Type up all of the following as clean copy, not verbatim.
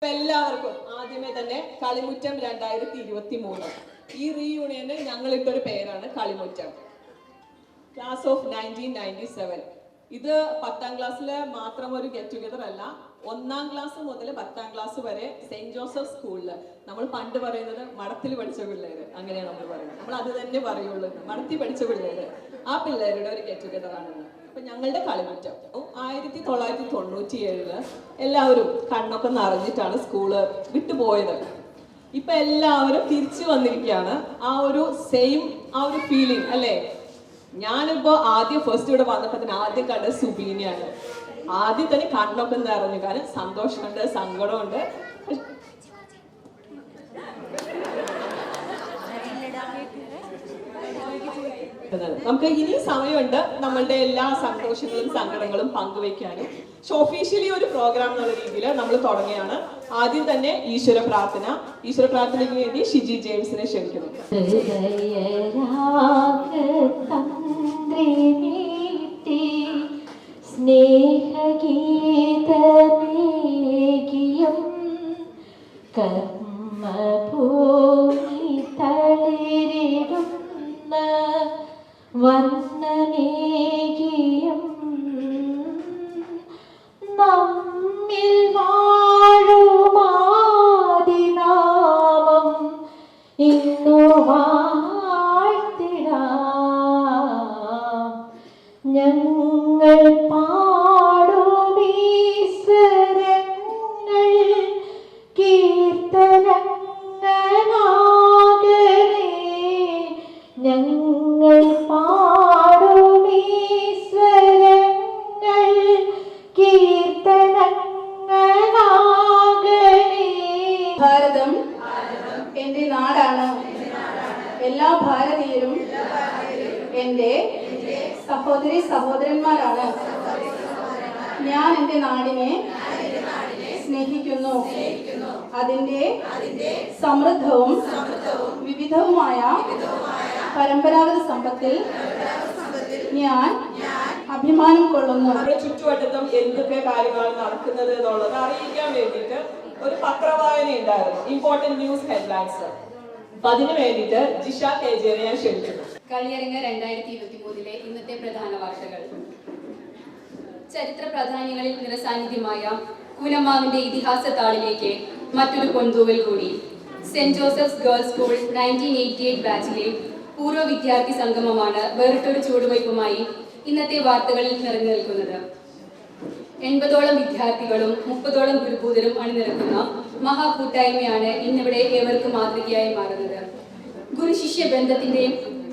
എല്ലാവർക്കും ആദ്യമേ തന്നെ കളിമുറ്റം 2023 ഈ റീയൂണിയന് ഞങ്ങൾ ഇട്ടൊരു പേരാണ് കളിമുറ്റം. Class of 1997. ഇത് 10ാം ക്ലാസ്സിലെ മാത്രം ഒരു ഗെറ്റ് ടുഗദർ അല്ല. 1ാം ക്ലാസ് മുതൽ 10ാം ക്ലാസ് വരെ സെന്റ് ജോസഫ് സ്കൂളിൽ നമ്മൾ പണ്ട് പറയുന്നത് മടത്തിൽ പഠിച്ച പിള്ളേര്, അങ്ങനെയാണ് നമ്മൾ പറയുന്നത്. നമ്മൾ അത് തന്നെ പറയുള്ളൂ, മടത്തിൽ പഠിച്ച പിള്ളേര്. ആ പിള്ളേരുടെ ഒരു ഗെറ്റ് ടുഗദർ ആണെന്ന്. അപ്പൊ ഞങ്ങളുടെ കളിമുറ്റം 1997 എല്ലാവരും കണ്ണൊക്കെ നിറഞ്ഞിട്ടാണ് സ്കൂള് വിട്ടുപോയത്. ഇപ്പൊ എല്ലാവരും തിരിച്ചു വന്നിരിക്കുകയാണ്. ആ ഒരു സെയിം ആ ഒരു ഫീലിംഗ് അല്ലേ? ഞാനിപ്പോ ആദ്യം ഫസ്റ്റ് ഇവിടെ വന്നപ്പോ തന്നെ ആദ്യം കണ്ടത് സുബീനെയാണ്. ആദ്യം തന്നെ കണ്ണൊക്കെ നിറഞ്ഞു. കാരണം സന്തോഷമുണ്ട്, സങ്കടമുണ്ട്. നമുക്ക് ഇനി സമയമുണ്ട് നമ്മളുടെ എല്ലാ സന്തോഷങ്ങളും സങ്കടങ്ങളും പങ്കുവയ്ക്കാനും. ഒഫീഷ്യലി ഒരു പ്രോഗ്രാം എന്നുള്ള രീതിയിൽ നമ്മൾ തുടങ്ങിയാണ്. ആദ്യം തന്നെ ഈശ്വര പ്രാർത്ഥനയ്ക്ക് വേണ്ടി ഷിജി ജെയിംസിനെ ക്ഷണിക്കുന്നു. വന്നനേകിയം നമ്മിൽ വാഴുമാദിനാമം ഇന്നു വാഴ്ത്തിടാം. ഞങ്ങൾ പാടുമീശ്വരങ്ങൾ കീർത്തനങ്ങളാകണേ. ഞങ്ങൾ പാടുമീശ്വരങ്ങൾ കീർത്തനങ്ങളാകണേ. ഭാരതം എന്റെ നാടാണ്. എല്ലാ ഭാരതീയരും എന്റെ സഹോദരി സഹോദരന്മാരാണ്. ഞാൻ എന്റെ നാടിനെ സ്നേഹിക്കുന്നു. അതിന്റെ സമൃദ്ധവും വിവിധവുമായ പരമ്പരാഗത സമ്പത്തിൽ ഞാൻ അഭിമാനം കൊള്ളുന്നു. നമ്മുടെ ചുറ്റുവട്ടത്തും എന്തൊക്കെ കാര്യങ്ങളാണ് നടക്കുന്നത് എന്നുള്ളത് അറിയിക്കാൻ വേണ്ടിയിട്ട് ഒരു പത്രവായന ഉണ്ടായിരുന്നു, ഇമ്പോർട്ടന്റ് ന്യൂസ് ഹെഡ്ലൈൻസ്. അപ്പൊ അതിനു വേണ്ടിയിട്ട് ജിഷ കേജേനെ ഞാൻ ക്ഷണിക്കുന്നു. കളിയരങ്ങ് 2023 ഇന്നത്തെ പ്രധാന വാർത്തകൾ. ചരിത്ര പ്രാധാന്യങ്ങളിൽ നിറസാന്നിധ്യമായ കൂനമ്മാവിന്റെ ഇതിഹാസ താളിലേക്ക് മറ്റൊരു കൊന്തൂവൽ കൂടി. സെന്റ് ജോസഫ്സ് ഗേൾസ് സ്കൂൾ 1988 ബാച്ചിലെ പൂർവ്വ വിദ്യാർത്ഥി സംഗമമാണ് വേറിട്ടൊരു ചുവടുവയ്പുമായി ഇന്നത്തെ വാർത്തകളിൽ നിറഞ്ഞു നിൽക്കുന്നത്. 80ഓളം വിദ്യാർത്ഥികളും 30ഓളം ഗുരുഭൂതരും അണിനിരക്കുന്ന മഹാകൂട്ടായ്മയാണ് ഇന്നിവിടെ ഏവർക്കും മാതൃകയായി മാറുന്നത്. ഗുരുശിഷ്യ ബന്ധത്തിന്റെ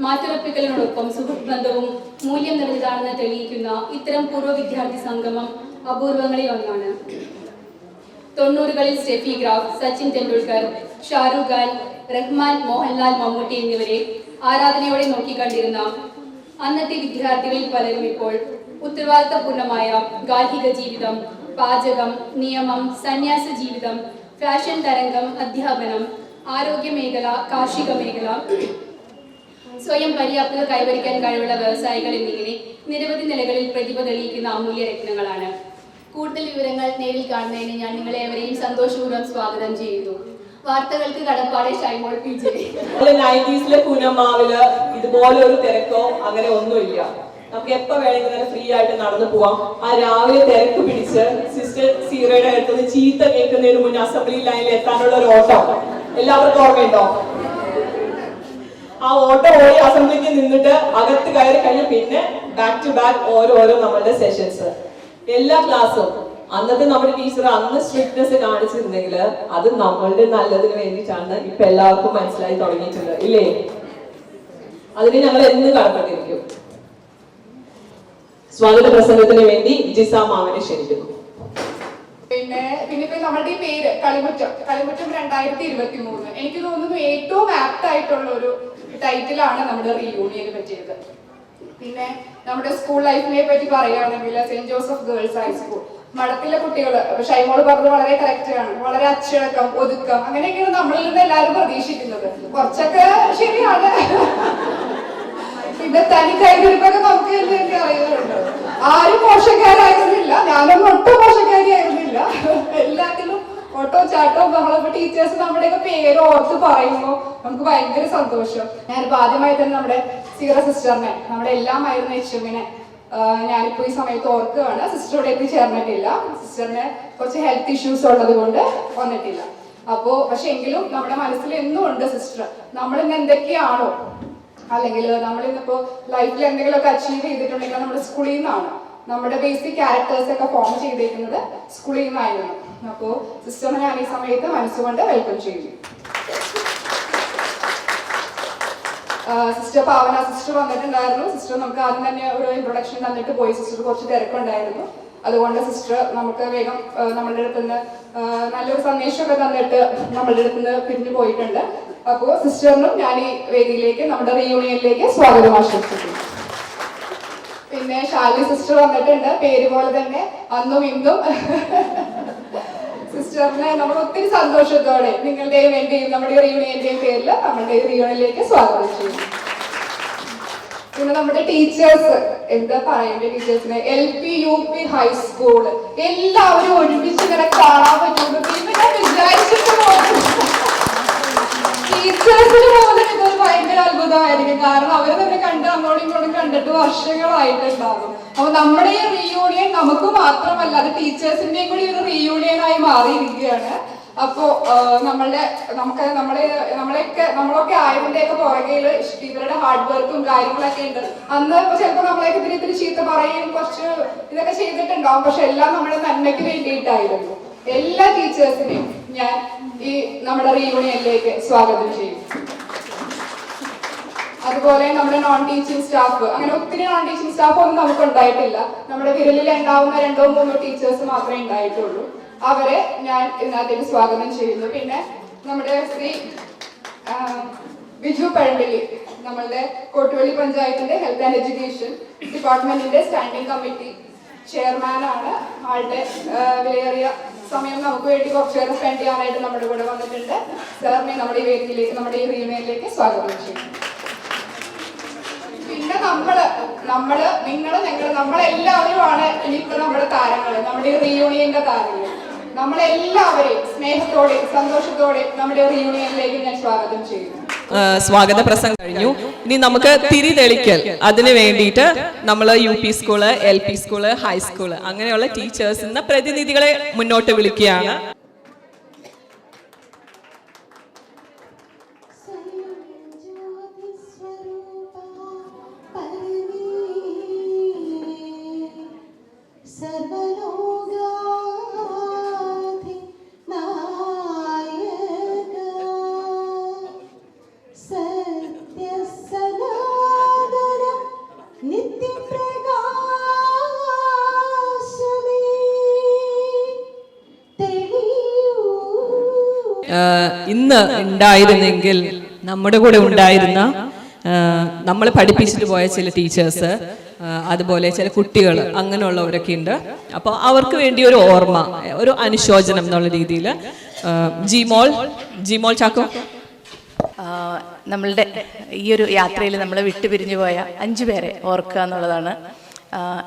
മാറ്റുറപ്പിക്കലിനോടൊപ്പം സുഹൃത്ത് ബന്ധവും മൂല്യം നിറഞ്ഞതാണെന്ന് തെളിയിക്കുന്ന ഇത്തരം പൂർവ്വ വിദ്യാർത്ഥി സംഗമം അപൂർവങ്ങളിൽ ഒന്നാണ്. 90കളിൽ സ്റ്റെഫി ഗ്രാഫ്, സച്ചിൻ തെണ്ടുൽക്കർ, ഷാരൂഖ് ഖാൻ, റഹ്മാൻ, മോഹൻലാൽ, മമ്മൂട്ടി എന്നിവരെ ആരാധനയോടെ നോക്കിക്കണ്ടിരുന്ന അന്നത്തെ വിദ്യാർത്ഥികളിൽ പലരും ഇപ്പോൾ ഉത്തരവാദിത്തപൂർണമായ ഗാർഹിക ജീവിതം, പാചകം, നിയമം, സന്യാസ ജീവിതം, ഫാഷൻ തരംഗം, അധ്യാപനം, ആരോഗ്യ മേഖല, കാർഷിക മേഖല, സ്വയം പര്യാപ്തത കൈവരിക്കാൻ കഴിവുള്ള വ്യവസായികൾ എന്നിങ്ങനെ നിരവധി നിലകളിൽ പ്രതിഭ തെളിയിക്കുന്ന അമൂല്യ രത്നങ്ങളാണ്. കൂടുതൽ വിവരങ്ങൾ നേരിൽ കാണുന്നതിന് ഞാൻ നിങ്ങളെ ഏവരെയും സന്തോഷപൂർവ്വം സ്വാഗതം ചെയ്യുന്നു. വാർത്തകൾക്ക് കടപ്പാടെ ഷൈമോൾ PJ. 90s കൂനമ്മാവില് ഇതുപോലെ ഒരു തിരക്കോ അങ്ങനെ ഒന്നുമില്ല. നമുക്ക് എപ്പോ വേണമെങ്കിലും ഫ്രീ ആയിട്ട് നടന്നു പോവാം. ആ രാവിലെ തിരക്ക് പിടിച്ച് സിസ്റ്റർ സീറയുടെ അടുത്തുനിന്ന് ചീത്ത കേൾക്കുന്നതിന് മുന്നേ അസംബ്ലി ലൈനിൽ എത്താനുള്ള ഒരു ഓട്ടം എല്ലാവർക്കും ഓർമ്മയുണ്ടോ? ആ ഓട്ടോ ഓടി അസംബ്ലിക്ക് നിന്നിട്ട് അകത്ത് കയറി കഴിഞ്ഞ് പിന്നെ ബാക്ക് ടു ബാക്ക് ഓരോരോ നമ്മളുടെ സെഷൻസ്. എല്ലാ ക്ലാസ്സും അന്നത്തെ നമ്മുടെ ടീച്ചർ അന്ന് സ്ട്രിക്ട്നെസ് കാണിച്ചിരുന്നെങ്കിൽ അത് നമ്മളുടെ നല്ലതിന് വേണ്ടിയിട്ടാണ് ഇപ്പൊ എല്ലാവർക്കും മനസ്സിലായി തുടങ്ങിയിട്ടുണ്ട്, ഇല്ലേ? അതിന് ഞങ്ങൾ എന്ന് കടപ്പെട്ടിരിക്കും. സ്വാഗത പ്രസംഗത്തിന് വേണ്ടി ജിസ മാമിനെ ക്ഷണിക്കുന്നു. പിന്നെ നമ്മുടെ ഈ പേര് കളിമുറ്റം 2023 എനിക്ക് തോന്നുന്നു ഏറ്റവും ആപ്റ്റ് ആയിട്ടുള്ള ഒരു ടൈറ്റിലാണ് നമ്മുടെ റീയൂണിയനെ പറ്റിയത്. പിന്നെ നമ്മുടെ സ്കൂൾ ലൈഫിനെ പറ്റി പറയുകയാണെങ്കിൽ സെന്റ് ജോസഫ് ഗേൾസ് ഹൈസ്കൂൾ മഠത്തിലെ കുട്ടികൾ, ഷൈമോള് പറഞ്ഞത് വളരെ കറക്റ്റ് ആണ്. വളരെ അച്ചടക്കം, ഒതുക്കം, അങ്ങനെയൊക്കെയാണ് നമ്മളിൽ നിന്ന് എല്ലാവരും പ്രതീക്ഷിക്കുന്നത്. കുറച്ചൊക്കെ ശരിയാണ്. പിന്നെ തനി കൈകൊടുപ്പൊക്കെ നമുക്ക് എന്തൊക്കെ അറിയുന്നുണ്ട്. ആരും മോശക്കാരായിരുന്നില്ല, ഞാനൊന്നും ഒട്ടും മോശക്കാരിയായിരുന്നില്ല. എല്ലാത്തിലും ഓട്ടോ ചാട്ടോ ബഹളം. ടീച്ചേഴ്സ് നമ്മുടെയൊക്കെ പേര് ഓർത്ത് പറയുമ്പോൾ നമുക്ക് ഭയങ്കര സന്തോഷം. ഞാനിപ്പോ ആദ്യമായി തന്നെ നമ്മുടെ സീറ സിസ്റ്ററിനെ, നമ്മുടെ എല്ലാമായിരുന്ന എച്ചുവിനെ ഞാനിപ്പോ ഈ സമയത്ത് ഓർക്കുകയാണ്. സിസ്റ്ററോട് എത്തിച്ചേർന്നിട്ടില്ല. സിസ്റ്ററിന് കുറച്ച് ഹെൽത്ത് ഇഷ്യൂസ് ഉള്ളത് കൊണ്ട് വന്നിട്ടില്ല. പക്ഷെ എങ്കിലും നമ്മുടെ മനസ്സിൽ എന്നും ഉണ്ട് സിസ്റ്റർ. നമ്മളിന്ന് എന്തൊക്കെയാണോ, അല്ലെങ്കിൽ നമ്മളിന്നിപ്പോ ലൈഫിൽ എന്തെങ്കിലുമൊക്കെ അച്ചീവ് ചെയ്തിട്ടുണ്ടെങ്കിൽ നമ്മുടെ സ്കൂളിൽ നിന്നാണ്. നമ്മുടെ ബേസിക് ക്യാരക്ടേഴ്സ് ഒക്കെ ഫോം ചെയ്തേക്കുന്നത് സ്കൂളിൽ നിന്നായിരുന്നു. അപ്പോ സിസ്റ്ററിനെ ഞാൻ ഈ സമയത്ത് മനസ്സുകൊണ്ട് വെൽക്കം ചെയ്യുന്നു. സിസ്റ്റർ പാവന സിസ്റ്റർ വന്നിട്ടുണ്ടായിരുന്നു. സിസ്റ്റർ നമുക്ക് ആദ്യം തന്നെ ഒരു ഇൻട്രൊഡക്ഷൻ തന്നിട്ട് പോയി. സിസ്റ്റർ കുറച്ച് തിരക്കുണ്ടായിരുന്നു, അതുകൊണ്ട് സിസ്റ്റർ നമുക്ക് വേഗം നമ്മളുടെ അടുത്ത് നിന്ന് നല്ലൊരു സന്ദേശമൊക്കെ തന്നിട്ട് നമ്മളുടെ അടുത്ത് നിന്ന് പിരിഞ്ഞു പോയിട്ടുണ്ട്. അപ്പോൾ സിസ്റ്ററിനും ഞാൻ ഈ വേദിയിലേക്ക്, നമ്മുടെ റീയൂണിയനിലേക്ക് സ്വാഗതം ആശംസിക്കുന്നു. പിന്നെ ഷാലി സിസ്റ്റർ വന്നിട്ടുണ്ട്. പേര് പോലെ തന്നെ അന്നും ഇന്നും സിസ്റ്ററിനെ നമ്മൾ ഒത്തിരി സന്തോഷത്തോടെ നിങ്ങളുടെയും എന്റെയും നമ്മുടെ റീയൂണിയന്റെയും പേരിൽ നമ്മുടെ റീയൂണിയനിലേക്ക് സ്വാഗതം ചെയ്യുന്നു. പിന്നെ നമ്മുടെ ടീച്ചേഴ്സ്, എന്താ പറയണ്ടേ ടീച്ചേഴ്സിനെ, LP, UP, ഹൈസ്കൂള് എല്ലാവരും ഒരുമിച്ച് ഇങ്ങനെ കാണാൻ പറ്റുന്നു. ഞാൻ വിചാരിച്ചിട്ട് ടീച്ചേഴ്സിന് പോലും ഇതൊരു ഭയങ്കര അത്ഭുതമായിരിക്കും. കാരണം അവര് തന്നെ കണ്ട് അങ്ങോട്ടും ഇങ്ങോട്ടും കണ്ടിട്ട് വർഷങ്ങളായിട്ടുണ്ടാകും. അപ്പൊ നമ്മുടെ ഈ റീയൂണിയൻ നമുക്ക് മാത്രമല്ല, അത് ടീച്ചേഴ്സിന്റെയും കൂടി ഒരു റീയൂണിയൻ ആയി മാറിയിരിക്കുകയാണ്. അപ്പോ നമ്മളൊക്കെ ആയതിന്റെയൊക്കെ പുറകെയില് ഇവരുടെ ഹാർഡ് വർക്കും കാര്യങ്ങളൊക്കെ ഉണ്ട്. അന്ന് ചിലപ്പോ നമ്മളെയൊക്കെ ഇത്തിരി ചീത്ത പറയുകയും കുറച്ച് ഇതൊക്കെ ചെയ്തിട്ടുണ്ടാവും. പക്ഷെ എല്ലാം നമ്മുടെ നന്മയ്ക്ക് വേണ്ടിയിട്ടായിരുന്നു. എല്ലാ ടീച്ചേഴ്സിനെയും ഞാൻ ഈ നമ്മുടെ റീയൂണിയനിലേക്ക് സ്വാഗതം ചെയ്യും. അതുപോലെ നമ്മുടെ നോൺ ടീച്ചിങ് സ്റ്റാഫ്, അങ്ങനെ ഒത്തിരി നോൺ ടീച്ചിങ് സ്റ്റാഫ് ഒന്നും നമുക്ക് ഉണ്ടായിട്ടില്ല. നമ്മുടെ വിരലിൽ ഉണ്ടാവുന്ന 2-3 ടീച്ചേഴ്സ് മാത്രമേ ഉണ്ടായിട്ടുള്ളൂ. അവരെ ഞാൻ ഇതിനകത്തേക്ക് സ്വാഗതം ചെയ്യുന്നു. പിന്നെ നമ്മുടെ ശ്രീ ബിജു പഴമ്പള്ളി, നമ്മളുടെ കോട്ടുവള്ളി പഞ്ചായത്തിന്റെ ഹെൽത്ത് ആൻഡ് എഡ്യൂക്കേഷൻ ഡിപ്പാർട്ട്മെന്റിന്റെ സ്റ്റാൻഡിംഗ് കമ്മിറ്റി ചെയർമാനാണ്. ആളുടെ വിലയേറിയ സമയം നമുക്ക് വേണ്ടി കുറച്ചേറെ സ്പെൻഡ് ചെയ്യാനായിട്ട് നമ്മുടെ കൂടെ വന്നിട്ടുണ്ട്. സാറിനെ നമ്മുടെ ഈ വേദിയിലേക്ക്, നമ്മുടെ ഈ റീയൂണിയനിലേക്ക് സ്വാഗതം ചെയ്യും. പിന്നെ നമ്മളെല്ലാവരുമാണ് ഇനിയിപ്പോ നമ്മുടെ താരങ്ങള്, നമ്മുടെ ഈ റീയൂണിയന്റെ താരങ്ങൾ. നമ്മളെല്ലാവരെയും സ്നേഹത്തോടെ സന്തോഷത്തോടെ നമ്മുടെ റീയൂണിയനിലേക്ക് ഞാൻ സ്വാഗതം ചെയ്യുന്നു. സ്വാഗത പ്രസംഗം കഴിഞ്ഞു. ഇനി നമുക്ക് തിരി തെളിക്കൽ. അതിന് വേണ്ടിയിട്ട് നമ്മൾ UP school, LP school, high school അങ്ങനെയുള്ള ടീച്ചേഴ്സിന് പ്രതിനിധികളെ മുന്നോട്ട് വിളിക്കുകയാണ്. ഇന്ന് ഉണ്ടായിരുന്നെങ്കിൽ നമ്മുടെ കൂടെ ഉണ്ടായിരുന്ന നമ്മൾ പഠിപ്പിച്ചിട്ട് പോയ ചില ടീച്ചേഴ്സ്, അതുപോലെ ചില കുട്ടികൾ, അങ്ങനെയുള്ളവരൊക്കെ ഉണ്ട്. അപ്പോൾ അവർക്ക് വേണ്ടി ഒരു ഓർമ്മ, ഒരു അനുശോചനം എന്നുള്ള രീതിയിൽ ജിമോൾ ചാക്കോ. നമ്മളുടെ ഈ ഒരു യാത്രയിൽ നമ്മൾ വിട്ടുപിരിഞ്ഞു പോയ 5 പേരെ ഓർക്കുക എന്നുള്ളതാണ്.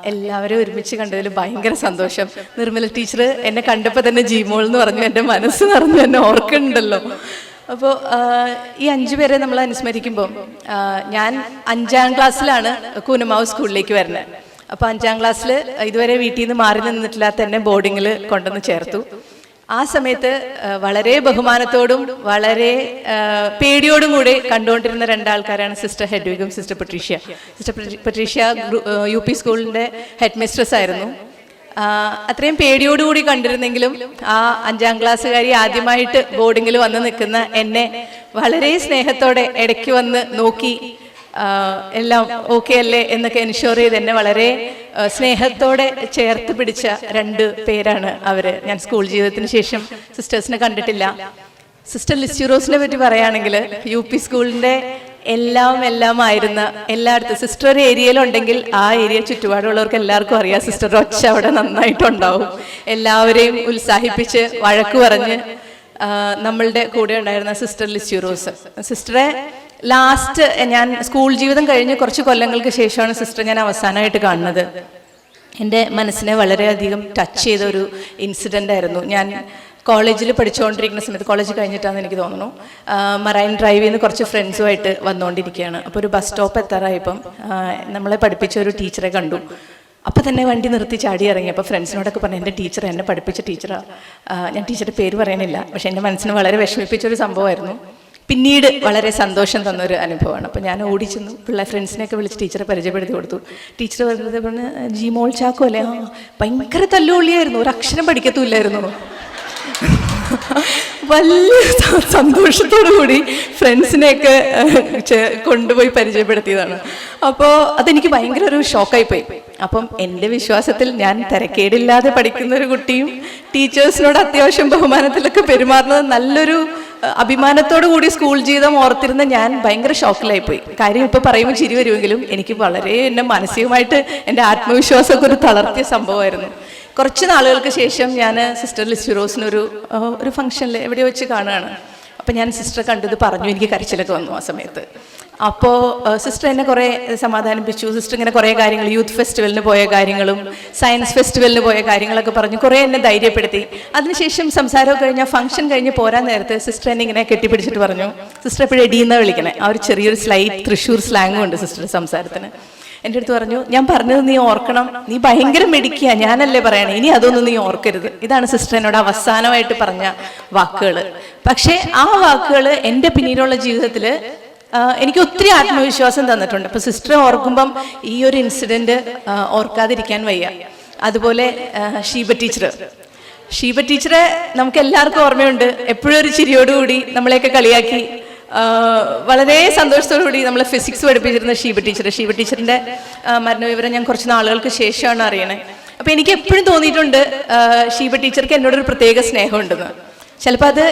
എല്ലാവരും ഒരുമിച്ച് കണ്ടതിൽ ഭയങ്കര സന്തോഷം. നിർമ്മല ടീച്ചർ എന്നെ കണ്ടപ്പോൾ തന്നെ ജിമോൾ എന്ന് പറഞ്ഞു, എൻ്റെ മനസ്സ് നിറഞ്ഞു, എന്നെ ഓർക്കുന്നുണ്ടല്ലോ. അപ്പോൾ ഈ 5 പേരെ നമ്മൾ അനുസ്മരിക്കുമ്പോൾ ഞാൻ 5ാം ക്ലാസ്സിലാണ് കൂനമാവ് സ്കൂളിലേക്ക് വരുന്നത്. അപ്പോൾ 5ാം ക്ലാസ്സിൽ ഇതുവരെ വീട്ടിൽ നിന്ന് മാറി നിന്നിട്ടില്ലാത്ത എന്നെ ബോർഡിങ്ങിൽ കൊണ്ടുവന്ന് ചേർത്തു. ആ സമയത്ത് വളരെ ബഹുമാനത്തോടും വളരെ പേടിയോടും കൂടി കണ്ടുകൊണ്ടിരുന്ന 2 ആൾക്കാരാണ് സിസ്റ്റർ ഹെഡ്വിഗും sister Patricia. Sister Patricia UP സ്കൂളിൻ്റെ ഹെഡ് മിസ്ട്രസ് ആയിരുന്നു. അത്രയും പേടിയോടുകൂടി കണ്ടിരുന്നെങ്കിലും ആ 5ാം ക്ലാസ്സുകാരി ആദ്യമായിട്ട് ബോർഡിങ്ങിൽ വന്ന് നിൽക്കുന്ന എന്നെ വളരെ സ്നേഹത്തോടെ ഇടയ്ക്ക് വന്ന് നോക്കി എല്ലാം ഓക്കെ അല്ലേ എന്നൊക്കെ എൻഷുർ ചെയ്ത് എന്നെ വളരെ സ്നേഹത്തോടെ ചേർത്ത് പിടിച്ച 2 പേരാണ് അവര്. ഞാൻ സ്കൂൾ ജീവിതത്തിന് ശേഷം സിസ്റ്റേഴ്സിനെ കണ്ടിട്ടില്ല. സിസ്റ്റർ ലിസ്യൂറോസിനെ പറ്റി പറയുകയാണെങ്കിൽ UP സ്കൂളിന്റെ എല്ലാമായിരുന്ന എല്ലായിടത്തും സിസ്റ്റർ ഒരു ഏരിയയിലുണ്ടെങ്കിൽ ആ ഏരിയ ചുറ്റുപാടുള്ളവർക്ക് എല്ലാവർക്കും അറിയാം സിസ്റ്റർ ഒച്ച അവിടെ നന്നായിട്ടുണ്ടാവും. എല്ലാവരെയും ഉത്സാഹിപ്പിച്ച് വഴക്ക് പറഞ്ഞ് നമ്മളുടെ കൂടെ ഉണ്ടായിരുന്ന സിസ്റ്റർ ലിസ്യൂറോസ്. സിസ്റ്ററെ ലാസ്റ്റ് ഞാൻ സ്കൂൾ ജീവിതം കഴിഞ്ഞ് കുറച്ച് കൊല്ലങ്ങൾക്ക് ശേഷമാണ് സിസ്റ്റർ ഞാൻ അവസാനമായിട്ട് കാണുന്നത്. എൻ്റെ മനസ്സിനെ വളരെയധികം ടച്ച് ചെയ്ത ഒരു ഇൻസിഡൻ്റ് ആയിരുന്നു. ഞാൻ കോളേജിൽ പഠിച്ചുകൊണ്ടിരിക്കുന്ന സമയത്ത്, കോളേജ് കഴിഞ്ഞിട്ടാണെന്ന് എനിക്ക് തോന്നുന്നു, മറൈൻ ഡ്രൈവിൽ നിന്ന് കുറച്ച് ഫ്രണ്ട്സുമായിട്ട് വന്നുകൊണ്ടിരിക്കുകയാണ്. അപ്പോൾ ഒരു ബസ് സ്റ്റോപ്പ് എത്താറായപ്പം നമ്മളെ പഠിപ്പിച്ച ഒരു ടീച്ചറെ കണ്ടു. അപ്പോൾ തന്നെ വണ്ടി നിർത്തി ചാടി ഇറങ്ങി. അപ്പോൾ ഫ്രണ്ട്സിനോടൊക്കെ പറഞ്ഞു എൻ്റെ ടീച്ചർ, എന്നെ പഠിപ്പിച്ച ടീച്ചറാണ്. ഞാൻ ടീച്ചറുടെ പേര് പറയണില്ല, പക്ഷേ എൻ്റെ മനസ്സിന് വളരെ വിഷമിപ്പിച്ചൊരു സംഭവമായിരുന്നു. പിന്നീട് വളരെ സന്തോഷം തന്നൊരു അനുഭവമാണ്. അപ്പോൾ ഞാൻ ഓടിച്ചെന്നു ഫ്രണ്ട്സിനെയൊക്കെ വിളിച്ച് ടീച്ചറെ പരിചയപ്പെടുത്തി കൊടുത്തു. ടീച്ചർ പറഞ്ഞ് ജിമോൾ ചാക്കോ അല്ലേ? ഭയങ്കര തല്ലുകൊള്ളിയായിരുന്നു, ഒരു അക്ഷരം പഠിക്കത്തുമില്ലായിരുന്നു. വലിയ സന്തോഷത്തോടു കൂടി ഫ്രണ്ട്സിനെയൊക്കെ കൊണ്ടുപോയി പരിചയപ്പെടുത്തിയതാണ്. അപ്പോൾ അതെനിക്ക് ഭയങ്കര ഒരു ഷോക്കായിപ്പോയി. അപ്പം എൻ്റെ വിശ്വാസത്തിൽ ഞാൻ തിരക്കേടില്ലാതെ പഠിക്കുന്ന ഒരു കുട്ടിയും ടീച്ചേഴ്സിനോട് അത്യാവശ്യം ബഹുമാനത്തിലൊക്കെ പെരുമാറുന്നത് നല്ലൊരു അഭിമാനത്തോടു കൂടി സ്കൂൾ ജീവിതം ഓർത്തിരുന്ന ഞാൻ ഭയങ്കര ഷോക്കിലായിപ്പോയി. കാര്യം ഇപ്പോൾ പറയുമ്പോൾ ചിരി വരുമെങ്കിലും എനിക്ക് വളരെ എന്നെ മാനസികമായിട്ട് എൻ്റെ ആത്മവിശ്വാസമൊക്കെ ഒരു തളർത്തിയ സംഭവമായിരുന്നു. കുറച്ച് നാളുകൾക്ക് ശേഷം ഞാൻ സിസ്റ്റർ ലിസ്യൂറോസിനൊരു ഫംഗ്ഷനിൽ എവിടെ വെച്ച് കാണുകയാണ്. അപ്പം ഞാൻ സിസ്റ്ററെ കണ്ടത് പറഞ്ഞു, എനിക്ക് കരച്ചിലൊക്കെ വന്നു ആ സമയത്ത്. അപ്പോൾ സിസ്റ്റർ എന്നെ കുറേ സമാധാനിപ്പിച്ചു. സിസ്റ്റർ ഇങ്ങനെ കുറേ കാര്യങ്ങൾ, യൂത്ത് ഫെസ്റ്റിവലിന് പോയ കാര്യങ്ങളും സയൻസ് ഫെസ്റ്റിവലിന് പോയ കാര്യങ്ങളൊക്കെ പറഞ്ഞു കുറേ എന്നെ ധൈര്യപ്പെടുത്തി. അതിനുശേഷം സംസാരമൊക്കെ കഴിഞ്ഞാൽ ഫംഗ്ഷൻ കഴിഞ്ഞ് പോരാൻ നേരത്തെ സിസ്റ്റർ എന്നെ ഇങ്ങനെ കെട്ടിപ്പിടിച്ചിട്ട് പറഞ്ഞു, സിസ്റ്റർ എപ്പോഴും എടീന്നാണ് വിളിക്കണേ. ആ ഒരു ചെറിയൊരു സ്ലൈറ്റ് തൃശ്ശൂർ സ്ലാങ്ങും ഉണ്ട് സിസ്റ്ററുടെ സംസാരത്തിന്. എൻ്റെ അടുത്ത് പറഞ്ഞു, ഞാൻ പറഞ്ഞത് നീ ഓർക്കണം, നീ ഭയങ്കര മിടുക്കിയ, ഞാനല്ലേ പറയണേ, ഇനി അതൊന്നും നീ ഓർക്കരുത്. ഇതാണ് സിസ്റ്റർ എന്നോട് അവസാനമായിട്ട് പറഞ്ഞ വാക്കുകൾ. പക്ഷേ ആ വാക്കുകൾ എൻ്റെ പിന്നീടുള്ള ജീവിതത്തിൽ എനിക്ക് ഒത്തിരി ആത്മവിശ്വാസം തന്നിട്ടുണ്ട്. അപ്പോൾ സിസ്റ്ററെ ഓർക്കുമ്പം ഈ ഒരു ഇൻസിഡൻറ്റ് ഓർക്കാതിരിക്കാൻ വയ്യ. അതുപോലെ ഷീബ ടീച്ചറെ നമുക്ക് എല്ലാവർക്കും ഓർമ്മയുണ്ട്. എപ്പോഴും ഒരു ചിരിയോടുകൂടി നമ്മളെയൊക്കെ കളിയാക്കി വളരെ സന്തോഷത്തോടുകൂടി നമ്മളെ ഫിസിക്സ് പഠിപ്പിച്ചിരുന്ന ഷീബ ടീച്ചറിൻ്റെ മരണവിവരം ഞാൻ കുറച്ച് നാളുകൾക്ക് ശേഷമാണ് അറിയണേ. അപ്പോൾ എനിക്ക് എപ്പോഴും തോന്നിയിട്ടുണ്ട് ഷീബ ടീച്ചർക്ക് എന്നോടൊരു പ്രത്യേക സ്നേഹമുണ്ടെന്ന്. ചിലപ്പോൾ അത്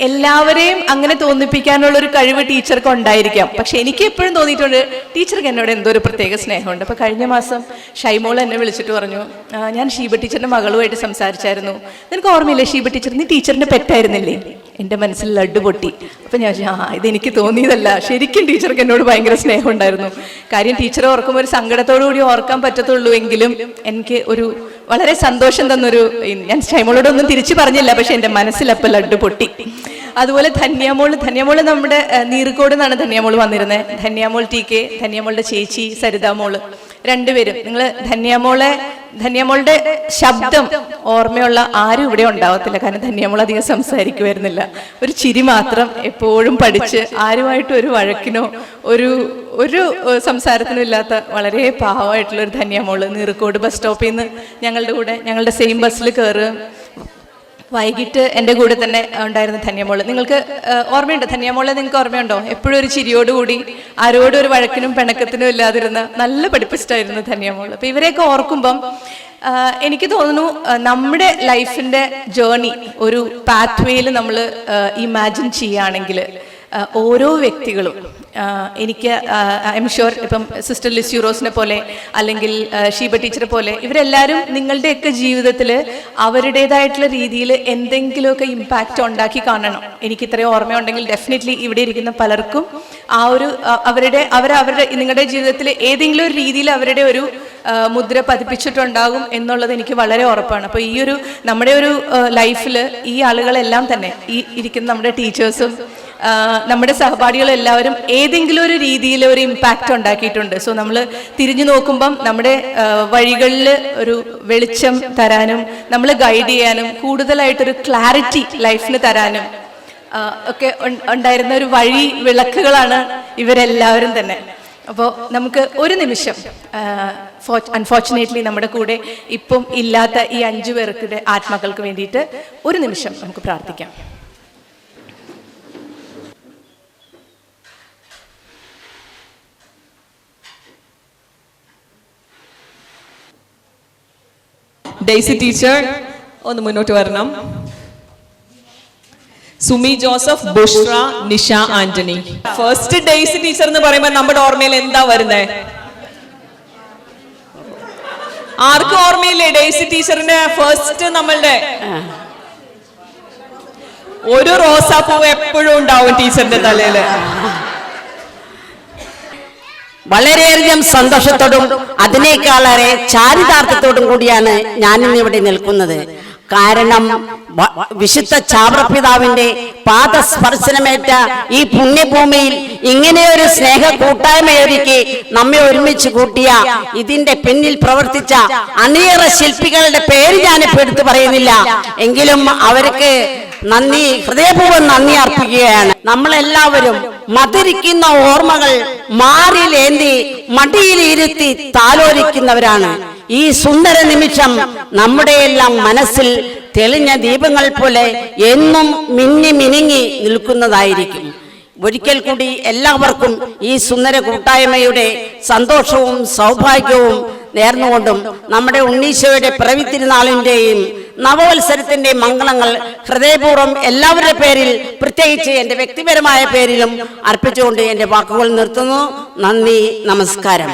എല്ലാവരെയും അങ്ങനെ തോന്നിപ്പിക്കാനുള്ളൊരു കഴിവ് ടീച്ചർക്ക് ഉണ്ടായിരിക്കാം. പക്ഷെ എനിക്ക് എപ്പോഴും തോന്നിയിട്ടുണ്ട് ടീച്ചർക്ക് എന്നോട് എന്തോ ഒരു പ്രത്യേക സ്നേഹമുണ്ട്. അപ്പോൾ കഴിഞ്ഞ മാസം ഷൈമോൾ എന്നെ വിളിച്ചിട്ട് പറഞ്ഞു, ഞാൻ ഷീബ ടീച്ചറിൻ്റെ മകളുമായിട്ട് സംസാരിച്ചായിരുന്നു, നിനക്ക് ഓർമ്മയില്ലേ ഷീബ ടീച്ചർ, നീ ടീച്ചറിൻ്റെ പെറ്റായിരുന്നില്ലേ? എൻ്റെ മനസ്സിൽ ലഡ്ഡു പൊട്ടി. അപ്പം ഞാൻ ഇതെനിക്ക് തോന്നിയതല്ല, ശരിക്കും ടീച്ചർക്ക് എന്നോട് ഭയങ്കര സ്നേഹം ഉണ്ടായിരുന്നു. കാര്യം ടീച്ചറെ ഓർക്കുമ്പോൾ ഒരു സങ്കടത്തോടു കൂടി ഓർക്കാൻ പറ്റത്തുള്ളൂ എങ്കിലും എനിക്ക് ഒരു വളരെ സന്തോഷം തന്നൊരു, ഞാൻ ഷൈമോളോടൊന്നും തിരിച്ചു പറഞ്ഞില്ല, പക്ഷെ എൻ്റെ മനസ്സിലപ്പോൾ ലഡ്ഡു പൊട്ടി. അതുപോലെ ധന്യമോള് നമ്മുടെ നീർക്കോട് നിന്നാണ് ധന്യമോൾ വന്നിരുന്നത്. ധന്യമോൾ TK, ധന്യമോളുടെ ചേച്ചി സരിതാമോള്, രണ്ടുപേരും. നിങ്ങൾ ധന്യമോളുടെ ശബ്ദം ഓർമ്മയുള്ള ആരും ഇവിടെ ഉണ്ടാവത്തില്ല. കാരണം ധന്യമോൾ അധികം സംസാരിക്കുമായിരുന്നില്ല. ഒരു ചിരി മാത്രം എപ്പോഴും പഠിച്ച് ആരുമായിട്ടും ഒരു വഴക്കിനോ ഒരു സംസാരത്തിനും ഇല്ലാത്ത വളരെ പാവമായിട്ടുള്ള ഒരു ധന്യമോള് നീർക്കോട് ബസ് സ്റ്റോപ്പിൽ നിന്ന് ഞങ്ങളുടെ സെയിം ബസ്സിൽ കയറുക. വൈകിട്ട് എൻ്റെ കൂടെ തന്നെ ഉണ്ടായിരുന്ന ധന്യമോള്. നിങ്ങൾക്ക് ഓർമ്മയുണ്ടോ ധന്യമോളെ? നിങ്ങൾക്ക് ഓർമ്മയുണ്ടോ? എപ്പോഴും ഒരു ചിരിയോടുകൂടി ആരോടും ഒരു വഴക്കിനും പിണക്കത്തിനും ഇല്ലാതിരുന്ന നല്ല പഠിപ്പിസ്റ്റായിരുന്നു ധന്യമോള്. അപ്പം ഇവരെയൊക്കെ ഓർക്കുമ്പം എനിക്ക് തോന്നുന്നു നമ്മുടെ ലൈഫിൻ്റെ ജേർണി ഒരു പാത്വേയിൽ നമ്മൾ ഇമാജിൻ ചെയ്യുകയാണെങ്കിൽ ഓരോ വ്യക്തികളും എനിക്ക് ഐ എം ഷുവർ ഇപ്പം സിസ്റ്റർ ലിസ്യൂറോസിനെ പോലെ അല്ലെങ്കിൽ ഷീബ ടീച്ചറെ പോലെ ഇവരെല്ലാവരും നിങ്ങളുടെയൊക്കെ ജീവിതത്തിൽ അവരുടേതായിട്ടുള്ള രീതിയിൽ എന്തെങ്കിലുമൊക്കെ ഇമ്പാക്റ്റ് ഉണ്ടാക്കി കാണണം. എനിക്ക് ഇത്രയും ഓർമ്മയുണ്ടെങ്കിൽ ഡെഫിനറ്റ്ലി ഇവിടെ ഇരിക്കുന്ന പലർക്കും ആ ഒരു അവരുടെ നിങ്ങളുടെ ജീവിതത്തിൽ ഏതെങ്കിലും ഒരു രീതിയിൽ അവരുടെ ഒരു മുദ്ര പതിപ്പിച്ചിട്ടുണ്ടാകും എന്നുള്ളത് എനിക്ക് വളരെ ഉറപ്പാണ്. അപ്പോൾ ഈ ഒരു നമ്മുടെ ഒരു ലൈഫിൽ ഈ ആളുകളെല്ലാം തന്നെ ഈ ഇരിക്കുന്ന നമ്മുടെ ടീച്ചേഴ്സും നമ്മുടെ സഹപാഠികളെല്ലാവരും ഏതെങ്കിലും ഒരു രീതിയിൽ ഒരു ഇമ്പാക്റ്റ് ഉണ്ടാക്കിയിട്ടുണ്ട്. സോ നമ്മൾ തിരിഞ്ഞു നോക്കുമ്പം നമ്മുടെ വഴികളിൽ ഒരു വെളിച്ചം തരാനും നമ്മൾ ഗൈഡ് ചെയ്യാനും കൂടുതലായിട്ടൊരു ക്ലാരിറ്റി ലൈഫിന് തരാനും ഒക്കെ ഉണ്ടായിരുന്ന ഒരു വഴി വിളക്കുകളാണ് ഇവരെല്ലാവരും തന്നെ. അപ്പോൾ നമുക്ക് ഒരു നിമിഷം അൺഫോർച്ചുനേറ്റ്ലി നമ്മുടെ കൂടെ ഇപ്പം ഇല്ലാത്ത ഈ 5 പേർക്ക് ആത്മാക്കൾക്ക് വേണ്ടിയിട്ട് ഒരു നിമിഷം നമുക്ക് പ്രാർത്ഥിക്കാം. ഡെയ്സി ടീച്ചർ ഒന്ന് മുന്നോട്ട് വരണം. Sumi Joseph, Bushra, Nisha Antony. First Daisy teacher എന്ന് പറയുമ്പോൾ നമ്മുടെ ഓർമ്മയിൽ എന്താ വരുന്നേ? ആർക്കും ഓർമ്മയില്ലേ ഡെയ്സി ടീച്ചറിന്റെ ഫസ്റ്റ്? നമ്മളുടെ ഒരു റോസാപ്പൂവ് എപ്പോഴും ഉണ്ടാവും ടീച്ചറിന്റെ തലയില്. വളരെയധികം സന്തോഷത്തോടും അതിനേക്കാളേറെ ചാരിതാർത്ഥ്യത്തോടും കൂടിയാണ് ഞാനിന്ന് ഇവിടെ നിൽക്കുന്നത്. കാരണം വിശുദ്ധ ചാവറപിതാവിന്റെ പാദസ്പർശനമേറ്റ ഈ പുണ്യഭൂമിയിൽ ഇങ്ങനെയൊരു സ്നേഹ കൂട്ടായ്മയൊരുക്കി നമ്മെ ഒരുമിച്ച് കൂട്ടിയ ഇതിന്റെ പിന്നിൽ പ്രവർത്തിച്ച അണിയറ ശില്പികളുടെ പേര് ഞാനിപ്പോൾ എടുത്തു പറയുന്നില്ല, എങ്കിലും അവർക്ക് നന്ദി, ഹൃദയപൂർവ്വം നന്ദി അർപ്പിക്കുകയാണ്. നമ്മളെല്ലാവരും മധുരിക്കുന്ന ഓർമ്മകൾ മാറിലേന്തി മടിയിലിരുത്തി താലോലിക്കുന്നവരാണ്. ഈ സുന്ദര നിമിഷം നമ്മുടെയെല്ലാം മനസ്സിൽ തെളിഞ്ഞ ദീപങ്ങൾ പോലെ എന്നും മിന്നി മിനുങ്ങി നിൽക്കുന്നതായിരിക്കും. ഒരിക്കൽ കൂടി എല്ലാവർക്കും ഈ സുന്ദര കൂട്ടായ്മയുടെ സന്തോഷവും സൗഭാഗ്യവും നേർന്നുകൊണ്ടും നമ്മുടെ ഉണ്ണീശോയുടെ പിറവി തിരുനാളിൻ്റെയും നവവത്സരത്തിന്റെ മംഗളങ്ങൾ ഹൃദയപൂർവ്വം എല്ലാവരുടെ പേരിൽ, പ്രത്യേകിച്ച് എൻ്റെ വ്യക്തിപരമായ പേരിലും അർപ്പിച്ചുകൊണ്ട് എൻ്റെ വാക്കുകൾ നിർത്തുന്നു. നന്ദി, നമസ്കാരം.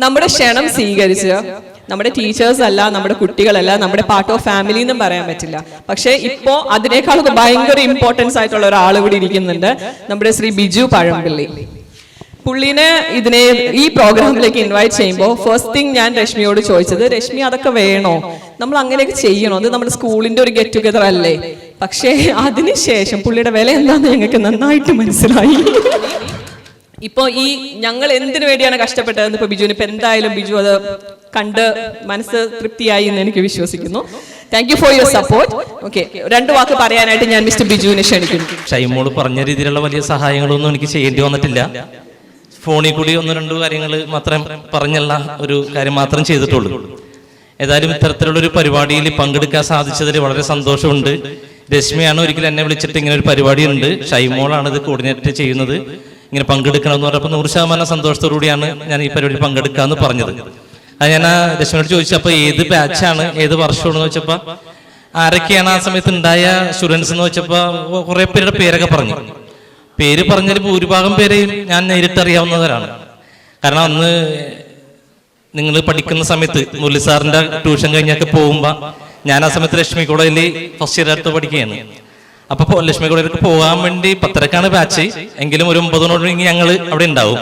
നമ്മുടെ ക്ഷണം സ്വീകരിച്ച് നമ്മുടെ ടീച്ചേഴ്സ് അല്ല, നമ്മുടെ കുട്ടികളല്ല, നമ്മുടെ പാർട്ട് ഓഫ് ഫാമിലി എന്നും പറയാൻ പറ്റില്ല. പക്ഷെ ഇപ്പോ അതിനേക്കാളൊക്കെ ഭയങ്കര ഇമ്പോർട്ടൻസ് ആയിട്ടുള്ള ഒരാൾ കൂടി ഇരിക്കുന്നുണ്ട്, നമ്മുടെ ശ്രീ ബിജു പഴംപിള്ളി. പുള്ളിനെ ഈ പ്രോഗ്രാമിലേക്ക് ഇൻവൈറ്റ് ചെയ്യുമ്പോൾ ഫസ്റ്റ് തിങ് ഞാൻ രശ്മിയോട് ചോദിച്ചത്, രശ്മി അതൊക്കെ വേണോ, നമ്മൾ അങ്ങനെയൊക്കെ ചെയ്യണോ, അത് നമ്മുടെ സ്കൂളിന്റെ ഒരു ഗെറ്റ് ടുഗദർ അല്ലേ? പക്ഷേ അതിനുശേഷം പുള്ളിയുടെ വില എന്താണെന്ന് ഞങ്ങൾക്ക് നന്നായിട്ട് മനസ്സിലായി. ഇപ്പൊ ഈ ഞങ്ങൾ എന്തിനു വേണ്ടിയാണ് കഷ്ടപ്പെട്ടതെന്ന് ഇപ്പൊ ബിജുവിന് ഇപ്പൊ എന്തായാലും ബിജു അത് കണ്ട് മനസ്സ് തൃപ്തിയായി എന്ന് എനിക്ക് വിശ്വസിക്കുന്നു. Thank you for your support. Okay, 2 വാക്ക് പറയാനായിട്ട് ഞാൻ മിസ്റ്റർ ബിജുവിനെ ക്ഷണിക്കുന്നു. ഷൈമോള് പറഞ്ഞ രീതിയിലുള്ള വലിയ സഹായങ്ങളൊന്നും എനിക്ക് ചെയ്യേണ്ടി വന്നിട്ടില്ല. ഫോണിൽ കൂടി 1-2 കാര്യങ്ങൾ മാത്രം പറഞ്ഞുള്ള ഒരു കാര്യം മാത്രം ചെയ്തിട്ടുള്ളൂ. ഏതായാലും ഇത്തരത്തിലുള്ളൊരു പരിപാടിയിൽ പങ്കെടുക്കാൻ സാധിച്ചതിൽ വളരെ സന്തോഷമുണ്ട്. രശ്മിയാണ് ഒരിക്കലും എന്നെ വിളിച്ചിട്ട് ഇങ്ങനെ ഒരു പരിപാടി ഉണ്ട്, ഷൈമോളാണ് ഇത് കോർഡിനേറ്റ് ചെയ്യുന്നത്, ഇങ്ങനെ പങ്കെടുക്കണമെന്ന് പറഞ്ഞപ്പോൾ 100% സന്തോഷത്തോടുകൂടിയാണ് ഞാൻ ഈ പരിപാടിയിൽ പങ്കെടുക്കാമെന്ന് പറഞ്ഞത്. അത് ഞാൻ രശ്മിയോട് ചോദിച്ചപ്പോൾ ഏത് ബാച്ചാണ്, ഏത് വർഷമാണെന്ന് വെച്ചപ്പോൾ ആരൊക്കെയാണ് ആ സമയത്ത് ഉണ്ടായ സ്റ്റുഡൻസ് എന്ന് വെച്ചപ്പോൾ കുറേ പേരുടെ പേരൊക്കെ പറഞ്ഞു. പേര് പറഞ്ഞാൽ ഭൂരിഭാഗം പേരെയും ഞാൻ നേരിട്ടറിയാവുന്നവരാണ്. കാരണം അന്ന് നിങ്ങൾ പഠിക്കുന്ന സമയത്ത് മുരളി സാറിന്റെ ട്യൂഷൻ കഴിഞ്ഞൊക്കെ പോകുമ്പോൾ ഞാൻ ആ സമയത്ത് ലക്ഷ്മി കോളേജിൽ ഫസ്റ്റ് ഇയർ അടുത്ത് പഠിക്കുകയാണ്. അപ്പൊ ലക്ഷ്മി കോളേജിലേക്ക് പോകാൻ വേണ്ടി 10:30 ബാച്ച്, എങ്കിലും ഒരു 9 ഞങ്ങൾ അവിടെ ഉണ്ടാവും.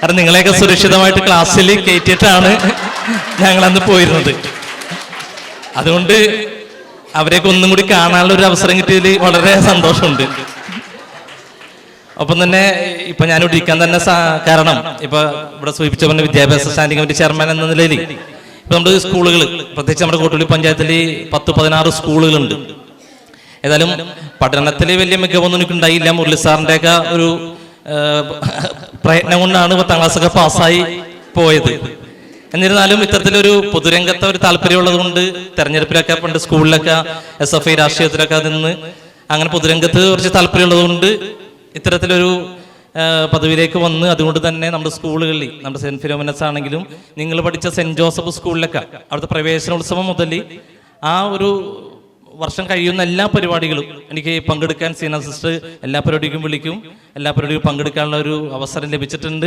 കാരണം നിങ്ങളെയൊക്കെ സുരക്ഷിതമായിട്ട് ക്ലാസ്സിൽ കയറ്റിയിട്ടാണ് ഞങ്ങൾ അന്ന് പോയിരുന്നത്. അതുകൊണ്ട് അവരെയൊക്കെ ഒന്നും കൂടി കാണാനുള്ള ഒരു അവസരം കിട്ടിയതിൽ വളരെ സന്തോഷമുണ്ട്. ഒപ്പം തന്നെ ഇപ്പൊ ഞാനിവിടെ ഇരിക്കാൻ തന്നെ കാരണം ഇപ്പൊ ഇവിടെ സൂചിപ്പിച്ച പോലെ വിദ്യാഭ്യാസ സ്റ്റാൻഡിംഗ് കമ്മിറ്റി ചെയർമാൻ എന്ന നിലയിൽ ഇപ്പൊ നമ്മുടെ സ്കൂളുകൾ, പ്രത്യേകിച്ച് നമ്മുടെ കോട്ടുള്ളി പഞ്ചായത്തിൽ 10-16 സ്കൂളുകളുണ്ട്. ഏതായാലും പഠനത്തിൽ വലിയ മികവൊന്നും എനിക്ക് ഉണ്ടായില്ല. മുരളി സാറിന്റെ ഒക്കെ ഒരു പ്രയത്നം കൊണ്ടാണ് 10ാം ക്ലാസ്സൊക്കെ പാസ്സായി പോയത്. എന്നിരുന്നാലും ഇത്തരത്തിലൊരു പൊതുരംഗത്തെ ഒരു താല്പര്യമുള്ളത് കൊണ്ട് തെരഞ്ഞെടുപ്പിലൊക്കെ പണ്ട് സ്കൂളിലൊക്കെ SFI രാഷ്ട്രീയത്തിലൊക്കെ നിന്ന് അങ്ങനെ പൊതുരംഗത്ത് കുറച്ച് താല്പര്യമുള്ളത് കൊണ്ട് ഇത്തരത്തിലൊരു പദവിയിലേക്ക് വന്ന്, അതുകൊണ്ട് തന്നെ നമ്മുടെ സ്കൂളുകളിൽ, നമ്മുടെ സെന്റ് ഫിലോമിനസ് ആണെങ്കിലും നിങ്ങൾ പഠിച്ച സെന്റ് ജോസഫ് സ്കൂളിലൊക്കെ അവിടുത്തെ പ്രവേശനോത്സവം മുതൽ ആ ഒരു വർഷം കഴിയുന്ന എല്ലാ പരിപാടികളും എനിക്ക് പങ്കെടുക്കാൻ സീനിയർ സിസ്റ്റർ എല്ലാ പരിപാടിക്കും വിളിക്കും, എല്ലാ പരിപാടിക്കും പങ്കെടുക്കാനുള്ള ഒരു അവസരം ലഭിച്ചിട്ടുണ്ട്.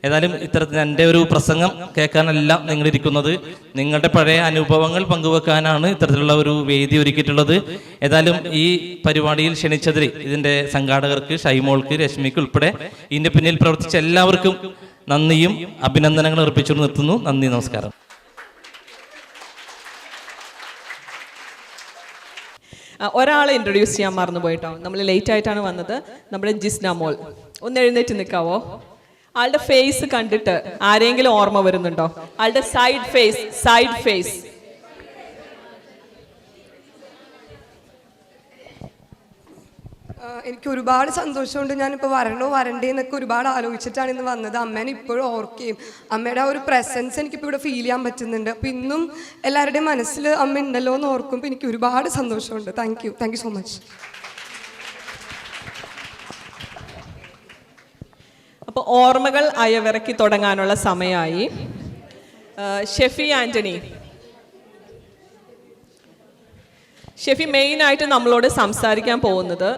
ഏതായാലും ഇത്തരത്തിൽ എൻ്റെ ഒരു പ്രസംഗം കേൾക്കാനല്ല നിങ്ങളിരിക്കുന്നത്, നിങ്ങളുടെ പഴയ അനുഭവങ്ങൾ പങ്കുവെക്കാനാണ് ഇത്തരത്തിലുള്ള ഒരു വേദി ഒരുക്കിയിട്ടുള്ളത്. ഏതായാലും ഈ പരിപാടിയിൽ ക്ഷണിച്ചതിൽ ഇതിൻ്റെ സംഘാടകർക്ക്, ഷൈമോൾക്ക്, രശ്മിക്ക് ഉൾപ്പെടെ ഇതിൻ്റെ പിന്നിൽ പ്രവർത്തിച്ച എല്ലാവർക്കും നന്ദിയും അഭിനന്ദനങ്ങളും അർപ്പിച്ചുകൊണ്ട് നിർത്തുന്നു. നന്ദി, നമസ്കാരം. ഒരാളെ ഇൻട്രൊഡ്യൂസ് ചെയ്യാൻ മറന്നു പോയിട്ടോ, നമ്മൾ ലേറ്റ് ആയിട്ടാണ് വന്നത്. നമ്മുടെ ജിസ്ന മോൾ, ഒന്ന് എഴുന്നേറ്റ് നിൽക്കാവോ? ആളുടെ ഫേസ് കണ്ടിട്ട് ആരെങ്കിലും ഓർമ്മ വരുന്നുണ്ടോ? ആളുടെ സൈഡ് ഫേസ് എനിക്ക് ഒരുപാട് സന്തോഷമുണ്ട്. ഞാനിപ്പോൾ വരണോ വരണ്ടേ എന്നൊക്കെ ഒരുപാട് ആലോചിച്ചിട്ടാണ് ഇന്ന് വന്നത്. അമ്മേനെ ഇപ്പോഴും ഓർക്കുകയും അമ്മയുടെ ആ ഒരു പ്രസൻസ് എനിക്കിപ്പോൾ ഇവിടെ ഫീൽ ചെയ്യാൻ പറ്റുന്നുണ്ട്. അപ്പോൾ ഇന്നും എല്ലാവരുടെയും മനസ്സിൽ അമ്മ ഉണ്ടല്ലോ എന്ന് ഓർക്കുമ്പോൾ എനിക്ക് ഒരുപാട് സന്തോഷമുണ്ട്. Thank you so much. അപ്പോൾ ഓർമ്മകൾ അയവിറക്കി തുടങ്ങാനുള്ള സമയമായി. ഷെഫി ആന്റണി. ഷെഫി മെയിനായിട്ട് നമ്മളോട് സംസാരിക്കാൻ പോകുന്നത്,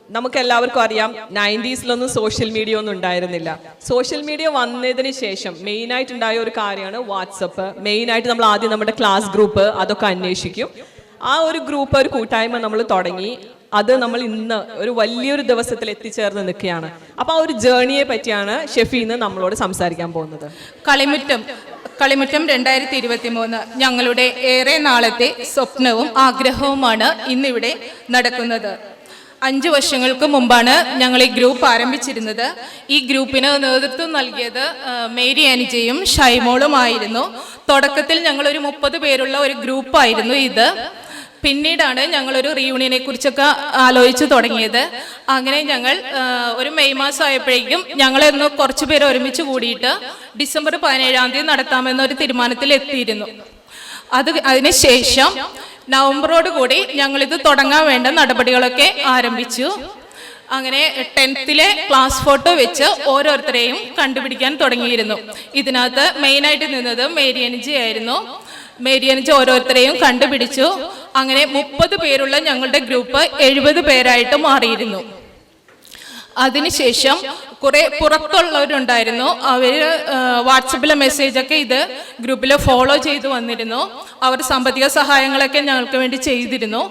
നമുക്കെല്ലാവർക്കും അറിയാം 90s സോഷ്യൽ മീഡിയ ഒന്നും ഉണ്ടായിരുന്നില്ല. സോഷ്യൽ മീഡിയ വന്നതിന് ശേഷം മെയിനായിട്ടുണ്ടായ ഒരു കാര്യമാണ് വാട്സപ്പ്. മെയിനായിട്ട് നമ്മൾ ആദ്യം നമ്മുടെ ക്ലാസ് ഗ്രൂപ്പ് അതൊക്കെ അന്വേഷിക്കും. ആ ഒരു ഗ്രൂപ്പ്, ഒരു കൂട്ടായ്മ നമ്മൾ തുടങ്ങി. അത് നമ്മൾ ഇന്ന് ഒരു വലിയൊരു ദിവസത്തിൽ എത്തിച്ചേർന്ന് നിൽക്കുകയാണ്. അപ്പോൾ ആ ഒരു ജേണിയെ പറ്റിയാണ് ഷെഫി ഇന്ന് നമ്മളോട് സംസാരിക്കാൻ പോകുന്നത്. കളിമുറ്റം 2023 ഞങ്ങളുടെ ഏറെ നാളത്തെ സ്വപ്നവും ആഗ്രഹവുമാണ് ഇന്നിവിടെ നടക്കുന്നത്. 5 വർഷങ്ങൾക്ക് മുമ്പാണ് ഞങ്ങൾ ഈ ഗ്രൂപ്പ് ആരംഭിച്ചിരുന്നത്. ഈ ഗ്രൂപ്പിന് നേതൃത്വം നൽകിയത് മേരി അനുജയും ഷൈമോളുമായിരുന്നു. തുടക്കത്തിൽ ഞങ്ങളൊരു 30 പേരുള്ള ഒരു ഗ്രൂപ്പായിരുന്നു ഇത്. പിന്നീടാണ് ഞങ്ങളൊരു റീയൂണിയനെ കുറിച്ചൊക്കെ ആലോചിച്ച് തുടങ്ങിയത്. അങ്ങനെ ഞങ്ങൾ ഒരു മെയ് മാസം ആയപ്പോഴേക്കും ഞങ്ങളൊന്ന് കുറച്ച് പേര് ഒരുമിച്ച് കൂടിയിട്ട് ഡിസംബർ 17 നടത്താമെന്നൊരു തീരുമാനത്തിൽ എത്തിയിരുന്നു. അതിനുശേഷം നവംബറോട് കൂടി ഞങ്ങളിത് തുടങ്ങാൻ വേണ്ട നടപടികളൊക്കെ ആരംഭിച്ചു. അങ്ങനെ 10th ക്ലാസ് ഫോട്ടോ വെച്ച് ഓരോരുത്തരെയും കണ്ടുപിടിക്കാൻ തുടങ്ങിയിരുന്നു. ഇതിനകത്ത് മെയിനായിട്ട് നിന്നത് മേരി അനുജി ആയിരുന്നു. മേരി അനുജി ഓരോരുത്തരെയും കണ്ടുപിടിച്ചു. അങ്ങനെ 30 പേരുള്ള ഞങ്ങളുടെ ഗ്രൂപ്പ് 70 പേരായിട്ട് മാറിയിരുന്നു. അതിനുശേഷം കുറെ പുറത്തുള്ളവരുണ്ടായിരുന്നു. അവർ വാട്സപ്പിലെ മെസ്സേജൊക്കെ ഇത് ഗ്രൂപ്പിൽ ഫോളോ ചെയ്ത് വന്നിരുന്നു. അവർ സാമ്പത്തിക സഹായങ്ങളൊക്കെ ഞങ്ങൾക്ക് വേണ്ടി ചെയ്തിരുന്നു.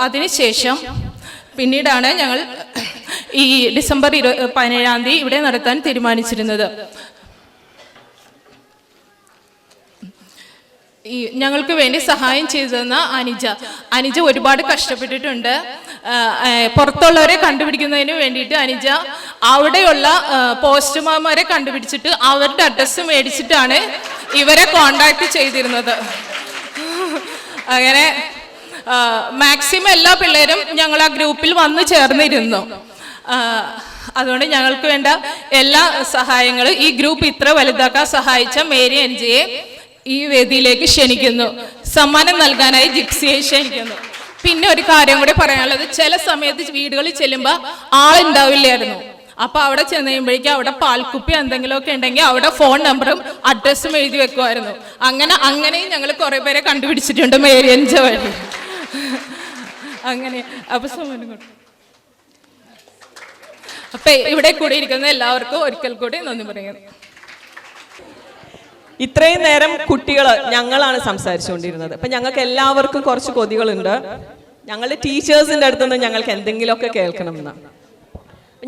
അതിനുശേഷം പിന്നീടാണ് ഞങ്ങൾ ഈ ഡിസംബർ 17 ഇവിടെ നടത്താൻ തീരുമാനിച്ചിരുന്നത്. ഈ ഞങ്ങൾക്ക് വേണ്ടി സഹായം ചെയ്തെന്ന അനുജ ഒരുപാട് കഷ്ടപ്പെട്ടിട്ടുണ്ട്. പുറത്തുള്ളവരെ കണ്ടുപിടിക്കുന്നതിന് വേണ്ടിയിട്ട് അനുജ അവിടെയുള്ള പോസ്റ്റ്മാൻമാരെ കണ്ടുപിടിച്ചിട്ട് അവരുടെ അഡ്രസ്സ് മേടിച്ചിട്ടാണ് ഇവരെ കോണ്ടാക്ട് ചെയ്തിരുന്നത്. അങ്ങനെ മാക്സിമം എല്ലാ പിള്ളേരും ഞങ്ങൾ ആ ഗ്രൂപ്പിൽ വന്നു ചേർന്നിരുന്നു. അതുകൊണ്ട് ഞങ്ങൾക്ക് വേണ്ട എല്ലാ സഹായങ്ങളും ഈ ഗ്രൂപ്പ് ഇത്ര വലുതാക്കാൻ സഹായിച്ച മേരി അനുജയെ ഈ വേദിയിലേക്ക് ക്ഷണിക്കുന്നു. സമ്മാനം നൽകാനായി ജിപ്സിയെ ക്ഷണിക്കുന്നു. പിന്നെ ഒരു കാര്യം കൂടി പറയാനുള്ളത്, ചില സമയത്ത് വീടുകളിൽ ചെല്ലുമ്പോൾ ആളുണ്ടാവില്ലായിരുന്നു. അപ്പൊ അവിടെ ചെന്ന് കഴിയുമ്പോഴേക്കും അവിടെ പാൽക്കുപ്പി എന്തെങ്കിലുമൊക്കെ ഉണ്ടെങ്കിൽ അവിടെ ഫോൺ നമ്പറും അഡ്രസ്സും എഴുതി വെക്കുമായിരുന്നു. അങ്ങനെയും ഞങ്ങൾ കുറെ പേരെ കണ്ടുപിടിച്ചിട്ടുണ്ട് മേരി അനുജ വഴി. അങ്ങനെ അപ്പൊ സമ്മാനം കൊടുക്കും. അപ്പൊ ഇവിടെ കൂടി ഇരിക്കുന്ന എല്ലാവർക്കും ഒരിക്കൽ കൂടി നന്ദി പറയുന്നു. ഇത്രയും നേരം കുട്ടികൾ ഞങ്ങളാണ് സംസാരിച്ചുകൊണ്ടിരുന്നത്. അപ്പൊ ഞങ്ങൾക്ക് എല്ലാവർക്കും കുറച്ച് കൊതികളുണ്ട്. ഞങ്ങളുടെ ടീച്ചേഴ്സിന്റെ അടുത്ത് നിന്ന് ഞങ്ങൾക്ക് എന്തെങ്കിലുമൊക്കെ കേൾക്കണം എന്നാണ്.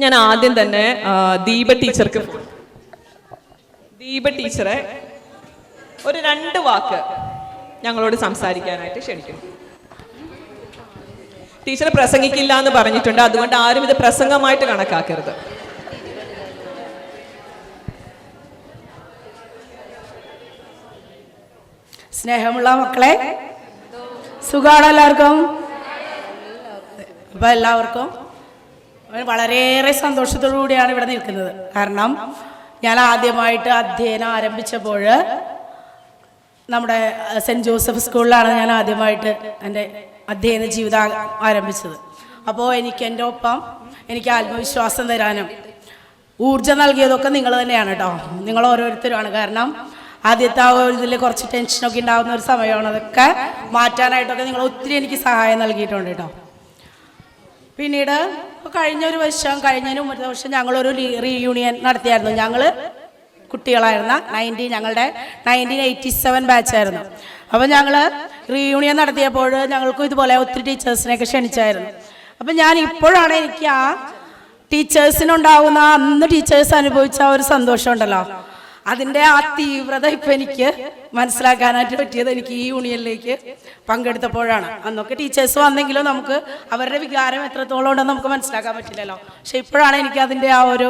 ഞാൻ ആദ്യം തന്നെ ദീപ ടീച്ചറെ ഒരു 2 വാക്ക് ഞങ്ങളോട് സംസാരിക്കാനായിട്ട് ക്ഷണിക്കുന്നു. ടീച്ചർ പ്രസംഗിക്കില്ല എന്ന് പറഞ്ഞിട്ടുണ്ട്. അതുകൊണ്ട് ആരും ഇത് പ്രസംഗമായിട്ട് കണക്കാക്കരുത്. സ്നേഹമുള്ള മക്കളെ, സുഖാണോ എല്ലാവർക്കും? അപ്പം എല്ലാവർക്കും വളരെയേറെ സന്തോഷത്തോടു കൂടിയാണ് ഇവിടെ നിൽക്കുന്നത്. കാരണം ഞാൻ ആദ്യമായിട്ട് അധ്യയനം ആരംഭിച്ചപ്പോൾ നമ്മുടെ സെൻറ്റ് ജോസഫ് സ്കൂളിലാണ് ഞാൻ ആദ്യമായിട്ട് എൻ്റെ അധ്യയന ജീവിതം ആരംഭിച്ചത്. അപ്പോൾ എൻ്റെ ഒപ്പം എനിക്ക് ആത്മവിശ്വാസം തരാനും ഊർജ്ജം നൽകിയതൊക്കെ നിങ്ങൾ തന്നെയാണ് കേട്ടോ. നിങ്ങൾ ഓരോരുത്തരുമാണ്. കാരണം ആദ്യത്തെ ആ ഇതിൽ കുറച്ച് ടെൻഷനൊക്കെ ഉണ്ടാകുന്ന ഒരു സമയമാണ്. അതൊക്കെ മാറ്റാനായിട്ടൊക്കെ നിങ്ങൾ ഒത്തിരി എനിക്ക് സഹായം നൽകിയിട്ടുണ്ട് കേട്ടോ. പിന്നീട് കഴിഞ്ഞൊരു വർഷം, കഴിഞ്ഞതിന് മുമ്പത്തെ വർഷം ഞങ്ങളൊരു റീയൂണിയൻ നടത്തിയായിരുന്നു. ഞങ്ങൾ കുട്ടികളായിരുന്ന ഞങ്ങളുടെ 1987 ബാച്ചായിരുന്നു. അപ്പോൾ ഞങ്ങൾ റീയൂണിയൻ നടത്തിയപ്പോൾ ഞങ്ങൾക്കും ഇതുപോലെ ഒത്തിരി ടീച്ചേഴ്സിനെയൊക്കെ ക്ഷണിച്ചായിരുന്നു. അപ്പം ഞാൻ ഇപ്പോഴാണ് എനിക്ക് ആ ടീച്ചേഴ്സിനുണ്ടാവുന്ന അന്ന് ടീച്ചേഴ്സ് അനുഭവിച്ച ആ ഒരു സന്തോഷം ഉണ്ടല്ലോ, അതിൻ്റെ ആ തീവ്രത ഇപ്പം എനിക്ക് മനസ്സിലാക്കാനായിട്ട് പറ്റിയത് എനിക്ക് ഈ യൂണിയനിലേക്ക് പങ്കെടുത്തപ്പോഴാണ്. അന്നൊക്കെ ടീച്ചേഴ്സ് വന്നെങ്കിലും നമുക്ക് അവരുടെ വികാരം എത്രത്തോളം ഉണ്ടെന്ന് നമുക്ക് മനസ്സിലാക്കാൻ പറ്റില്ലല്ലോ. പക്ഷെ ഇപ്പോഴാണ് എനിക്ക് അതിൻ്റെ ആ ഒരു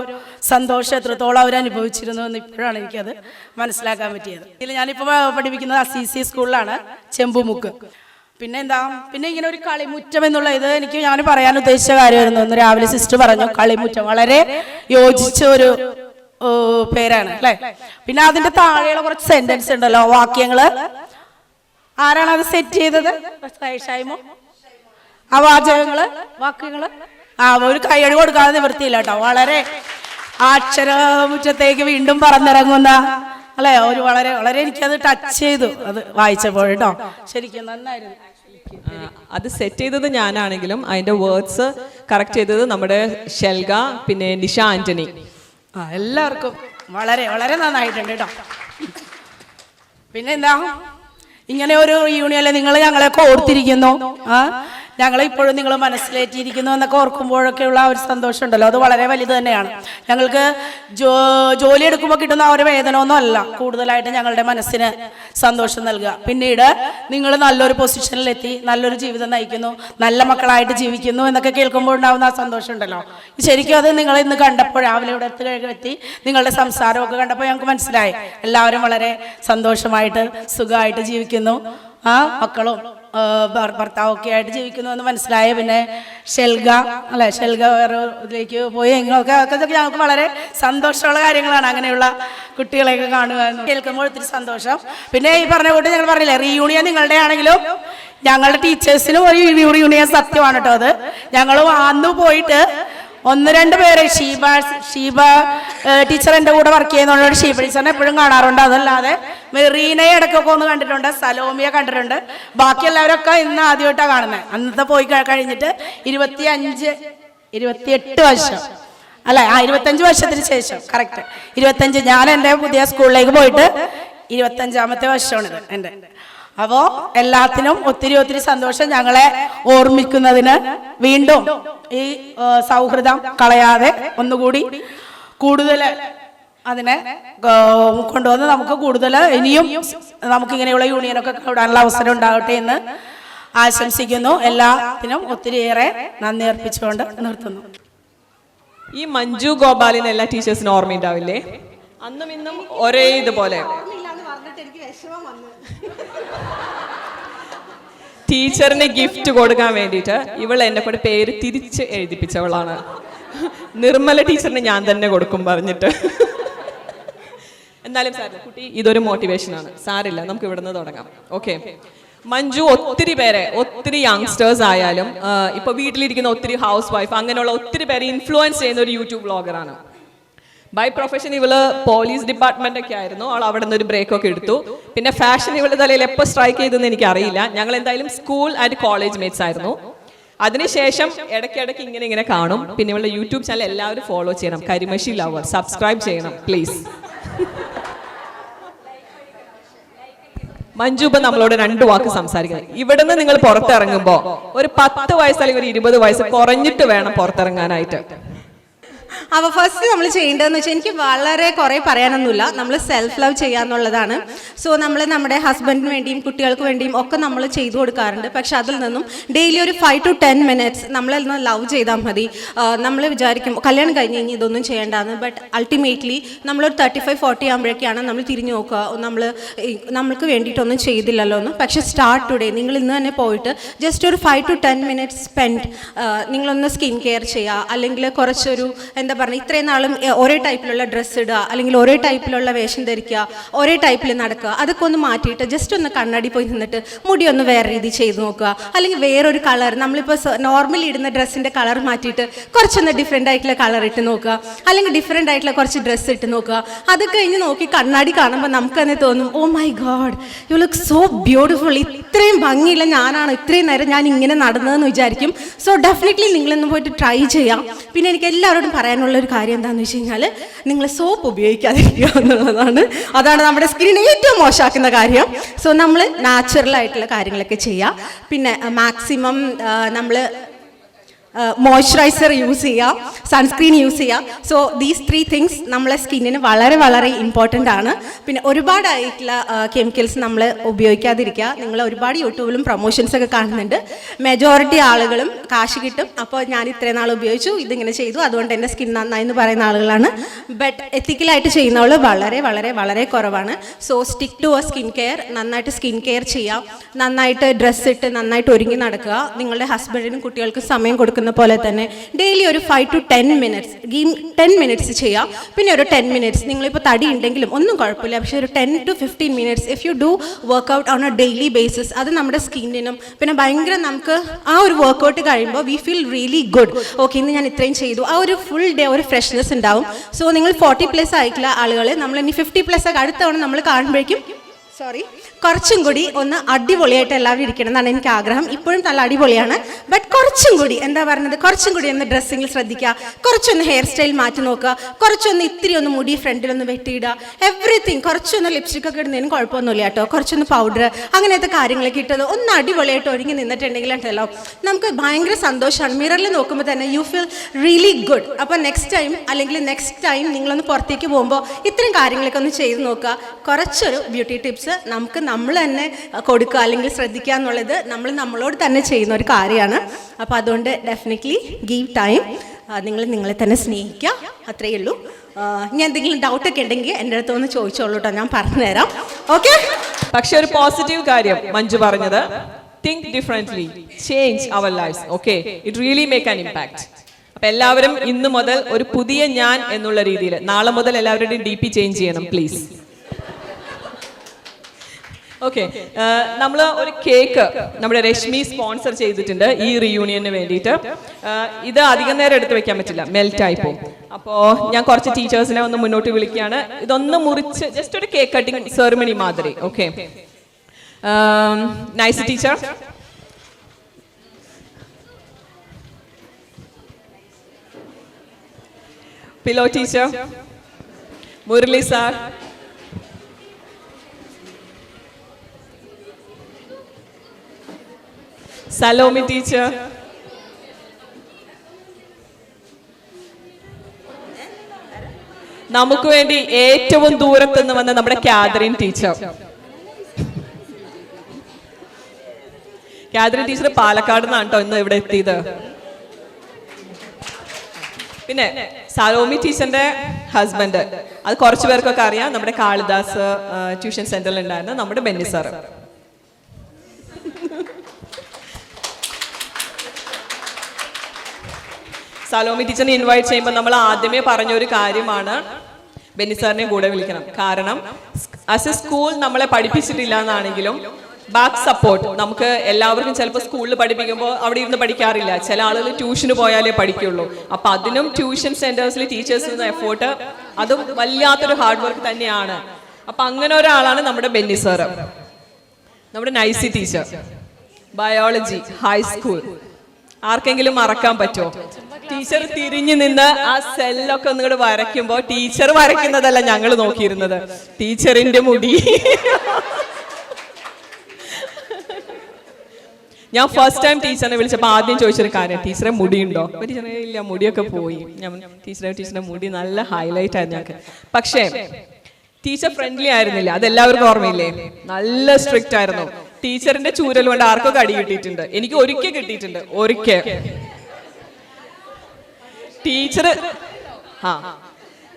സന്തോഷം എത്രത്തോളം അവരനുഭവിച്ചിരുന്നു എന്ന് ഇപ്പോഴാണ് എനിക്കത് മനസ്സിലാക്കാൻ പറ്റിയത്. ഇതിൽ ഞാനിപ്പോൾ പഠിപ്പിക്കുന്നത് അസീസി സ്കൂളിലാണ്, ചെമ്പുമുക്ക്. പിന്നെ എന്താ, പിന്നെ ഇങ്ങനെ ഒരു കളിമുറ്റം എന്നുള്ള ഇത് എനിക്ക് ഞാൻ പറയാൻ ഉദ്ദേശിച്ച കാര്യമായിരുന്നു. ഇന്ന് രാവിലെ സിസ്റ്റർ പറഞ്ഞു കളിമുറ്റം, വളരെ യോജിച്ച ഒരു പേരാണ് അല്ലെ. പിന്നെ അതിന്റെ താഴെയുള്ള കുറച്ച് സെന്റൻസ് ഉണ്ടല്ലോ, വാക്യങ്ങള്. ആരാണ് അത് സെറ്റ് ചെയ്തത്? ഷൈമോ. ആ വാചകങ്ങള്, വാക്യങ്ങള് ഒരു കൈയടി കൊടുക്കാതെ നിവൃത്തിയില്ല കേട്ടോ. വളരെ അക്ഷരമുറ്റത്തേക്ക് വീണ്ടും പറന്നിറങ്ങുന്ന അല്ലെ, ഒരു വളരെ വളരെ എനിക്കത് ടച്ച് ചെയ്തു അത് വായിച്ചപ്പോൾ കേട്ടോ. ശരിക്കും നന്നായിരുന്നു. അത് സെറ്റ് ചെയ്തത് ഞാനാണെങ്കിലും അതിന്റെ വേർഡ്സ് കറക്റ്റ് ചെയ്തത് നമ്മുടെ ഷെൽഗ, പിന്നെ നിഷ ആന്റണി. എല്ലാവർക്കും വളരെ വളരെ നന്നായിട്ടുണ്ട് കേട്ടോ. പിന്നെ എന്താ, ഇങ്ങനെ ഒരു യൂണിയനിൽ നിങ്ങൾ ഞങ്ങളെയൊക്കെ ഓർത്തിരിക്കുന്നു, ഞങ്ങളെ ഇപ്പോഴും നിങ്ങൾ മനസ്സിലേറ്റിയിരിക്കുന്നു എന്നൊക്കെ ഓർക്കുമ്പോഴൊക്കെയുള്ള ഒരു സന്തോഷം ഉണ്ടല്ലോ, അത് വളരെ വലുത് തന്നെയാണ്. ഞങ്ങൾക്ക് ജോലി എടുക്കുമ്പോൾ കിട്ടുന്ന ആ ഒരു വേദനയൊന്നും അല്ല, കൂടുതലായിട്ട് ഞങ്ങളുടെ മനസ്സിന് സന്തോഷം നൽകുക. പിന്നീട് നിങ്ങൾ നല്ലൊരു പൊസിഷനിലെത്തി നല്ലൊരു ജീവിതം നയിക്കുന്നു, നല്ല മക്കളായിട്ട് ജീവിക്കുന്നു എന്നൊക്കെ കേൾക്കുമ്പോൾ ഉണ്ടാകുന്ന ആ സന്തോഷം ഉണ്ടല്ലോ, ശരിക്കും അത് നിങ്ങൾ ഇന്ന് കണ്ടപ്പോൾ, രാവിലെ ഇവിടെ എത്തി നിങ്ങളുടെ സംസാരമൊക്കെ കണ്ടപ്പോൾ ഞങ്ങൾക്ക് മനസ്സിലായി എല്ലാവരും വളരെ സന്തോഷമായിട്ട് സുഖമായിട്ട് ജീവിക്കുന്നു, മക്കളും ഭർത്താവൊക്കെ ആയിട്ട് ജീവിക്കുന്നു എന്ന് മനസ്സിലായ. പിന്നെ ഷെൽഗ അല്ലെ, ഷെൽഗ വേറെ ഇതിലേക്ക് പോയി എങ്ങനെയൊക്കെ ഞങ്ങൾക്ക് വളരെ സന്തോഷമുള്ള കാര്യങ്ങളാണ്. അങ്ങനെയുള്ള കുട്ടികളെയൊക്കെ കാണുക കേൾക്കുമ്പോൾ ഒത്തിരി സന്തോഷം. പിന്നെ ഈ പറഞ്ഞ കൂട്ടി ഞങ്ങൾ പറഞ്ഞില്ലേ, റീയൂണിയൻ നിങ്ങളുടെ ആണെങ്കിലും ഞങ്ങളുടെ ടീച്ചേഴ്സിനും ഒരു റീയൂണിയൻ സത്യമാണ് കേട്ടോ. അത് ഞങ്ങൾ അന്ന് പോയിട്ട് 1-2 പേര്, ഷീബ ടീച്ചർ എൻ്റെ കൂടെ വർക്ക് ചെയ്യുന്നതുകൊണ്ട് ഷീബ ടീച്ചറിനെ എപ്പോഴും കാണാറുണ്ട്. അതല്ലാതെ മെറീനയെ ഇടയ്ക്കൊക്കെ ഒന്ന് കണ്ടിട്ടുണ്ട്, സലോമിയെ കണ്ടിട്ടുണ്ട്. ബാക്കി എല്ലാവരൊക്കെ ഇന്ന് ആദ്യമായിട്ടാണ് കാണുന്നത്. അന്നത്തെ പോയി കഴിഞ്ഞിട്ട് 28 വർഷം അല്ല 25 വർഷത്തിന് ശേഷം, കറക്റ്റ് 25. ഞാൻ എൻ്റെ പുതിയ സ്കൂളിലേക്ക് പോയിട്ട് 25ാമത്തെ വർഷമാണിത് എൻ്റെ. അപ്പോൾ എല്ലാത്തിനും ഒത്തിരി സന്തോഷം. ഞങ്ങളെ ഓർമ്മിക്കുന്നതിന് വീണ്ടും ഈ സൗഹൃദം കളയാതെ ഒന്നുകൂടി കൂടുതൽ അതിനെ കൊണ്ടുവന്ന് നമുക്ക് കൂടുതൽ ഇനിയും നമുക്കിങ്ങനെയുള്ള യൂണിയനൊക്കെ കൂടാനുള്ള അവസരം ഉണ്ടാകട്ടെ എന്ന് ആശംസിക്കുന്നു. എല്ലാത്തിനും ഒത്തിരിയേറെ നന്ദി അർപ്പിച്ചുകൊണ്ട് നിർത്തുന്നു. ഈ മഞ്ജു ഗോപാലിന് എല്ലാ ടീച്ചേഴ്സിനും ഓർമ്മയുണ്ടാവില്ലേ? അന്നും ഇന്നും ഒരേ ഇതുപോലെ ടീച്ചറിന് ഗിഫ്റ്റ് കൊടുക്കാൻ വേണ്ടിയിട്ട് ഇവൾ എന്നെ കൂടെ പേര് തിരിച്ച് എഴുതിപ്പിച്ചവളാണ്. നിർമ്മല ടീച്ചറിന് ഞാൻ തന്നെ കൊടുക്കും പറഞ്ഞിട്ട്. എന്നാലും സാറില്ല കുട്ടി, ഇതൊരു മോട്ടിവേഷനാണ്. സാരില്ല, നമുക്ക് ഇവിടുന്ന് തുടങ്ങാം. ഓക്കെ, മഞ്ജു ഒത്തിരി യങ്സ്റ്റേഴ്സ് ആയാലും ഇപ്പൊ വീട്ടിലിരിക്കുന്ന ഒത്തിരി ഹൗസ് വൈഫ് അങ്ങനെയുള്ള ഒത്തിരി പേരെ ഇൻഫ്ലുവൻസ് ചെയ്യുന്ന ഒരു യൂട്യൂബ് ബ്ലോഗറാണ്. ബൈ പ്രൊഫഷൻ ഇവള് പോലീസ് ഡിപ്പാർട്ട്മെന്റ് ഒക്കെ ആയിരുന്നു. അവൾ അവിടെ നിന്ന് ഒരു ബ്രേക്ക് ഒക്കെ എടുത്തു. പിന്നെ ഫാഷൻ ഇവളുടെ തലയിൽ എപ്പോൾ സ്ട്രൈക്ക് ചെയ്തെന്ന് എനിക്ക് അറിയില്ല. ഞങ്ങൾ എന്തായാലും സ്കൂൾ ആൻഡ് കോളേജ് മേറ്റ്സ് ആയിരുന്നു. അതിനുശേഷം ഇടയ്ക്കിടയ്ക്ക് ഇങ്ങനെ കാണും. പിന്നെ ഇവളുടെ യൂട്യൂബ് ചാനൽ എല്ലാവരും ഫോളോ ചെയ്യണം, കരിമഷി ലവർ, സബ്സ്ക്രൈബ് ചെയ്യണം പ്ലീസ്. മഞ്ജു ഇപ്പൊ നമ്മളോട് 2 വാക്ക് സംസാരിക്കുന്നത്. ഇവിടുന്ന് നിങ്ങൾ പുറത്തിറങ്ങുമ്പോ ഒരു 10 വയസ്സ് അല്ലെങ്കിൽ ഒരു 20 വയസ്സ് കുറഞ്ഞിട്ട് വേണം പുറത്തിറങ്ങാനായിട്ട്. അപ്പോൾ ഫസ്റ്റ് നമ്മൾ ചെയ്യേണ്ടതെന്ന് വെച്ചാൽ, എനിക്ക് വളരെ കുറേ പറയാനൊന്നുമില്ല, നമ്മൾ സെൽഫ് ലവ് ചെയ്യാന്നുള്ളതാണ്. സോ നമ്മൾ നമ്മുടെ ഹസ്ബൻഡിന് വേണ്ടിയും കുട്ടികൾക്ക് വേണ്ടിയും ഒക്കെ നമ്മൾ ചെയ്തു കൊടുക്കാറുണ്ട്. പക്ഷെ അതിൽ നിന്നും ഡെയിലി ഒരു 5 to 10 minutes നമ്മളൊന്ന് ലവ് ചെയ്താൽ മതി. നമ്മൾ വിചാരിക്കും കല്യാണം കഴിഞ്ഞ് കഴിഞ്ഞ് ഇതൊന്നും ചെയ്യേണ്ടതെന്ന്. ബട്ട് അൾട്ടിമേറ്റ്ലി നമ്മളൊരു 35-40 ആകുമ്പോഴേക്കാണ് നമ്മൾ തിരിഞ്ഞു നോക്കുക, നമ്മൾക്ക് വേണ്ടിയിട്ടൊന്നും ചെയ്തില്ലല്ലോ എന്ന്. പക്ഷെ സ്റ്റാർട്ട് ടുഡേ, നിങ്ങൾ ഇന്ന് തന്നെ പോയിട്ട് ജസ്റ്റ് ഒരു 5 to 10 minutes സ്പെൻഡ് നിങ്ങളൊന്ന് സ്കിൻ കെയർ ചെയ്യുക, അല്ലെങ്കിൽ കുറച്ചൊരു എന്താ പറയുക, ഇത്രയും നാളും ഒരേ ടൈപ്പിലുള്ള ഡ്രസ്സ് ഇടുക, അല്ലെങ്കിൽ ഒരേ ടൈപ്പിലുള്ള വേഷം ധരിക്കുക, ഒരേ ടൈപ്പിൽ നടക്കുക, അതൊക്കെ ഒന്ന് മാറ്റിയിട്ട് ജസ്റ്റ് ഒന്ന് കണ്ണാടി പോയി നിന്നിട്ട് മുടി ഒന്ന് വേറെ രീതി ചെയ്ത് നോക്കുക. അല്ലെങ്കിൽ വേറൊരു കളർ, നമ്മളിപ്പോൾ നോർമലി ഇടുന്ന ഡ്രസ്സിൻ്റെ കളർ മാറ്റിയിട്ട് കുറച്ചൊന്ന് ഡിഫറെൻ്റ് ആയിട്ടുള്ള കളർ ഇട്ട് നോക്കുക, അല്ലെങ്കിൽ ഡിഫറെൻ്റ് ആയിട്ടുള്ള കുറച്ച് ഡ്രസ്സ് ഇട്ട് നോക്കുക. അത് കഴിഞ്ഞ് നോക്കി കണ്ണാടി കാണുമ്പോൾ നമുക്ക് തന്നെ തോന്നും, oh my God you look so beautiful, ഇത്രയും ഭംഗിയില്ല ഞാനാണ് ഇത്രയും നേരം ഞാൻ ഇങ്ങനെ നടന്നതെന്ന് വിചാരിക്കും. സോ ഡെഫിനറ്റ്ലി നിങ്ങളൊന്ന് പോയിട്ട് ട്രൈ ചെയ്യാം. പിന്നെ എനിക്ക് എല്ലാവരോടും പറയാനുള്ള ഒരു കാര്യം എന്താണെന്ന് വെച്ച് കഴിഞ്ഞാൽ, നിങ്ങൾ സോപ്പ് ഉപയോഗിക്കാതിരിക്കുക എന്നുള്ളതാണ്. അതാണ് നമ്മുടെ സ്കിന്നിനെ ഏറ്റവും മോശമാക്കുന്ന കാര്യം. സോ നമ്മൾ നാച്ചുറൽ ആയിട്ടുള്ള കാര്യങ്ങളൊക്കെ ചെയ്യുക. പിന്നെ മാക്സിമം നമ്മൾ മോയ്സ്ചറൈസർ യൂസ് ചെയ്യുക, സൺസ്ക്രീൻ യൂസ് ചെയ്യുക. സോ ദീസ് 3 തിങ്സ് നമ്മളെ സ്കിന്നിന് വളരെ വളരെ ഇമ്പോർട്ടൻ്റ് ആണ്. പിന്നെ ഒരുപാടായിട്ടുള്ള കെമിക്കൽസ് നമ്മൾ ഉപയോഗിക്കാതിരിക്കുക. നിങ്ങൾ ഒരുപാട് യൂട്യൂബിലും പ്രൊമോഷൻസ് ഒക്കെ കാണുന്നുണ്ട്. മെജോറിറ്റി ആളുകളും കാശ് കിട്ടും, അപ്പോൾ ഞാൻ ഇത്രയും നാൾ ഉപയോഗിച്ചു, ഇതിങ്ങനെ ചെയ്തു, അതുകൊണ്ട് എൻ്റെ സ്കിൻ നന്നായി എന്ന് പറയുന്ന ആളുകളാണ്. ബട്ട് എത്തിക്കലായിട്ട് ചെയ്യുന്നവൾ വളരെ വളരെ വളരെ കുറവാണ്. So stick to a skin care. നന്നായിട്ട് സ്കിൻ കെയർ ചെയ്യാം, നന്നായിട്ട് ഡ്രസ്സ് ഇട്ട് നന്നായിട്ട് ഒരുങ്ങി നടക്കുക. നിങ്ങളുടെ ഹസ്ബൻഡിനും കുട്ടികൾക്കും സമയം കൊടുക്കുന്ന പോലെ തന്നെ ഡെയിലി ഒരു 5 to 10 minutes 10 minutes ചെയ്യാം. പിന്നെ ഒരു 10 minutes നിങ്ങളിപ്പോൾ തടി ഉണ്ടെങ്കിലും ഒന്നും കുഴപ്പമില്ല, പക്ഷേ ഒരു 10 to 15 minutes if you do workout on a daily basis, അത് നമ്മുടെ സ്കിന്നിനും പിന്നെ ഭയങ്കര നമുക്ക് ആ ഒരു വർക്കൗട്ട് കഴിയുമ്പോൾ we feel really good. Okay, ഇന്ന് ഞാൻ ഇത്രയും ചെയ്തു, ആ ഒരു ഫുൾ ഡേ ഒരു ഫ്രഷ്നെസ് ഉണ്ടാവും. സോ നിങ്ങൾ 40+ ആയിട്ടുള്ള ആളുകൾ നമ്മൾ ഇനി 50+ ഒക്കെ അടുത്ത തവണ നമ്മൾ കാണുമ്പോഴേക്കും കുറച്ചും കൂടി ഒന്ന് അടിപൊളിയായിട്ട് എല്ലാവരും ഇരിക്കണം എന്നാണ് എനിക്ക് ആഗ്രഹം. ഇപ്പോഴും നല്ല അടിപൊളിയാണ്, ബട്ട് കുറച്ചും കൂടി എന്താ പറയുന്നത്, കുറച്ചും കൂടി ഒന്ന് ഡ്രസ്സിങ്ങിൽ ശ്രദ്ധിക്കുക, കുറച്ചൊന്ന് ഹെയർ സ്റ്റൈൽ മാറ്റി നോക്കുക, കുറച്ചൊന്ന് ഇത്തിരി ഒന്ന് മുടി ഫ്രണ്ടിലൊന്ന് വെട്ടിയിടുക, എവറിത്തിങ്. കുറച്ചൊന്ന് ലിപ്സ്റ്റിക് ഒക്കെ ഇടുന്നതിന് കുഴപ്പമൊന്നുമില്ല കേട്ടോ. കുറച്ചൊന്ന് പൗഡർ അങ്ങനത്തെ കാര്യങ്ങളൊക്കെ ഇട്ടത് ഒന്ന് അടിപൊളിയായിട്ട് ഒരുങ്ങി നിന്നിട്ടുണ്ടെങ്കിൽ ഉണ്ടല്ലോ നമുക്ക് ഭയങ്കര സന്തോഷമാണ്. മിററിൽ നോക്കുമ്പോൾ തന്നെ യു ഫീൽ റിയലി ഗുഡ്. അപ്പോൾ നെക്സ്റ്റ് ടൈം നിങ്ങളൊന്ന് പുറത്തേക്ക് പോകുമ്പോൾ ഇത്രയും കാര്യങ്ങളൊക്കെ ഒന്ന് ചെയ്ത് നോക്കുക. കുറച്ചൊരു ബ്യൂട്ടി ടിപ്സ് നമുക്ക് നമ്മൾ തന്നെ കൊടുക്കുക അല്ലെങ്കിൽ ശ്രദ്ധിക്കുക എന്നുള്ളത് നമ്മൾ നമ്മളോട് തന്നെ ചെയ്യുന്ന ഒരു കാര്യമാണ്. അപ്പോൾ അതുകൊണ്ട് ഡെഫിനറ്റ്ലി ഗീവ് ടൈം. നിങ്ങൾ നിങ്ങളെ തന്നെ സ്നേഹിക്കുക, അത്രയേ ഉള്ളൂ. ഇനി എന്തെങ്കിലും ഡൗട്ടൊക്കെ ഉണ്ടെങ്കിൽ എൻ്റെ അടുത്ത് ഒന്ന് ചോദിച്ചോളൂ കേട്ടോ, ഞാൻ പറഞ്ഞുതരാം. ഓക്കെ. പക്ഷെ ഒരു പോസിറ്റീവ് കാര്യം മഞ്ജു പറഞ്ഞത്, think differently, change our lives. Okay, it really make an impact. അപ്പൊ എല്ലാവരും ഇന്ന് മുതൽ ഒരു പുതിയ ഞാൻ എന്നുള്ള രീതിയിൽ നാളെ മുതൽ എല്ലാവരുടെയും DP ചേഞ്ച് ചെയ്യണം പ്ലീസ്. ഓക്കെ, നമ്മൾ ഒരു കേക്ക് നമ്മുടെ രശ്മി സ്പോൺസർ ചെയ്തിട്ടുണ്ട് ഈ റീയൂണിയന് വേണ്ടിയിട്ട്. ഇത് അധികം നേരം എടുത്ത് വെക്കാൻ പറ്റില്ല, മെൽറ്റ് ആയി പോകും. അപ്പോൾ ഞാൻ കുറച്ച് ടീച്ചേഴ്സിനെ ഒന്ന് മുന്നോട്ട് വിളിക്കുകയാണ്. ഇതൊന്ന് മുറിച്ച് ജസ്റ്റ് ഒരു കേക്ക് കട്ടിങ് സെറിമണി മാതിരി. Okay, nice teacher. പിലോ teacher, Murali sir, Salome teacher, നമുക്ക് വേണ്ടി ഏറ്റവും ദൂരത്ത് നിന്ന് വന്ന നമ്മുടെ Catherine teacher. Catherine teacher Palakkad നിന്നാണ് കേട്ടോ ഇന്ന് ഇവിടെ എത്തിയത്. പിന്നെ സലോമി ടീച്ചറിന്റെ ഹസ്ബൻഡ്, അത് കുറച്ചു പേർക്കൊക്കെ അറിയാം, നമ്മുടെ കാളിദാസ് ട്യൂഷൻ സെന്ററിൽ ഉണ്ടായിരുന്ന നമ്മുടെ ബെന്നി സാർ. സലോമി ടീച്ചറിനെ ഇൻവൈറ്റ് ചെയ്യുമ്പോൾ നമ്മൾ ആദ്യമേ പറഞ്ഞൊരു കാര്യമാണ് ബെന്നി സാറിനെ കൂടെ വിളിക്കണം. കാരണം ആസ് എ സ്കൂൾ നമ്മളെ പഠിപ്പിച്ചിട്ടില്ല എന്നാണെങ്കിലും ബാക്ക് സപ്പോർട്ട് നമുക്ക് എല്ലാവർക്കും ചിലപ്പോൾ സ്കൂളിൽ പഠിപ്പിക്കുമ്പോൾ അവിടെ ഇരുന്ന് പഠിക്കാറില്ല. ചില ആളുകൾ ട്യൂഷന് പോയാലേ പഠിക്കുള്ളൂ. അപ്പം അതിനും ട്യൂഷൻ സെന്റേഴ്സിൽ ടീച്ചേഴ്സിന് എഫോർട്ട്, അതും വല്ലാത്തൊരു ഹാർഡ് വർക്ക് തന്നെയാണ്. അപ്പം അങ്ങനെ ഒരാളാണ് നമ്മുടെ ബെന്നി സാറ്. നമ്മുടെ നൈസി ടീച്ചർ, ബയോളജി ഹൈസ്കൂൾ, ആർക്കെങ്കിലും മറക്കാൻ പറ്റുമോ? ടീച്ചർ തിരിഞ്ഞു നിന്ന് ആ സെല്ലൊക്കെ ഒന്നുകൂടെ വരയ്ക്കുമ്പോൾ ടീച്ചർ വരയ്ക്കുന്നതല്ല ഞങ്ങൾ നോക്കിയിരുന്നത്, ടീച്ചറിന്റെ മുടി. ഞാൻ ഫസ്റ്റ് ടൈം ടീച്ചറിനെ വിളിച്ചപ്പോൾ ആദ്യം ചോദിച്ചൊരു കാര്യം, ടീച്ചറെ മുടിയുണ്ടോ? അപ്പോൾ ടീച്ചറെ ഇല്ല, മുടിയൊക്കെ പോയി. ഞാൻ ടീച്ചറിന്റെ മുടി നല്ല ഹൈലൈറ്റ് ആയിരുന്നു ഞങ്ങൾക്ക്. പക്ഷേ ടീച്ചർ ഫ്രണ്ട്ലി ആയിരുന്നില്ല, അതെല്ലാവർക്കും ഓർമ്മയില്ലേ? നല്ല സ്ട്രിക്റ്റ് ആയിരുന്നു. ടീച്ചറിന്റെ ചൂരൽ കൊണ്ട് ആർക്കൊക്കെ അടി കിട്ടിയിട്ടുണ്ട്. എനിക്ക് ഒരിക്കൽ കിട്ടിയിട്ടുണ്ട്, ഒരിക്കൽ.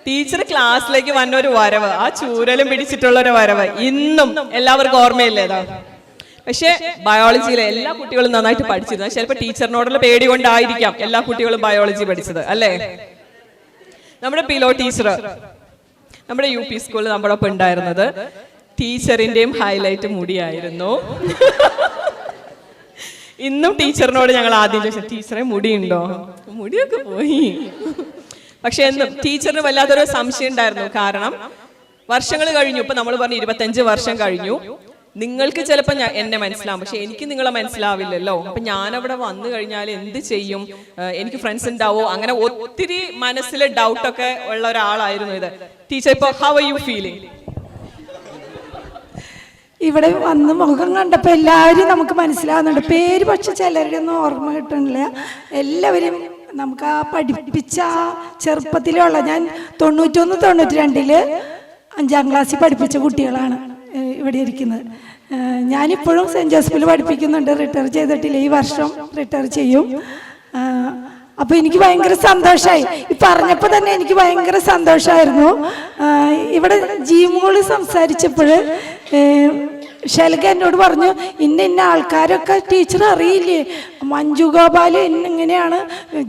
ടീച്ചർ ക്ലാസ്സിലേക്ക് വന്ന ഒരു വരവ്, ആ ചൂരലും പിടിച്ചിട്ടുള്ള ഒരു വരവ് ഇന്നും എല്ലാവർക്കും ഓർമ്മയില്ലേ? പക്ഷെ ബയോളജിയിലെ എല്ലാ കുട്ടികളും നന്നായിട്ട് പഠിച്ചിരുന്നു. ചിലപ്പോൾ ടീച്ചറിനോടുള്ള പേടി കൊണ്ടായിരിക്കാം എല്ലാ കുട്ടികളും ബയോളജി പഠിച്ചത്, അല്ലേ? നമ്മുടെ പിലോ ടീച്ചർ നമ്മുടെ UP സ്കൂളിൽ നമ്മുടെ ഒപ്പം ഉണ്ടായിരുന്നത്, ടീച്ചറിന്റെയും ഹൈലൈറ്റ് മുടിയായിരുന്നു. ഇന്നും ടീച്ചറിനോട് ഞങ്ങൾ ആദ്യം ചോദിച്ചു, ടീച്ചറെ മുടിയുണ്ടോ? മുടിയൊക്കെ പോയി. പക്ഷെ എന്നും ടീച്ചറിന് വല്ലാത്തൊരു സംശയം ഉണ്ടായിരുന്നു. കാരണം വർഷങ്ങൾ കഴിഞ്ഞു, ഇപ്പൊ നമ്മൾ പറഞ്ഞു 25 വർഷം കഴിഞ്ഞു. നിങ്ങൾക്ക് ചിലപ്പോൾ എന്നെ മനസ്സിലാവും, പക്ഷെ എനിക്ക് നിങ്ങളെ മനസ്സിലാവില്ലല്ലോ. അപ്പൊ ഞാനവിടെ വന്നു കഴിഞ്ഞാൽ എന്ത് ചെയ്യും? എനിക്ക് ഫ്രണ്ട്സ് ഉണ്ടാവോ? അങ്ങനെ ഒത്തിരി മനസ്സിലെ ഡൗട്ടൊക്കെ ഉള്ള ഒരാളായിരുന്നു ഇത്. ടീച്ചർ, ഇപ്പൊ ഹൗ ആർ യു ഫീലിംഗ്? ഇവിടെ വന്ന് മുഖം കണ്ടപ്പോൾ എല്ലാവരും നമുക്ക് മനസ്സിലാവുന്നുണ്ട്. പേര് പക്ഷെ ചിലരുടെ ഒന്നും ഓർമ്മ കിട്ടണില്ല. എല്ലാവരും നമുക്ക് ആ പഠിപ്പിച്ച ചെറുപ്പത്തിലുള്ള, ഞാൻ 91-92 5ാം ക്ലാസ്സിൽ പഠിപ്പിച്ച കുട്ടികളാണ് ഇവിടെ ഇരിക്കുന്നത്. ഞാനിപ്പോഴും സെൻറ്റ് ജോസഫിൽ പഠിപ്പിക്കുന്നുണ്ട്. റിട്ടയർ ചെയ്തിട്ടില്ല, ഈ വർഷം റിട്ടയർ ചെയ്യും. അപ്പോൾ എനിക്ക് ഭയങ്കര സന്തോഷമായി. ഈ പറഞ്ഞപ്പോൾ തന്നെ എനിക്ക് ഭയങ്കര സന്തോഷമായിരുന്നു. ഇവിടെ ജീമോള് സംസാരിച്ചപ്പോൾ ശൈലജ എന്നോട് പറഞ്ഞു, ഇന്ന ആൾക്കാരൊക്കെ ടീച്ചർ അറിയില്ലേ, മഞ്ജു ഗോപാല് ഇങ്ങനെയാണ്,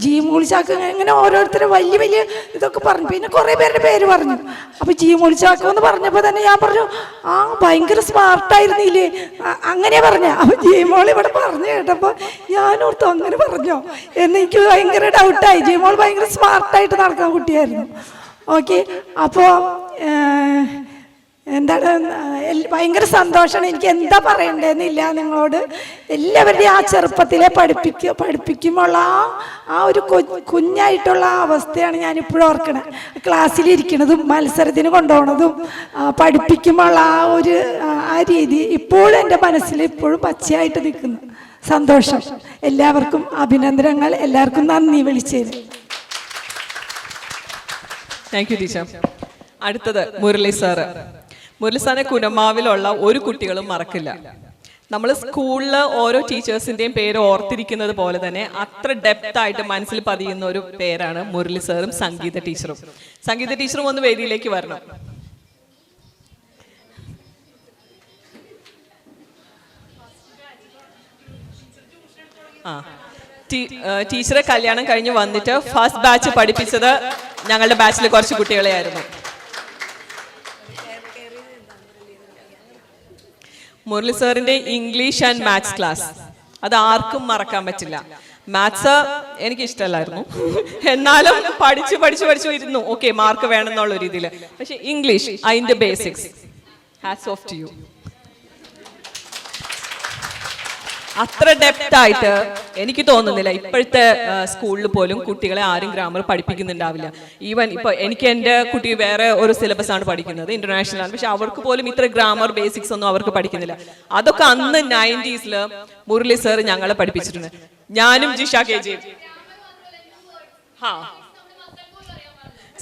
ജീമോളി ചാക്ക, ഇങ്ങനെ ഓരോരുത്തരെ വലിയ വലിയ ഇതൊക്കെ പറഞ്ഞു. പിന്നെ കുറേ പേരുടെ പേര് പറഞ്ഞു. അപ്പോൾ ജീമോളി ചാക്ക എന്ന് പറഞ്ഞപ്പോൾ തന്നെ ഞാൻ പറഞ്ഞു, ആ ഭയങ്കര സ്മാർട്ടായിരുന്നില്ലേ, അങ്ങനെ പറഞ്ഞ. അപ്പോൾ ജീമോൾ ഇവിടെ പറഞ്ഞു കേട്ടപ്പോൾ ഞാനോർത്തു അങ്ങനെ പറഞ്ഞോ എന്നെനിക്ക് ഭയങ്കര ഡൗട്ടായി. ജീമോൾ ഭയങ്കര സ്മാർട്ടായിട്ട് നടക്കുന്ന കുട്ടിയായിരുന്നു. ഓക്കെ, അപ്പോൾ എന്താണ്, ഭയങ്കര സന്തോഷമാണ്. എനിക്ക് എന്താ പറയണ്ടതെന്നില്ല നിങ്ങളോട്. എല്ലാവരുടെയും ആ ചെറുപ്പത്തിലെ പഠിപ്പിക്കുമ്പോൾ ആ ഒരു കുഞ്ഞായിട്ടുള്ള ആ അവസ്ഥയാണ് ഞാനിപ്പോഴും ഓർക്കണേ. ക്ലാസ്സിലിരിക്കണതും മത്സരത്തിന് കൊണ്ടുപോകണതും പഠിപ്പിക്കുമ്പോൾ ആ രീതി ഇപ്പോഴും എൻ്റെ മനസ്സിൽ ഇപ്പോഴും പച്ചയായിട്ട് നിൽക്കുന്നു. സന്തോഷം. എല്ലാവർക്കും അഭിനന്ദനങ്ങൾ. എല്ലാവർക്കും നന്ദി വിളിച്ചത്. Thank you teacher. അടുത്തത് മുരളി സാറ്. മുരളി സാറിനെ കുനമാവിലുള്ള ഒരു കുട്ടികളും മറക്കില്ല. നമ്മൾ സ്കൂളിൽ ഓരോ ടീച്ചേഴ്സിന്റെയും പേര് ഓർത്തിരിക്കുന്നത് പോലെ തന്നെ അത്ര ഡെപ്ത് ആയിട്ട് മനസ്സിൽ പതിയുന്ന ഒരു പേരാണ് മുരളി സാറും സംഗീത ടീച്ചറും. സംഗീത ടീച്ചറും ഒന്ന് വേദിയിലേക്ക് വരണം. ടീച്ചറെ കല്യാണം കഴിഞ്ഞ് വന്നിട്ട് ഫസ്റ്റ് ബാച്ച് പഠിപ്പിച്ചത് ഞങ്ങളുടെ ബാച്ചിൽ കുറച്ച് കുട്ടികളെ ആയിരുന്നു. മുരളി സാറിന്റെ ഇംഗ്ലീഷ് ആൻഡ് മാത്സ് ക്ലാസ് അത് ആർക്കും മറക്കാൻ പറ്റില്ല. മാത്സ് എനിക്ക് ഇഷ്ടമല്ലായിരുന്നു, എന്നാലും പഠിച്ചു ഇരുന്നു. ഓക്കെ, മാർക്ക് വേണമെന്നുള്ള രീതിയിൽ. പക്ഷെ ഇംഗ്ലീഷ്, അതിന്റെ basics, hats off to you. അത്ര ഡെപ്ത് ആയിട്ട് എനിക്ക് തോന്നുന്നില്ല ഇപ്പോഴത്തെ സ്കൂളിൽ പോലും കുട്ടികളെ ആരും ഗ്രാമർ പഠിപ്പിക്കുന്നുണ്ടാവില്ല. ഈവൻ ഇപ്പൊ എനിക്ക് എൻ്റെ കുട്ടി വേറെ ഒരു സിലബസ് ആണ് പഠിക്കുന്നത്, ഇന്റർനാഷണൽ ആണ്, പക്ഷെ അവർക്ക് പോലും ഇത്ര ഗ്രാമർ ബേസിക്സ് ഒന്നും അവർക്ക് പഠിക്കുന്നില്ല. അതൊക്കെ അന്ന് 90s മുരളി സാർ ഞങ്ങളെ പഠിപ്പിച്ചിട്ടുണ്ട്. ഞാനും ജിഷ KG.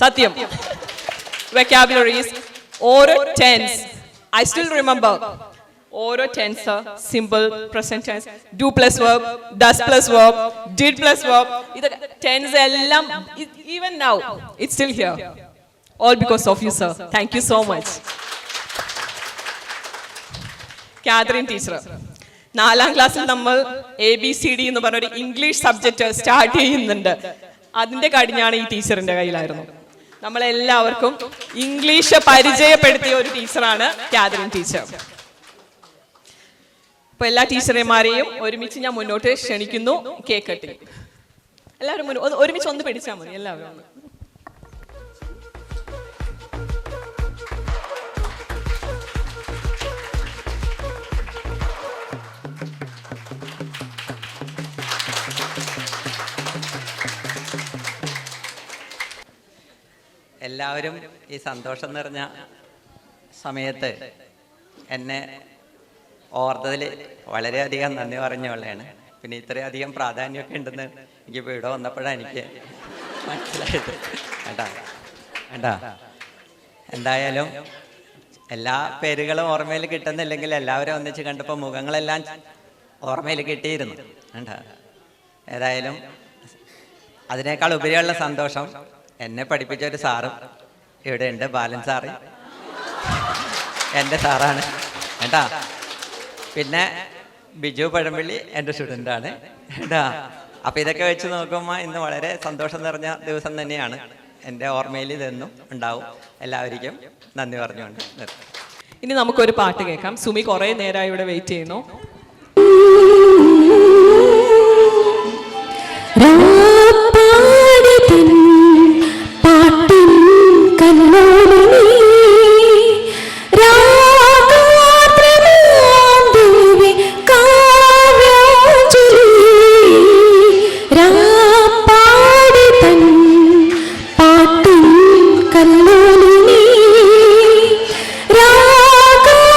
സത്യം. വെക്കാബുലറീസ്, ഓരോ ടെൻസ് ഐ സ്റ്റിൽ റിമെമ്പർ. ഓരോ tense, simple, present tense, do plus verb, does plus verb, did plus verb, ഇതൊക്കെ ടെൻസ് എല്ലാം even now it's still here. All because of you sir. Thank you so much. Catherine teacher. 4ാം ക്ലാസ്സിൽ നമ്മൾ ABCD എന്ന് പറഞ്ഞൊരു English subject start ചെയ്യുന്നുണ്ട്. അതിന്റെ കടിഞ്ഞാണ് ഈ ടീച്ചറിന്റെ കയ്യിലായിരുന്നു. നമ്മളെല്ലാവർക്കും ഇംഗ്ലീഷ് പരിചയപ്പെടുത്തിയ ഒരു ടീച്ചറാണ് കാതറിൻ ടീച്ചർ. അപ്പൊ എല്ലാ ടീച്ചർമാരെയും ഒരുമിച്ച് ഞാൻ മുന്നോട്ട് ക്ഷണിക്കുന്നു. Cake cutting. എല്ലാവരും ഒരുമിച്ച് ഒന്ന് പിടിച്ചാൽ മതി. എല്ലാവരും ഒന്ന്. എല്ലാവരും ഈ സന്തോഷം നിറഞ്ഞ സമയത്ത് എന്നെ ഓർത്തതിൽ വളരെയധികം നന്ദി പറഞ്ഞുകൊള്ളാണ്. പിന്നെ ഇത്രയധികം പ്രാധാന്യമൊക്കെ ഉണ്ടെന്ന് എനിക്കിപ്പോൾ ഇവിടെ വന്നപ്പോഴാണ് എനിക്ക് മനസ്സിലായത്. വേണ്ട എന്തായാലും എല്ലാ പേരുകളും ഓർമ്മയിൽ കിട്ടുന്നില്ലെങ്കിൽ എല്ലാവരും ഒന്നിച്ച് കണ്ടപ്പോൾ മുഖങ്ങളെല്ലാം ഓർമ്മയിൽ കിട്ടിയിരുന്നു. ഏതായാലും അതിനേക്കാൾ ഉപരിയുള്ള സന്തോഷം എന്നെ പഠിപ്പിച്ച ഒരു സാറും ഇവിടെ ഉണ്ട്. ബാലൻ സാറ് എൻ്റെ സാറാണ് കേട്ടാ. പിന്നെ ബിജു പഴമ്പള്ളി എൻ്റെ സ്റ്റുഡൻ്റാണ് കേട്ടാ. അപ്പം ഇതൊക്കെ വെച്ച് നോക്കുമ്പോൾ ഇന്ന് വളരെ സന്തോഷം നിറഞ്ഞ ദിവസം തന്നെയാണ്. എൻ്റെ ഓർമ്മയിൽ ഇതെന്നും ഉണ്ടാവും. എല്ലാവർക്കും നന്ദി പറഞ്ഞുകൊണ്ട് നിർത്തും. ഇനി നമുക്കൊരു പാട്ട് കേൾക്കാം. സുമി കുറേ നേരമായി ഇവിടെ വെയിറ്റ് ചെയ്യുന്നു. കല്ലോലിനി രാഗാർദ്രനാം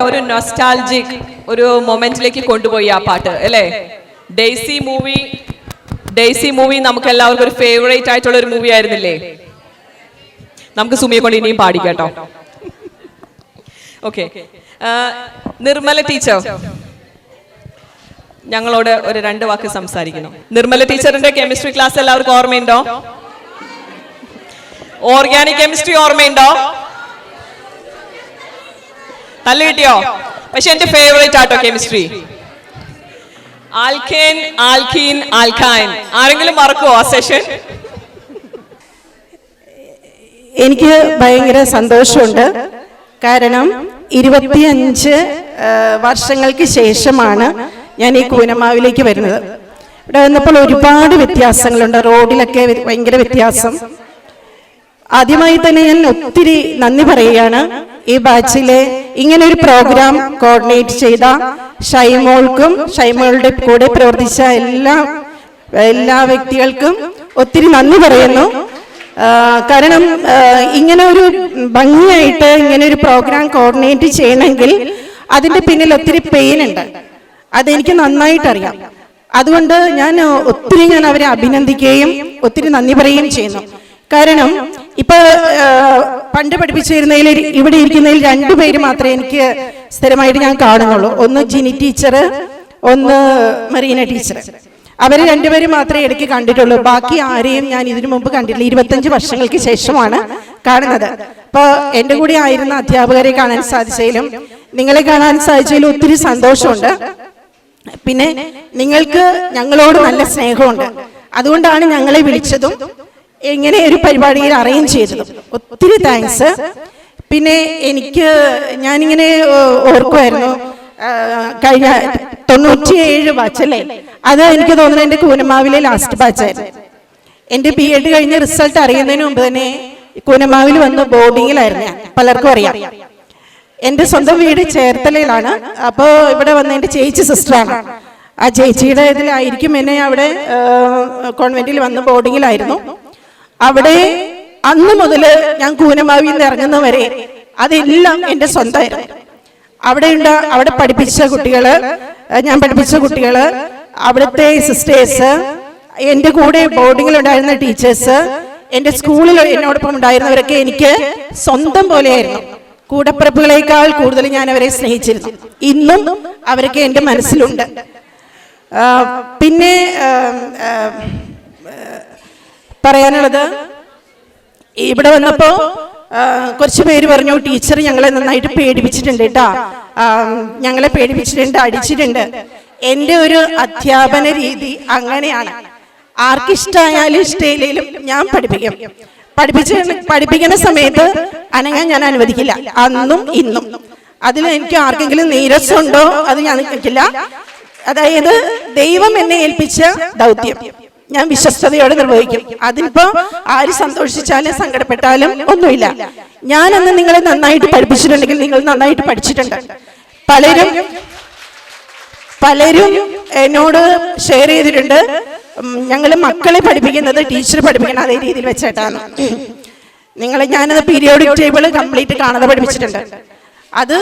ഒരു നൊസ്റ്റാൾജിക് ഒരു മൊമെന്റിലേക്ക് കൊണ്ടുപോയി ആ പാട്ട് അല്ലേ? ഡെയ്സി മൂവി നമുക്ക് എല്ലാവർക്കും ഒരു ഫേവറേറ്റ് ആയിട്ടുള്ള ഒരു മൂവി ആയിരുന്നില്ലേ? നമുക്ക് സുമിയെ കൊണ്ട് ഇനിയും പാടിക്കാട്ടോ. ഓക്കെ, നിർമ്മല ടീച്ചർ ഞങ്ങളോട് ഒരു 2 വാക്ക് സംസാരിക്കണം. നിർമ്മല ടീച്ചറിന്റെ കെമിസ്ട്രി ക്ലാസ് എല്ലാവർക്കും ഓർമ്മയുണ്ടോ? ഓർഗാനിക് കെമിസ്ട്രി ഓർമ്മയുണ്ടോ? നല്ല കിട്ടിയോ? പക്ഷെ എന്റെ ഫേവറേറ്റ് ആട്ടോ കെമിസ്ട്രി. Alkane, alkene, alkyne. ആരെങ്കിലും മറക്കുമോ ആ സെഷൻ? എനിക്ക് ഭയങ്കര സന്തോഷമുണ്ട്. കാരണം 25 വർഷങ്ങൾക്ക് ശേഷമാണ് ഞാൻ ഈ കൂനമാവിലേക്ക് വരുന്നത്. ഇവിടെ വന്നപ്പോൾ ഒരുപാട് വ്യത്യാസങ്ങളുണ്ട്. റോഡിലൊക്കെ ഭയങ്കര വ്യത്യാസം. ആദ്യമായി തന്നെ ഞാൻ ഒത്തിരി നന്ദി പറയുകയാണ് ഈ ബാച്ചിലെ ഇങ്ങനെ ഒരു പ്രോഗ്രാം കോർഡിനേറ്റ് ചെയ്ത ഷൈമോൾക്കും ഷൈമോളുടെ കൂടെ പ്രവർത്തിച്ച എല്ലാ വ്യക്തികൾക്കും ഒത്തിരി നന്ദി പറയുന്നു. കാരണം ഇങ്ങനെ ഒരു ഭംഗിയായിട്ട് ഇങ്ങനെ ഒരു പ്രോഗ്രാം കോർഡിനേറ്റ് ചെയ്യണമെങ്കിൽ അതിന്റെ പിന്നിൽ ഒത്തിരി പെയിൻ ഉണ്ട്. അതെനിക്ക് നന്നായിട്ടറിയാം. അതുകൊണ്ട് ഞാൻ അവരെ അഭിനന്ദിക്കുകയും ഒത്തിരി നന്ദി പറയുകയും ചെയ്യുന്നു. കാരണം ഇപ്പൊ പണ്ട് പഠിപ്പിച്ചിരുന്നതിൽ ഇവിടെ ഇരിക്കുന്നതിൽ 2 പേര് മാത്രമേ എനിക്ക് സ്ഥിരമായിട്ട് ഞാൻ കാണുന്നുള്ളൂ. ഒന്ന് ജിനി ടീച്ചർ, ഒന്ന് മറീന ടീച്ചർ. അവര് 2 പേര് മാത്രമേ ഇടയ്ക്ക് കണ്ടിട്ടുള്ളൂ. ബാക്കി ആരെയും ഞാൻ ഇതിനു മുമ്പ് കണ്ടിട്ടില്ല. 25 വർഷങ്ങൾക്ക് ശേഷമാണ് കാണുന്നത്. അപ്പൊ എന്റെ കൂടെ ആയിരുന്ന അധ്യാപകരെ കാണാൻ സാധിച്ചതിലും നിങ്ങളെ കാണാൻ സാധിച്ചതിലും ഒത്തിരി സന്തോഷമുണ്ട്. പിന്നെ നിങ്ങൾക്ക് ഞങ്ങളോട് നല്ല സ്നേഹമുണ്ട്. അതുകൊണ്ടാണ് ഞങ്ങളെ വിളിച്ചതും ഇങ്ങനെ ഒരു പരിപാടിയിൽ അറേഞ്ച് ചെയ്തതും. ഒത്തിരി താങ്ക്സ്. പിന്നെ ഞാനിങ്ങനെ ഓർക്കുമായിരുന്നു, കഴിഞ്ഞ 97 ബാച്ചല്ലേ, അത് എനിക്ക് തോന്നുന്നു എൻ്റെ കൂനമാവിലെ ലാസ്റ്റ് ബാച്ചായിരുന്നു. എൻ്റെ BEd കഴിഞ്ഞ റിസൾട്ട് അറിയുന്നതിന് മുമ്പ് തന്നെ കൂനമാവിൽ വന്ന് ബോർഡിങ്ങിലായിരുന്നു ഞാൻ. പലർക്കും അറിയാം. എൻ്റെ സ്വന്തം വീട് ചേർത്തലയിലാണ്. അപ്പോൾ ഇവിടെ വന്ന എൻ്റെ ചേച്ചി സിസ്റ്ററാണ്. ആ ചേച്ചിയുടെ ഇതിലായിരിക്കും എന്നെ അവിടെ കോൺവെന്റിൽ വന്ന് ബോർഡിങ്ങിലായിരുന്നു. അവിടെ അന്ന് മുതൽ ഞാൻ കൂനമാവിൽ നിന്ന് ഇറങ്ങുന്നവരെ അതെല്ലാം എൻ്റെ സ്വന്തമായിരുന്നു. അവിടെ പഠിപ്പിച്ച കുട്ടികള്, ഞാൻ പഠിപ്പിച്ച കുട്ടികള്, അവിടുത്തെ സിസ്റ്റേഴ്സ്, എൻ്റെ കൂടെ ബോർഡിങ്ങിൽ ഉണ്ടായിരുന്ന ടീച്ചേഴ്സ്, എൻ്റെ സ്കൂളിൽ എന്നോടൊപ്പം ഉണ്ടായിരുന്നവരൊക്കെ എനിക്ക് സ്വന്തം പോലെയായിരുന്നു. കൂടപ്പിറപ്പുകളേക്കാൾ കൂടുതൽ ഞാൻ അവരെ സ്നേഹിച്ചിരുന്നു. ഇന്നും അവരൊക്കെ എൻ്റെ മനസ്സിലുണ്ട്. പിന്നെ പറയാനുള്ളത്, ഇവിടെ വന്നപ്പോ കുറച്ച് പേര് പറഞ്ഞു ടീച്ചർ ഞങ്ങളെ നന്നായിട്ട് പേടിപ്പിച്ചിട്ടുണ്ട് കേട്ടാ, ഞങ്ങളെ പേടിപ്പിച്ചിട്ടുണ്ട്, അടിച്ചിട്ടുണ്ട്. എൻ്റെ ഒരു അധ്യാപന രീതി അങ്ങനെയാണ്. ആർക്കിഷ്ടായാലും ഇഷ്ടയില്ലേലും ഞാൻ പഠിപ്പിക്കുന്ന സമയത്ത് അനങ്ങാൻ ഞാൻ അനുവദിക്കില്ല, അന്നും ഇന്നും. അതിൽ എനിക്ക് ആർക്കെങ്കിലും നീരസമുണ്ടോ അത് ഞാൻ നിൽക്കില്ല. അതായത് ദൈവം എന്നെ ഏൽപ്പിച്ച ദൗത്യം ഞാൻ വിശ്വസ്തയോടെ നിർവഹിക്കും. അതിനിപ്പോ ആര് സന്തോഷിച്ചാലും സങ്കടപ്പെട്ടാലും ഒന്നുമില്ല. ഞാനന്ന് നിങ്ങളെ നന്നായിട്ട് പഠിപ്പിച്ചിട്ടുണ്ടെങ്കിൽ നിങ്ങൾ നന്നായിട്ട് പഠിച്ചിട്ടുണ്ട്. പലരും എന്നോട് ഷെയർ ചെയ്തിട്ടുണ്ട്, ഞങ്ങൾ മക്കളെ പഠിപ്പിക്കുന്നത് ടീച്ചർ പഠിപ്പിക്കണം അതേ രീതിയിൽ വെച്ചിട്ടാണ്. ഞാനത് പീരിയോഡിക് ടേബിൾ കംപ്ലീറ്റ് കാണാതെ പഠിപ്പിച്ചിട്ടുണ്ട്. അത്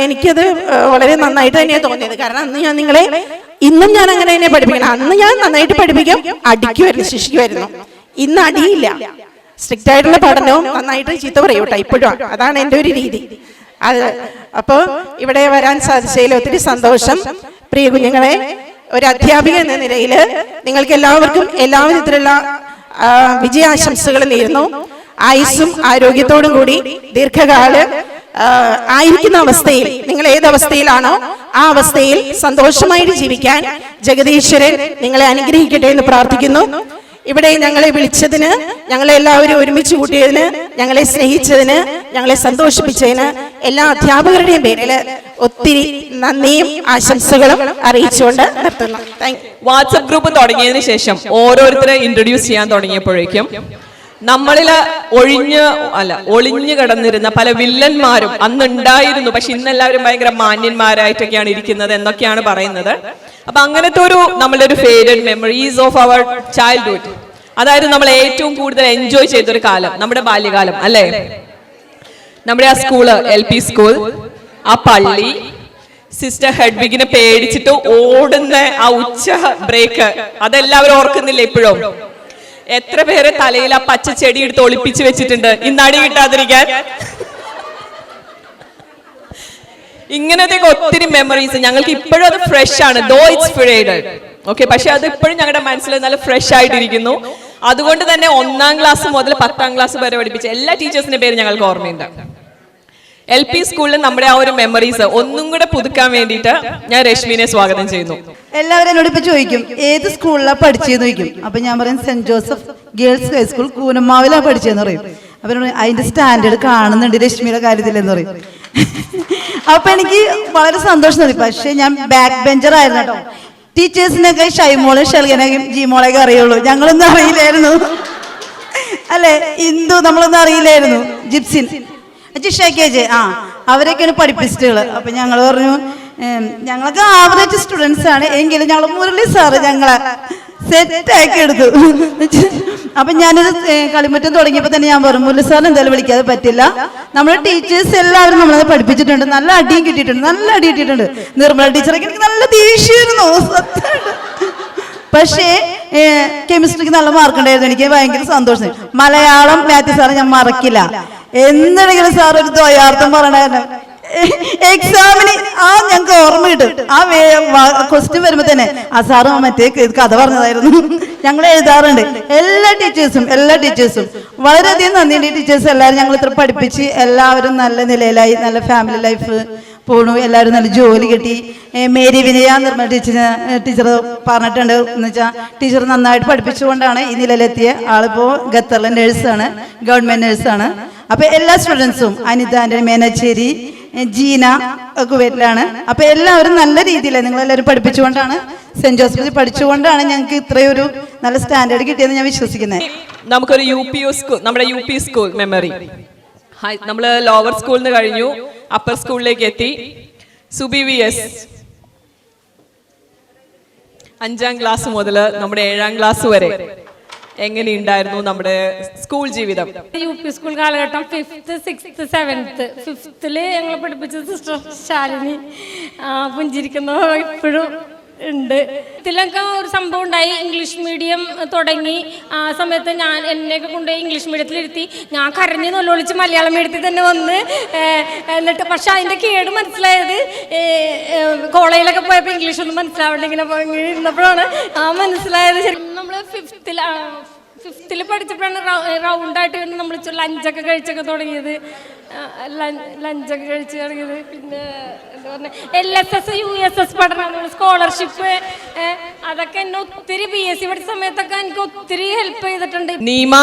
എനിക്കത് വളരെ നന്നായിട്ട് തന്നെയാണ് തോന്നിയത്. കാരണം അന്ന് ഞാൻ ഇന്നും ഞാൻ അങ്ങനെ തന്നെ പഠിപ്പിക്കണം. അന്ന് ഞാൻ നന്നായിട്ട് പഠിപ്പിക്കും, അടിക്കുമായിരുന്നു, ശിക്ഷിക്കുമായിരുന്നു. ഇന്ന് അടിയില്ല. സ്ട്രിക്റ്റ് ആയിട്ടുള്ള പഠനവും നന്നായിട്ട് ചീത്ത പറയൂട്ടോ ഇപ്പോഴും. അതാണ് എൻ്റെ ഒരു രീതി. അപ്പോൾ ഇവിടെ വരാൻ സാധിച്ചതിൽ ഒത്തിരി സന്തോഷം. പ്രിയ കുഞ്ഞുങ്ങളെ, ഒരു അധ്യാപിക എന്ന നിലയിൽ നിങ്ങൾക്ക് എല്ലാവർക്കും എല്ലാവിധത്തിലുള്ള വിജയാശംസകൾ നേരുന്നു. ആയുസ്സും ആരോഗ്യത്തോടും കൂടി ദീർഘകാലം ആയിരിക്കുന്ന അവസ്ഥയിൽ, നിങ്ങൾ ഏതവസ്ഥയിലാണോ ആ അവസ്ഥയിൽ സന്തോഷമായിട്ട് ജീവിക്കാൻ ജഗദീശ്വരൻ നിങ്ങളെ അനുഗ്രഹിക്കട്ടെ എന്ന് പ്രാർത്ഥിക്കുന്നു. ഇവിടെ ഞങ്ങളെ വിളിച്ചതിന്, ഞങ്ങളെ എല്ലാവരും ഒരുമിച്ച് കൂട്ടിയതിന്, ഞങ്ങളെ സ്നേഹിച്ചതിന്, ഞങ്ങളെ സന്തോഷിപ്പിച്ചതിന് എല്ലാ അധ്യാപകരുടെയും പേരിൽ ഒത്തിരി നന്ദിയും ആശംസകളും അറിയിച്ചുകൊണ്ട് നിർത്തുന്നു. വാട്സപ്പ് ഗ്രൂപ്പ് തുടങ്ങിയതിനു ശേഷം ഓരോരുത്തരെ ഇൻട്രൊഡ്യൂസ് ചെയ്യാൻ തുടങ്ങിയപ്പോഴേക്കും നമ്മളില് ഒളിഞ്ഞു കിടന്നിരുന്ന പല വില്ലന്മാരും അന്നുണ്ടായിരുന്നു. പക്ഷെ ഇന്നെല്ലാവരും ഭയങ്കര മാന്യന്മാരായിട്ടൊക്കെയാണ് ഇരിക്കുന്നത് എന്നൊക്കെയാണ് പറയുന്നത്. അപ്പൊ അങ്ങനത്തെ നമ്മളുടെ ഒരു favourite memories of our childhood, അതായത് നമ്മൾ ഏറ്റവും കൂടുതൽ എൻജോയ് ചെയ്തൊരു കാലം നമ്മുടെ ബാല്യകാലം അല്ലേ? നമ്മുടെ ആ സ്കൂള്, LP സ്കൂൾ, ആ പള്ളി, സിസ്റ്റർ ഹെഡ്വിഗിനെ പേടിച്ചിട്ട് ഓടുന്ന ആ ഉച്ച ബ്രേക്ക്, അതെല്ലാവരും ഓർക്കുന്നില്ല ഇപ്പോഴും? എത്ര പേര് തലയിൽ ആ പച്ച ചെടി എടുത്ത് ഒളിപ്പിച്ച് വെച്ചിട്ടുണ്ട് ഇന്നടി കിട്ടാതിരിക്കാൻ? ഇങ്ങനത്തെ ഒത്തിരി മെമ്മറീസ് ഞങ്ങൾക്ക് ഇപ്പോഴും അത് ഫ്രഷ് ആണ്. ദോ ഇറ്റ്സ് ഫെഡഡ്, ഓക്കെ, പക്ഷെ അത് ഇപ്പോഴും ഞങ്ങളുടെ മനസ്സിൽ നല്ല ഫ്രഷ് ആയിട്ടിരിക്കുന്നു. അതുകൊണ്ട് തന്നെ 1ാം ക്ലാസ് മുതൽ 10ാം ക്ലാസ് വരെ പഠിപ്പിച്ച എല്ലാ ടീച്ചേഴ്സിന്റെ പേര് ഞങ്ങൾക്ക് ഓർമ്മയുണ്ട്. LP സ്കൂളിൽ നമ്മുടെ ആ ഒരു മെമ്മറീസ് ഒന്നും കൂടെ പുതുക്കാൻ വേണ്ടിയിട്ട് ഞാൻ രശ്മിനെ സ്വാഗതം ചെയ്യുന്നു. എല്ലാവരും എന്നോട് ഇപ്പൊ ചോദിക്കും ഏത് സ്കൂളിലാണ് പഠിച്ചതെന്ന് ചോദിക്കും. അപ്പൊ ഞാൻ പറയും സെന്റ് ജോസഫ് ഗേൾസ് ഹൈസ്കൂൾ കൂനമ്മാവിലാണ് പഠിച്ചതെന്ന് പറയും. അവരോട് അതിന്റെ സ്റ്റാൻഡേർഡ് കാണുന്നുണ്ട് രശ്മിയുടെ കാര്യത്തിലെന്ന് പറയും. അപ്പൊ എനിക്ക് വളരെ സന്തോഷം തോന്നി. പക്ഷെ ഞാൻ ബാക്ക് ബെഞ്ചർ ആയിരുന്നു കേട്ടോ. ടീച്ചേഴ്സിനൊക്കെ ഷൈമോളെ ഷെൽഗനെയും ജിമോളെയൊക്കെ അറിയുള്ളൂ, ഞങ്ങളൊന്നും അറിയില്ലായിരുന്നു. അല്ലെ ഇന്ദു നമ്മളൊന്നും അറിയില്ലായിരുന്നു. ജിപ്സിൻ ജിഷേക്കേജ് അവരൊക്കെയാണ് പഠിപ്പിച്ചിട്ടുകൾ. അപ്പൊ ഞങ്ങൾ പറഞ്ഞു ഞങ്ങളൊക്കെ ആവറേജ് സ്റ്റുഡൻസ് ആണ്, എങ്കിലും ഞങ്ങൾ മുരളി സാറ് ഞങ്ങളെ സെറ്റാക്കി എടുത്തു. അപ്പൊ ഞാനിത് കളിമുറ്റം തുടങ്ങിയപ്പോ തന്നെ ഞാൻ പറഞ്ഞു മുരളി സാറിന് എന്തായാലും വിളിക്കാതെ പറ്റില്ല. നമ്മുടെ ടീച്ചേഴ്സ് എല്ലാവരും നമ്മളത് പഠിപ്പിച്ചിട്ടുണ്ട്, നല്ല അടിയും കിട്ടിയിട്ടുണ്ട്, നല്ല അടി കിട്ടിയിട്ടുണ്ട്. നിർമ്മല ടീച്ചറൊക്കെ എനിക്ക് നല്ല ദേഷ്യമായിരുന്നു സത്യമായിട്ട്. പക്ഷേ കെമിസ്ട്രിക്ക് നല്ല മാർക്ക് ഉണ്ടായിരുന്നു, എനിക്ക് ഭയങ്കര സന്തോഷം. മലയാളം മാത്യു സാറ് ഞാൻ മറക്കില്ല. എന്തെങ്കിലും സാർ ഒരു ദ്വയാർത്ഥം പറയണായിരുന്നു എക്സാമിന്. ഞങ്ങൾക്ക് ഓർമ്മ കിട്ടും ആ ക്വസ്റ്റ്യൻ വരുമ്പോ തന്നെ ആ സാറ് മറ്റേ കഥ പറഞ്ഞതായിരുന്നു. ഞങ്ങൾ എഴുതാറുണ്ട്. എല്ലാ ടീച്ചേഴ്സും വളരെയധികം നന്ദിയുണ്ട്. ഈ ടീച്ചേഴ്സ് എല്ലാവരും ഞങ്ങൾ ഇത്ര പഠിപ്പിച്ച് എല്ലാവരും നല്ല നിലയിലായി, നല്ല ഫാമിലി ലൈഫ് പോണു, എല്ലാവരും നല്ല ജോലി കിട്ടി. മേരി വിനയ നിർമ്മല ടീച്ചർ പറഞ്ഞിട്ടുണ്ട് എന്ന് വെച്ചാൽ ടീച്ചർ നന്നായിട്ട് പഠിപ്പിച്ചുകൊണ്ടാണ് ഈ നിലയിലെത്തിയ ആളിപ്പോ ഖത്തറിലെ നേഴ്സാണ്, ഗവൺമെന്റ് നേഴ്സാണ്. അപ്പൊ എല്ലാ സ്റ്റുഡൻസും അനിത ആന്റണി, മേനച്ചേരി, ജീന കുവൈറ്റിലാണ്. അപ്പൊ എല്ലാവരും നല്ല രീതിയിൽ നിങ്ങളെല്ലാവരും പഠിപ്പിച്ചുകൊണ്ടാണ്, സെന്റ് ജോസഫിൽ പഠിച്ചുകൊണ്ടാണ് ഞങ്ങൾക്ക് ഇത്രയൊരു നല്ല സ്റ്റാൻഡേർഡ് കിട്ടിയെന്ന് ഞാൻ വിശ്വസിക്കുന്നത്. നമുക്കൊരു നമ്മുടെ യു പി സ്കൂൾ മെമ്മറി. നമ്മൾ ലോവർ സ്കൂളിൽ നിന്ന് കഴിഞ്ഞു, അപ്പർ സ്കൂളിലേക്ക് എത്തി. സുബി VS 5ാം ക്ലാസ് മുതൽ നമ്മുടെ 7ാം ക്ലാസ് വരെ എങ്ങനെയുണ്ടായിരുന്നു നമ്മുടെ സ്കൂൾ ജീവിതം? UP സ്കൂൾ കാലഘട്ടം 5th 6th 7th 5th ഞങ്ങൾ പഠിപ്പിച്ച സിസ്റ്റർ ശാലിനി പുഞ്ചിരിക്കുന്ന ഇപ്പോഴും ഉണ്ട്. ഇതിലൊക്കെ ഒരു സംഭവം ഉണ്ടായി. ഇംഗ്ലീഷ് മീഡിയം തുടങ്ങി ആ സമയത്ത് എന്നെയൊക്കെ കൊണ്ടുപോയി ഇംഗ്ലീഷ് മീഡിയത്തിലിരുത്തി. ഞാൻ കരഞ്ഞ് നൊല്ലൊളിച്ച് മലയാളം മീഡിയത്തിൽ തന്നെ വന്ന് എന്നിട്ട് പക്ഷെ അതിൻ്റെ കേട് മനസ്സിലായത് കോളേജിലൊക്കെ പോയപ്പോൾ ഇംഗ്ലീഷ് ഒന്നും മനസ്സിലാവേണ്ട ഇങ്ങനെ ഇരുന്നപ്പോഴാണ് മനസ്സിലായത്. നമ്മൾ 5th പഠിച്ചപ്പോഴാണ് റൗണ്ടായിട്ട് പിന്നെ നമ്മൾ ലഞ്ചൊക്കെ കഴിച്ചൊക്കെ തുടങ്ങിയത്. ലഞ്ചൊക്കെ കഴിച്ച് തുടങ്ങിയത്. പിന്നെ എന്താ പറഞ്ഞ LSS USS പഠനം, സ്കോളർഷിപ്പ്, അതൊക്കെ എന്നെ ഒത്തിരി BSc പഠിച്ച സമയത്തൊക്കെ എനിക്ക് ഒത്തിരി ഹെൽപ്പ് ചെയ്തിട്ടുണ്ട്. നീമ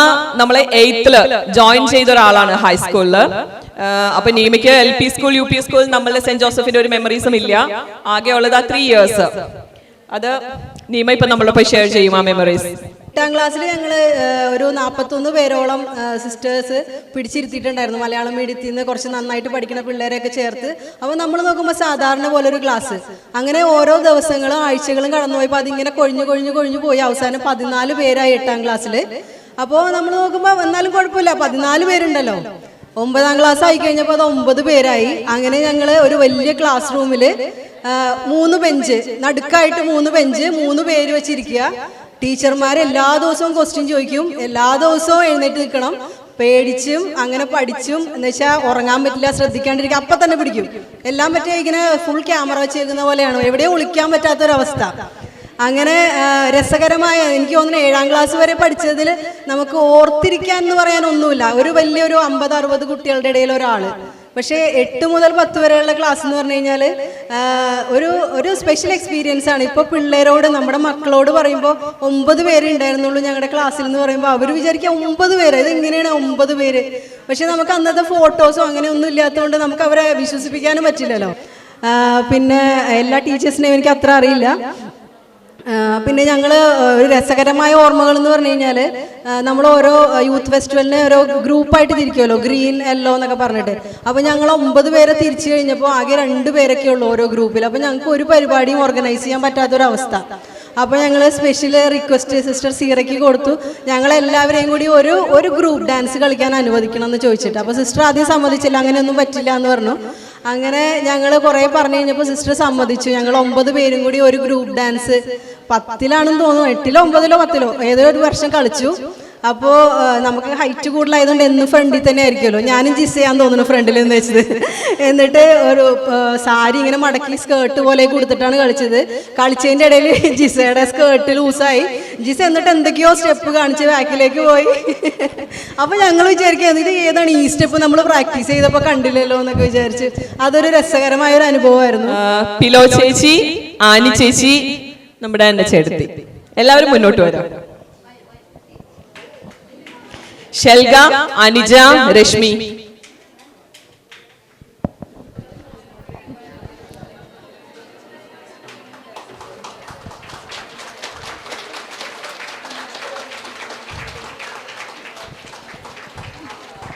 നമ്മളെ 8th ജോയിൻ ചെയ്ത ഒരാളാണ് ഹൈസ്കൂളില്. അപ്പൊ നീമയ്ക്ക് LP സ്കൂൾ UP സ്കൂൾ നമ്മളുടെ സെന്റ് ജോസഫിന്റെ ഒരു മെമ്മറീസും ഇല്ല. ആകെ ഉള്ളത് ആ 3 years. അത് നീമ ഇപ്പൊ നമ്മളൊപ്പം ഷെയർ ചെയ്യും ആ മെമ്മറീസ്. 8ാം ക്ലാസ്സിൽ ഞങ്ങൾ ഒരു 41 പേരോളം സിസ്റ്റേഴ്സ് പിടിച്ചിരുത്തിയിട്ടുണ്ടായിരുന്നു. മലയാളം മീഡിയത്തിൽ നിന്ന് കുറച്ച് നന്നായിട്ട് പഠിക്കുന്ന പിള്ളേരെയൊക്കെ ചേർത്ത്. അപ്പോൾ നമ്മൾ നോക്കുമ്പോൾ സാധാരണ പോലെ ഒരു ക്ലാസ്. അങ്ങനെ ഓരോ ദിവസങ്ങളും ആഴ്ചകളും കടന്നുപോയപ്പോൾ അതിങ്ങനെ കൊഴിഞ്ഞു പോയി. അവസാനം 14 പേരായി 8ാം ക്ലാസ്സിൽ. അപ്പോൾ നമ്മൾ നോക്കുമ്പോൾ എന്നാലും കുഴപ്പമില്ല, 14 പേരുണ്ടല്ലോ. 9ാം ക്ലാസ് ആയി കഴിഞ്ഞപ്പോൾ അത് 9 പേരായി. അങ്ങനെ ഞങ്ങൾ ഒരു വലിയ ക്ലാസ് റൂമിൽ 3 ബെഞ്ച്, നടുക്കായിട്ട് 3 ബെഞ്ച്, 3 പേര് വെച്ചിരിക്കുക. ടീച്ചർമാർ എല്ലാ ദിവസവും ക്വസ്റ്റ്യൻ ചോദിക്കും, എല്ലാ ദിവസവും എഴുന്നേറ്റ് നിൽക്കണം. പേടിച്ചും അങ്ങനെ പഠിച്ചും എന്ന് വെച്ചാൽ ഉറങ്ങാൻ പറ്റില്ല, ശ്രദ്ധിക്കാണ്ടിരിക്കുക, അപ്പം തന്നെ പിടിക്കും. എല്ലാം പറ്റിയ ഇങ്ങനെ ഫുൾ ക്യാമറ വെച്ചേക്കുന്ന പോലെയാണ്, എവിടെയും ഒളിക്കാൻ പറ്റാത്തൊരവസ്ഥ. അങ്ങനെ രസകരമായ, എനിക്ക് തോന്നുന്നു 7ാം ക്ലാസ് വരെ പഠിച്ചതിൽ നമുക്ക് ഓർത്തിരിക്കാൻ എന്ന് പറയാൻ ഒന്നുമില്ല. ഒരു വലിയൊരു 50-60 കുട്ടികളുടെ ഇടയിൽ ഒരാൾ. പക്ഷേ 8 മുതൽ 10 വരെയുള്ള ക്ലാസ് എന്ന് പറഞ്ഞു കഴിഞ്ഞാൽ ഒരു സ്പെഷ്യൽ എക്സ്പീരിയൻസ് ആണ്. ഇപ്പോൾ പിള്ളേരോട്, നമ്മുടെ മക്കളോട് പറയുമ്പോൾ 9 പേര് ഉണ്ടായിരുന്നുള്ളൂ ഞങ്ങളുടെ ക്ലാസ്സിൽ എന്ന് പറയുമ്പോൾ അവർ വിചാരിക്കുക 9 പേര്, ഇത് എങ്ങനെയാണ് 9 പേര്? പക്ഷെ നമുക്ക് അന്നത്തെ ഫോട്ടോസോ അങ്ങനെ ഒന്നും ഇല്ലാത്തതുകൊണ്ട് നമുക്ക് അവരെ വിശ്വസിപ്പിക്കാനും പറ്റില്ലല്ലോ. പിന്നെ എല്ലാ ടീച്ചേഴ്സിനെയും എനിക്ക് അത്ര അറിയില്ല. പിന്നെ ഞങ്ങൾ ഒരു രസകരമായ ഓർമ്മകൾ എന്ന് പറഞ്ഞു കഴിഞ്ഞാൽ നമ്മൾ ഓരോ യൂത്ത് ഫെസ്റ്റിവലിനെ ഓരോ ഗ്രൂപ്പായിട്ട് തിരിക്കുമല്ലോ, ഗ്രീൻ യെല്ലോ എന്നൊക്കെ പറഞ്ഞിട്ട്. അപ്പോൾ ഞങ്ങൾ 9 പേരെ തിരിച്ചു കഴിഞ്ഞപ്പോൾ ആകെ 2 പേരൊക്കെ ഉള്ളൂ ഓരോ ഗ്രൂപ്പിൽ. അപ്പോൾ ഞങ്ങൾക്ക് ഒരു പരിപാടിയും ഓർഗനൈസ് ചെയ്യാൻ പറ്റാത്തൊരവസ്ഥ. അപ്പോൾ ഞങ്ങൾ സ്പെഷ്യൽ റിക്വസ്റ്റ് സിസ്റ്റർ സീറയ്ക്ക് കൊടുത്തു, ഞങ്ങളെല്ലാവരെയും കൂടി ഒരു ഗ്രൂപ്പ് ഡാൻസ് കളിക്കാൻ അനുവദിക്കണം എന്ന് ചോദിച്ചിട്ട്. അപ്പോൾ സിസ്റ്റർ ആദ്യം സമ്മതിച്ചില്ല, അങ്ങനെയൊന്നും പറ്റില്ല എന്ന് പറഞ്ഞു. അങ്ങനെ ഞങ്ങൾ കുറേ പറഞ്ഞു കഴിഞ്ഞപ്പോൾ സിസ്റ്റർ സമ്മതിച്ചു. ഞങ്ങൾ 9 പേരും കൂടി ഒരു ഗ്രൂപ്പ് ഡാൻസ് 10-ലാണെന്ന് തോന്നുന്നു, 8-ലോ 9-ലോ 10-ലോ ഏതോ ഒരു വർഷം കളിച്ചു. അപ്പോൾ നമുക്ക് ഹൈറ്റ് കൂടുതലായതുകൊണ്ട് എന്നും ഫ്രണ്ടിൽ തന്നെ ആയിരിക്കുമല്ലോ. ഞാനും ജിസ് ചെയ്യാൻ തോന്നുന്നു ഫ്രണ്ടിൽ എന്ന് വെച്ചത്. എന്നിട്ട് ഒരു സാരി ഇങ്ങനെ മടക്കി സ്കേർട്ട് പോലെ കൊടുത്തിട്ടാണ് കളിച്ചത്. കളിച്ചതിൻ്റെ ഇടയിൽ ജിസയുടെ സ്കേർട്ട് ലൂസായി. ജിസ എന്നിട്ട് എന്തൊക്കെയോ സ്റ്റെപ്പ് കാണിച്ച് ബാക്കിലേക്ക് പോയി. അപ്പോൾ ഞങ്ങൾ വിചാരിക്കുന്നത് ഇത് ഏതാണ് ഈ സ്റ്റെപ്പ്, നമ്മൾ പ്രാക്ടീസ് ചെയ്തപ്പോൾ കണ്ടില്ലല്ലോ എന്നൊക്കെ വിചാരിച്ച് അതൊരു രസകരമായ ഒരു അനുഭവമായിരുന്നു. പിലോ ചേച്ചി, ആനി ചേച്ചി, നമ്മുടെ എന്നെ ചേട്ടത്തി, എല്ലാവരും മുന്നോട്ട് വരാം. ഷെൽഗ, അനിജ, രശ്മി.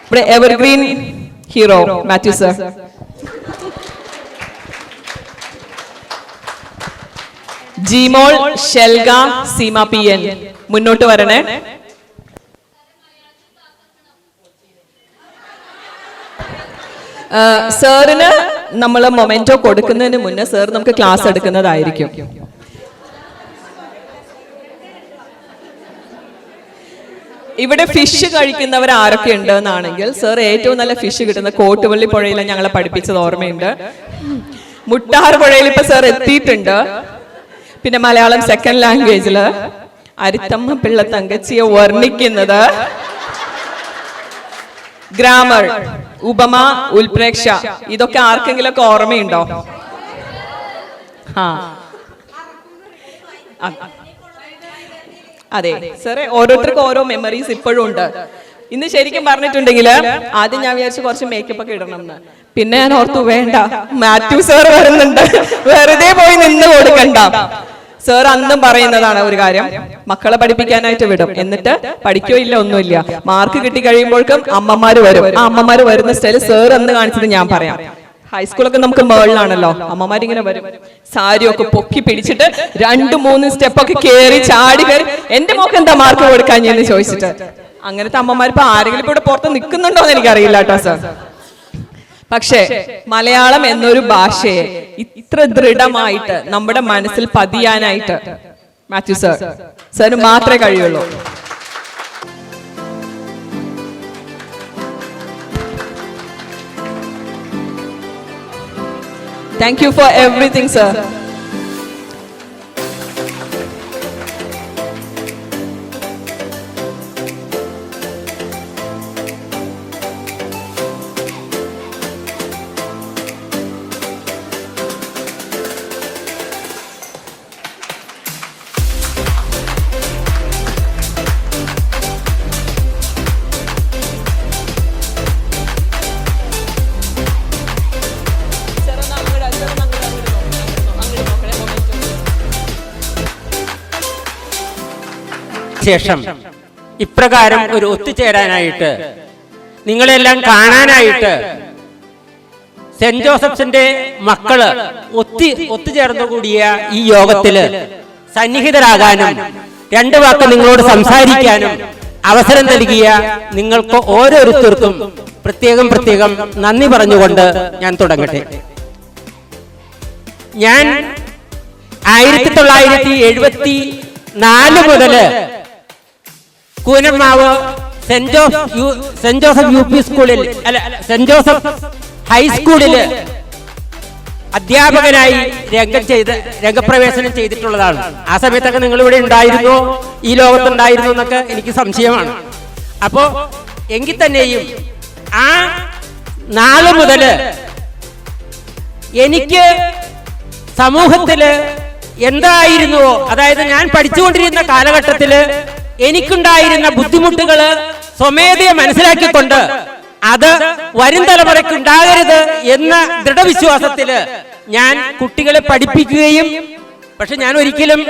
ഇവിടെ evergreen hero Mathew sir. Jimol, Shelga, Seema P N മുന്നോട്ട് വരണേ. സാറിന് നമ്മൾ മൊമെന്റോ കൊടുക്കുന്നതിന് മുന്നേ സാർ നമുക്ക് ക്ലാസ് എടുക്കുന്നതായിരിക്കും. ഇവിടെ ഫിഷ് കഴിക്കുന്നവർ ആരൊക്കെ ഉണ്ട് എന്നാണെങ്കിൽ സാർ ഏറ്റവും നല്ല ഫിഷ് കിട്ടുന്ന കോട്ടുവള്ളി പുഴയിൽ ഞങ്ങളെ പഠിപ്പിച്ചത് ഓർമ്മയുണ്ട്. മുട്ടാർ പുഴയിൽ ഇപ്പൊ സാർ എത്തിയിട്ടുണ്ട്. പിന്നെ മലയാളം സെക്കൻഡ് ലാംഗ്വേജില് അരിത്തമ്മ പിള്ള തങ്കച്ചിയെ വർണ്ണിക്കുന്നത്, ഗ്രാമർ, ഉപമ, ഉൽപ്രേക്ഷ, ഇതൊക്കെ ആർക്കെങ്കിലും ഒക്കെ ഓർമ്മയുണ്ടോ? അതെ സാറേ, ഓരോരുത്തർക്കും ഓരോ മെമ്മറീസ് ഇപ്പോഴും ഉണ്ട്. ഇന്ന് ശരിക്കും പറഞ്ഞിട്ടുണ്ടെങ്കിൽ ആദ്യം ഞാൻ വിചാരിച്ചു കുറച്ച് മേക്കപ്പ് ഒക്കെ ഇടണം എന്ന്. പിന്നെ ഞാൻ ഓർത്തു വേണ്ട, മാത്യു സാർ വരുന്നുണ്ട്, വെറുതെ പോയി നിന്ന് കൊടുക്കണ്ട. സാർ അന്നും പറയുന്നതാണ് ഒരു കാര്യം, മക്കളെ പഠിപ്പിക്കാനായിട്ട് വിടും, എന്നിട്ട് പഠിക്കോ ഇല്ല ഒന്നുമില്ല, മാർക്ക് കിട്ടി കഴിയുമ്പോഴേക്കും അമ്മമാര് വരും. ആ അമ്മമാര് വരുന്ന സ്റ്റൈല് സാർ എന്ന് കാണിച്ചത് ഞാൻ പറയാം. ഹൈസ്കൂളൊക്കെ നമുക്ക് മേളിലാണല്ലോ, അമ്മമാരിങ്ങനെ വരും, സാരിയൊക്കെ പൊക്കി പിടിച്ചിട്ട് 2-3 സ്റ്റെപ്പൊക്കെ കയറി ചാടി കയറി എന്റെ മോക്ക് എന്താ മാർക്ക് കൊടുക്കാൻ എന്ന് ചോദിച്ചിട്ട്. അങ്ങനത്തെ അമ്മമാർ ഇപ്പൊ ആരെങ്കിലും ഇപ്പൊ ഇവിടെ പുറത്ത് നിൽക്കുന്നുണ്ടോ എന്ന് എനിക്കറിയില്ല കേട്ടോ സാർ. പക്ഷേ മലയാളം എന്നൊരു ഭാഷയെ ഇത്ര ദൃഢമായിട്ട് നമ്മുടെ മനസ്സിൽ പതിയാനായിട്ട് മാത്യു സാർ, സാറിന് മാത്രമേ കഴിയുള്ളൂ. Thank you for everything, sir. ശേഷം ഇപ്രകാരം ഒരു ഒത്തുചേരാനായിട്ട്, നിങ്ങളെല്ലാം കാണാനായിട്ട് സെന്റ് ജോസഫ്സിന്റെ മക്കള് ഒത്തുചേർന്നു കൂടിയ ഈ യോഗത്തില് സന്നിഹിതരാകാനും 2 വാക്ക് നിങ്ങളോട് സംസാരിക്കാനും അവസരം നൽകിയ നിങ്ങൾക്ക് ഓരോരുത്തർക്കും പ്രത്യേകം നന്ദി പറഞ്ഞുകൊണ്ട് ഞാൻ തുടങ്ങട്ടെ. ഞാൻ 1974 മുതല് Koonammavu saint Joseph U P സ്കൂളിൽ, അല്ല സെന്റ് ജോസഫ് ഹൈസ്കൂളില് അധ്യാപകനായി രംഗപ്രവേശനം ചെയ്തിട്ടുള്ളതാണ്. ആ സമയത്തൊക്കെ നിങ്ങൾ ഇവിടെ ഉണ്ടായിരുന്നോ, ഈ ലോകത്തുണ്ടായിരുന്നു എന്നൊക്കെ എനിക്ക് സംശയമാണ്. അപ്പോ എങ്കിൽ തന്നെയും ആ നാള് മുതല് എനിക്ക് സമൂഹത്തില് എന്തായിരുന്നുവോ, അതായത് ഞാൻ പഠിച്ചുകൊണ്ടിരുന്ന കാലഘട്ടത്തില് എനിക്കുണ്ടായിരുന്ന ബുദ്ധിമുട്ടുകള് സ്വമേധയെ മനസ്സിലാക്കിക്കൊണ്ട് അത് വരും തലമുറയ്ക്ക് ഉണ്ടാകരുത് എന്ന ദൃഢവിശ്വാസത്തില് ഞാൻ കുട്ടികളെ പഠിപ്പിക്കുകയും, പക്ഷെ ഞാൻ ഒരിക്കലും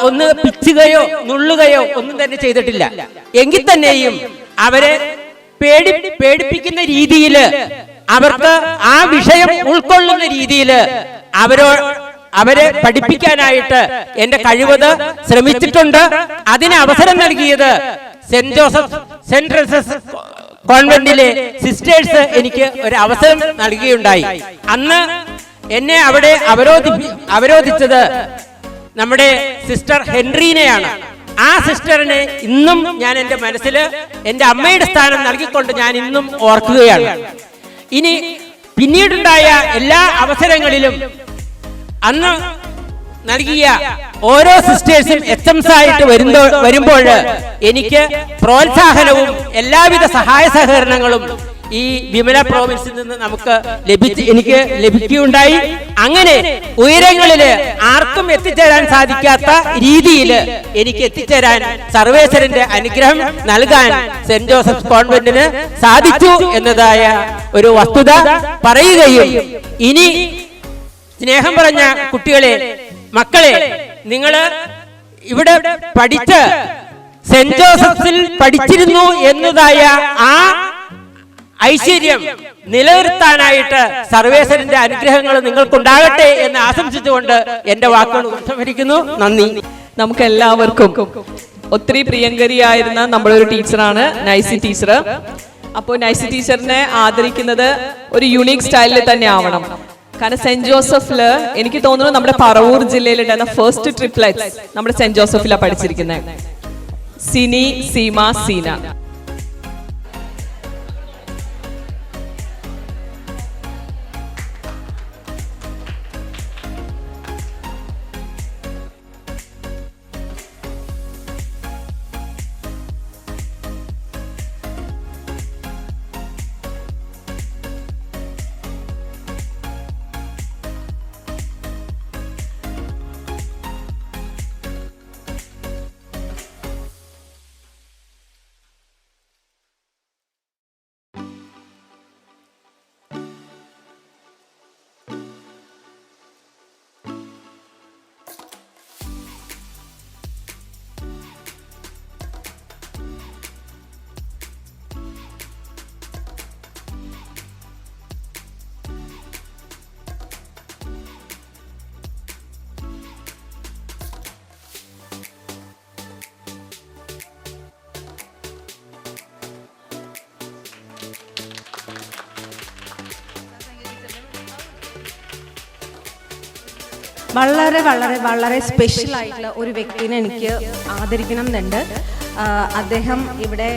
ഒന്ന് പിച്ചുകയോ നുള്ളുകയോ ഒന്നും തന്നെ ചെയ്തിട്ടില്ല. എങ്കിൽ തന്നെയും അവരെ പേടിപ്പിക്കുന്ന രീതിയില്, അവർക്ക് ആ വിഷയം ഉൾക്കൊള്ളുന്ന രീതിയില് അവരെ പഠിപ്പിക്കാനായിട്ട് എന്റെ കഴിവത് ശ്രമിച്ചിട്ടുണ്ട്. അതിന് അവസരം നൽകിയത് സെന്റ് കോൺവെന്റിലെ സിസ്റ്റേഴ്സ് എനിക്ക് ഒരു അവസരം നൽകുകയുണ്ടായി. അന്ന് എന്നെ അവിടെ അവരോധിച്ചത് നമ്മുടെ സിസ്റ്റർ ഹെൻറീനെയാണ്. ആ സിസ്റ്ററിനെ ഇന്നും ഞാൻ എൻ്റെ മനസ്സിൽ എൻ്റെ അമ്മയുടെ സ്ഥാനം നൽകിക്കൊണ്ട് ഞാൻ ഇന്നും ഓർക്കുകയാണ്. ഇനി പിന്നീടുണ്ടായ എല്ലാ അവസരങ്ങളിലും അന്ന് നൽകിയ ഓരോ സിസ്റ്റേഴ്സും HMs ആയിട്ട് വരുമ്പോൾ എനിക്ക് പ്രോത്സാഹനവും എല്ലാവിധ സഹായ സഹകരണങ്ങളും ഈ വിമല പ്രോവിൻസിൽ നിന്ന് എനിക്ക് ലഭിക്കുകയുണ്ടായി. അങ്ങനെ ഉയരങ്ങളില് ആർക്കും എത്തിച്ചേരാൻ സാധിക്കാത്ത രീതിയിൽ എനിക്ക് എത്തിച്ചേരാൻ സർവേശ്വരന്റെ അനുഗ്രഹം നൽകാൻ സെന്റ് ജോസഫ് കോൺവെന്റിന് സാധിച്ചു എന്നതായ ഒരു വസ്തുത പറയുകയും, ഇനി സ്നേഹം പറഞ്ഞ കുട്ടികളെ, മക്കളെ, നിങ്ങള് ഇവിടെ പഠിച്ച് സെന്റ് ജോസഫിൽ പഠിച്ചിരുന്നു എന്നതായ ആ ഐശ്വര്യം നിലനിർത്താനായിട്ട് സർവേശ്വരന്റെ അനുഗ്രഹങ്ങൾ നിങ്ങൾക്കുണ്ടാകട്ടെ എന്ന് ആശംസിച്ചുകൊണ്ട് എന്റെ വാക്കുകൾ ഉപസംഹരിക്കുന്നു. നന്ദി. നമുക്ക് എല്ലാവർക്കും ഒത്തിരി പ്രിയങ്കരിയായിരുന്ന നമ്മളൊരു ടീച്ചറാണ് നൈസി ടീച്ചർ. അപ്പോൾ നൈസി ടീച്ചറിനെ ആദരിക്കുന്നത് ഒരു യുണീക് സ്റ്റൈലിൽ തന്നെ ആവണം. കാരണം സെന്റ് ജോസഫില് എനിക്ക് തോന്നുന്നു നമ്മുടെ പറവൂർ ജില്ലയിലുണ്ടായിരുന്ന ഫസ്റ്റ് ട്രിപ്ലെറ്റ്സ് നമ്മുടെ സെന്റ് ജോസഫിലാണ് പഠിച്ചിരിക്കുന്നത്. സിനി, സീമ, സീന. വളരെ വളരെ വളരെ സ്പെഷ്യൽ ആയിട്ടുള്ള ഒരു വ്യക്തിനെ എനിക്ക് ആദരിക്കണം എന്നുണ്ട്. അദ്ദേഹം ഇവിടെ